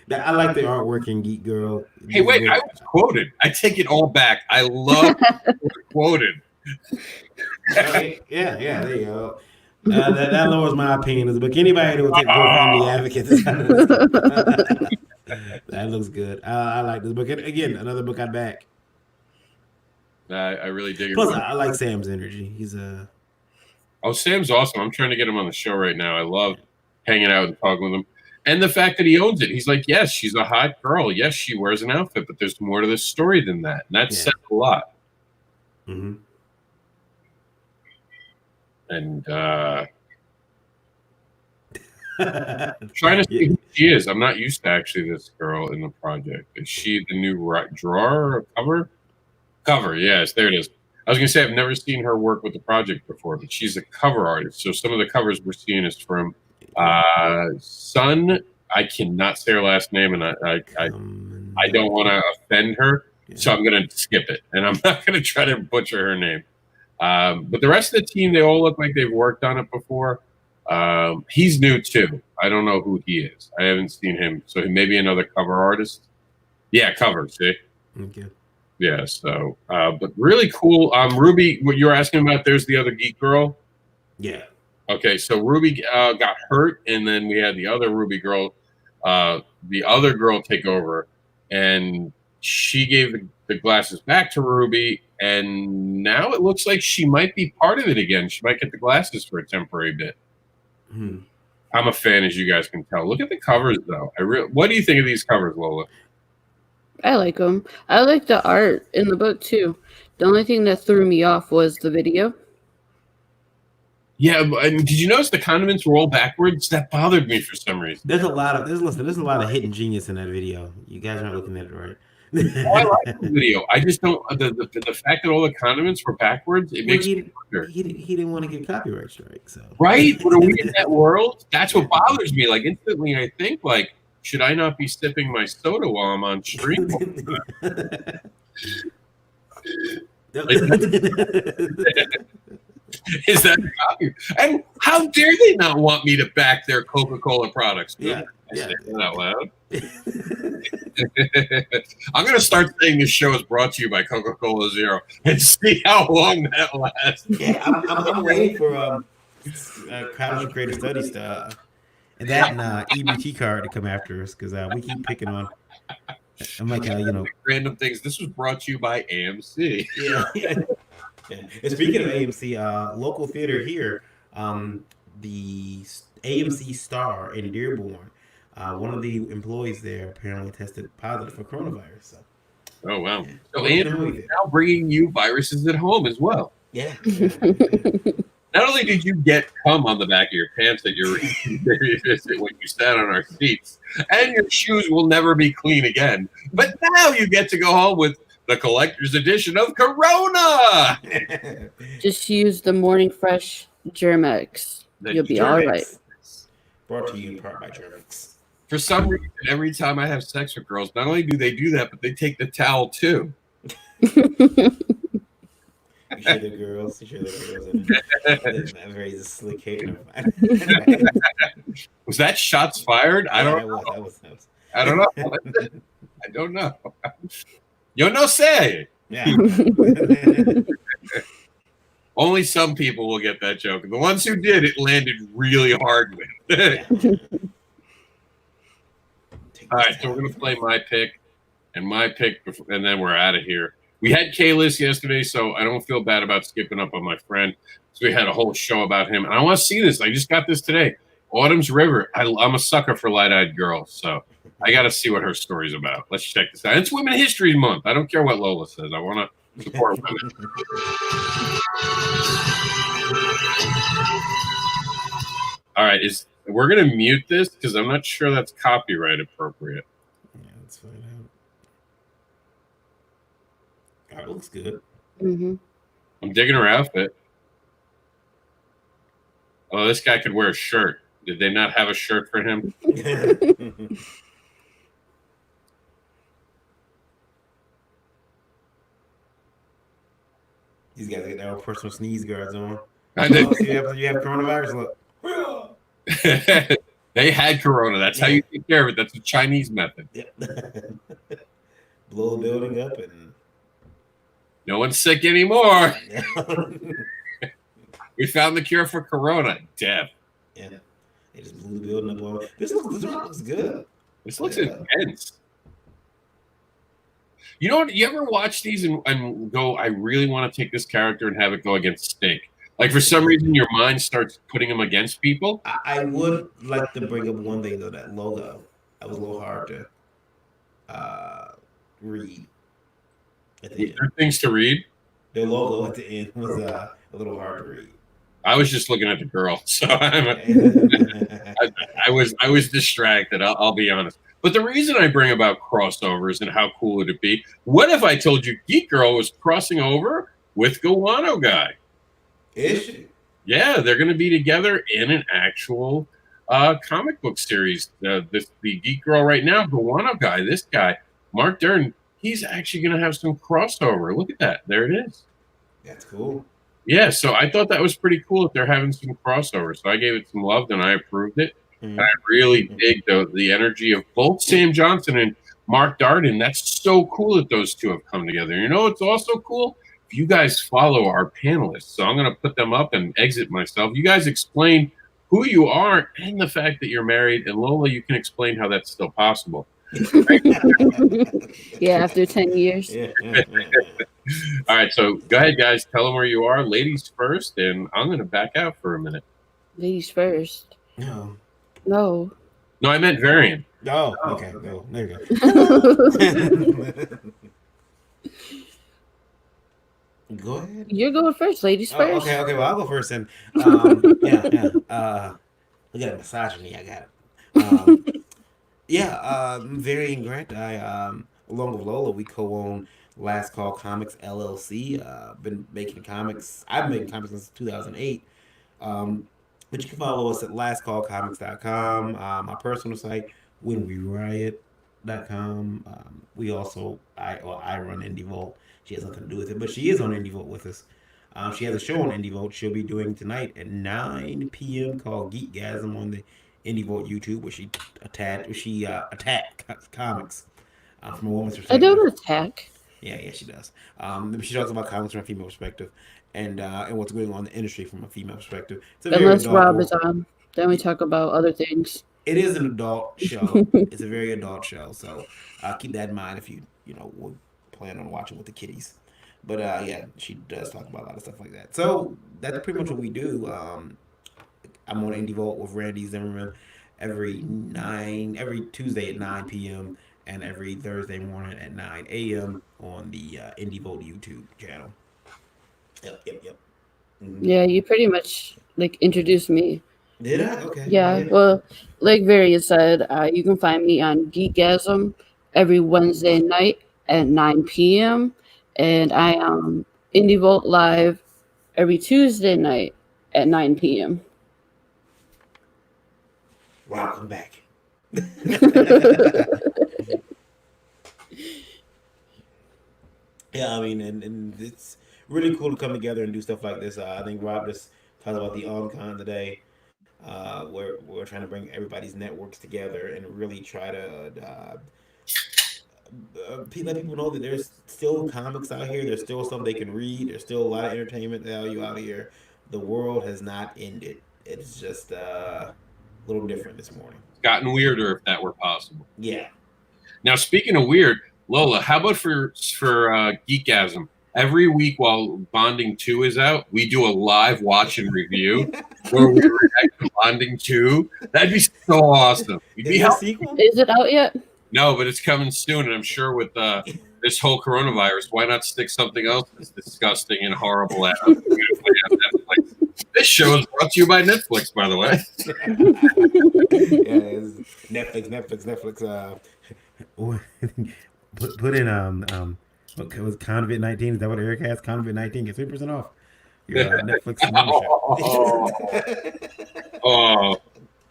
like the artwork in Geek Girl. Hey, wait! I was quoted. I take it all back. I love quoted. Yeah. There you go. That lowers my opinion of the book. Anybody that will take vote for Indie Advocates. That looks good. I like this book. And again, another book I back. I really dig it. Plus, I like Sam's energy. He's a. Oh, Sam's awesome. I'm trying to get him on the show right now. I love hanging out and talking with him. And the fact that he owns it. He's like, yes, she's a hot girl. Yes, she wears an outfit, but there's more to this story than that. And that says a lot. Mm-hmm. And trying to see who she is. I'm not used to actually this girl in the project. Is she the new drawer or cover? Cover, yes, there it is. I was going to say I've never seen her work with the project before, but she's a cover artist. So some of the covers we're seeing is from Sun. I cannot say her last name, and I don't want to offend her, so I'm going to skip it, and I'm not going to try to butcher her name. But the rest of the team, they all look like they've worked on it before. He's new too. I don't know who he is. I haven't seen him, so he may be another cover artist. Yeah, cover. See. Okay. Yeah. So, but really cool. Ruby, what you're asking about? There's the other geek girl. Yeah. Okay, so Ruby got hurt, and then we had the other Ruby girl, the other girl take over, and she gave the glasses back to Ruby, and now it looks like she might be part of it again. She might get the glasses for a temporary bit. Hmm. I'm a fan, as you guys can tell. Look at the covers, though. What do you think of these covers, Lola? I like them. I like the art in the book too. The only thing that threw me off was the video. Yeah, and did you notice the condiments were all backwards? That bothered me for some reason. There's a lot of hidden genius in that video. You guys aren't looking at it right. I like the video. I just don't. The fact that all the condiments were backwards, it makes me wonder. He didn't want to get copyright strike, so Right? But are we in that world? That's what bothers me. Like instantly, I think like, should I not be sipping my soda while I'm on stream? Is that a copy? And how dare they not want me to back their Coca-Cola products? Yeah. I say that out loud. I'm going to start saying this show is brought to you by Coca-Cola Zero and see how long that lasts. Yeah, I'm waiting for College of Creative Studies to and that EBT card to come after us because we keep picking on. I'm like, random things. This was brought to you by AMC. Yeah. And speaking of AMC, local theater here, the AMC Star in Dearborn, one of the employees there apparently tested positive for coronavirus. So. Oh wow! So Andrew is now bringing you viruses at home as well. Yeah. Not only did you get cum on the back of your pants that you're visit when you sat on our seats, and your shoes will never be clean again, but now you get to go home with the collector's edition of Corona. Just use the Morning Fresh Germex. You'll be all right. Brought to you in part by Germex. For some reason, every time I have sex with girls, not only do they do that, but they take the towel too. You sure the girls? That very slick hater. Was that shots fired? I don't know. That was. I don't know. I don't know. Yo no sé. Yeah. Only some people will get that joke. The ones who did, it landed really hard with. All right, so we're going to play my pick, and then we're out of here. We had K-List yesterday, so I don't feel bad about skipping up on my friend. So we had a whole show about him. I want to see this. I just got this today. Autumn's River. I'm a sucker for light-eyed girls, so I got to see what her story's about. Let's check this out. It's Women History Month. I don't care what Lola says. I want to support women. All right, we're going to mute this because I'm not sure that's copyright appropriate. Yeah, let's find out. That looks good. Mm-hmm. I'm digging her outfit. Oh, this guy could wear a shirt. Did they not have a shirt for him? All These guys get their own personal sneeze guards on. I did. You have coronavirus. Look. They had corona. That's how you take care of it. That's the Chinese method. Blow the building up and no one's sick anymore. We found the cure for corona. Death. Yeah. They just blew the building up. This looks good. This looks intense. You know what? You ever watch these and go, I really want to take this character and have it go against Stink? Like, for some reason, your mind starts putting them against people. I would like to bring up one thing, though, that logo. That was a little hard to read. Were there things to read? The logo at the end was a little hard to read. I was just looking at the girl, so I was distracted. I'll be honest. But the reason I bring about crossovers and how cool would it be? What if I told you Geek Girl was crossing over with Guano Guy? Is she? Yeah, they're going to be together in an actual comic book series. The Geek Girl right now, Guano Guy, this guy, Mark Dern, he's actually going to have some crossover. Look at that. There it is. That's cool. Yeah, so I thought that was pretty cool that they're having some crossover. So I gave it some love and I approved it. And I really dig the energy of both Sam Johnson and Mark Darden. That's so cool that those two have come together. You know, it's also cool if you guys follow our panelists. So I'm going to put them up and exit myself. You guys explain who you are and the fact that you're married. And Lola, you can explain how that's still possible. Yeah, after 10 years. All right, so go ahead, guys. Tell them where you are. Ladies first, and I'm going to back out for a minute. Ladies first. No. No. No, I meant Varian. Oh, okay. Go. There you go. Go ahead. You're going first, ladies first. Okay. Well, I'll go first then. Look at the misogyny. I got it. Varian Grant. Along with Lola, we co-own Last Call Comics LLC. Been making comics. I've been making comics since 2008. But you can follow us at lastcallcomics.com. My personal site, whenweriot.com. We also, I run Indie Vault. She has nothing to do with it, but she is on Indie Vault with us. She has a show on Indie Vault she'll be doing tonight at 9 p.m. called Geekgasm on the Indie Vault YouTube, where she attacked comics from a woman's perspective. I don't attack. Yeah, she does. She talks about comics from a female perspective, and what's going on in the industry from a female perspective. Unless Rob is on, then we talk about other things. It is an adult show. It's a very adult show, so keep that in mind if you would plan on watching with the kiddies. But she does talk about a lot of stuff like that. So that's pretty much what we do. I'm on Indie Vault with Randy Zimmerman every Tuesday at 9 p.m. and every Thursday morning at 9 a.m. on the Indie Vault YouTube channel. Yep. Mm-hmm. Yeah, you pretty much introduced me. Did I? Okay. Yeah, well, like Varian said, you can find me on Geekgasm every Wednesday night at 9 p.m. And I am Indie Vault Live every Tuesday night at 9 p.m. Welcome back. Yeah, I mean, and it's really cool to come together and do stuff like this. I think Rob just talked about the OnCon today, where we're trying to bring everybody's networks together and really try to let people know that there's still comics out here. There's still something they can read. There's still a lot of entertainment value out here. The world has not ended. It's just a little different this morning. It's gotten weirder if that were possible. Yeah. Now, speaking of weird, Lola, how about for Geekgasm? Every week while Bonding 2 is out, we do a live watch and review where we react to Bonding 2. That'd be so awesome. Is it out yet? No, but it's coming soon, and I'm sure with this whole coronavirus, why not stick something else that's disgusting and horrible out? This show is brought to you by Netflix, by the way. Netflix. Put in what was Convent 19? Is that what Eric has? Convent 19 gets 3% off your Netflix membership.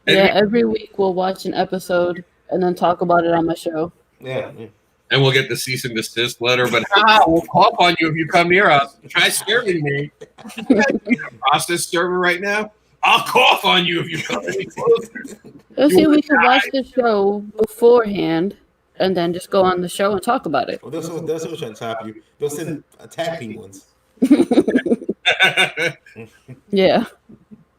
Yeah, every week we'll watch an episode and then talk about it on my show. Yeah. and we'll get the cease and desist letter. But we'll cough on you if you come near us. Try serving me. Process server right now. I'll cough on you if you come any closer. Let's see, we can watch the show beforehand and then just go on the show and talk about it. Well, they'll still try to top you. They'll send attack penguins. Yeah.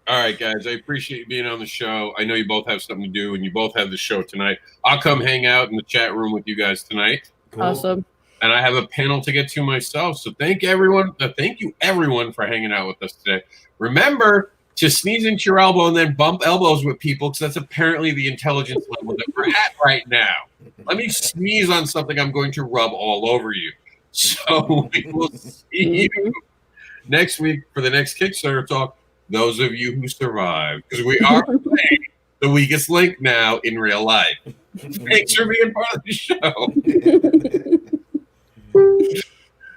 All right, guys. I appreciate you being on the show. I know you both have something to do, and you both have the show tonight. I'll come hang out in the chat room with you guys tonight. Cool. Awesome. And I have a panel to get to myself. So thank you, everyone, for hanging out with us today. Remember to sneeze into your elbow and then bump elbows with people, because that's apparently the intelligence level that we're at right now. Let me sneeze on something. I'm going to rub all over you. So we will see you next week for the next Kickstarter talk. Those of you who survived, because we are playing The Weakest Link now in real life. Thanks for being part of the show.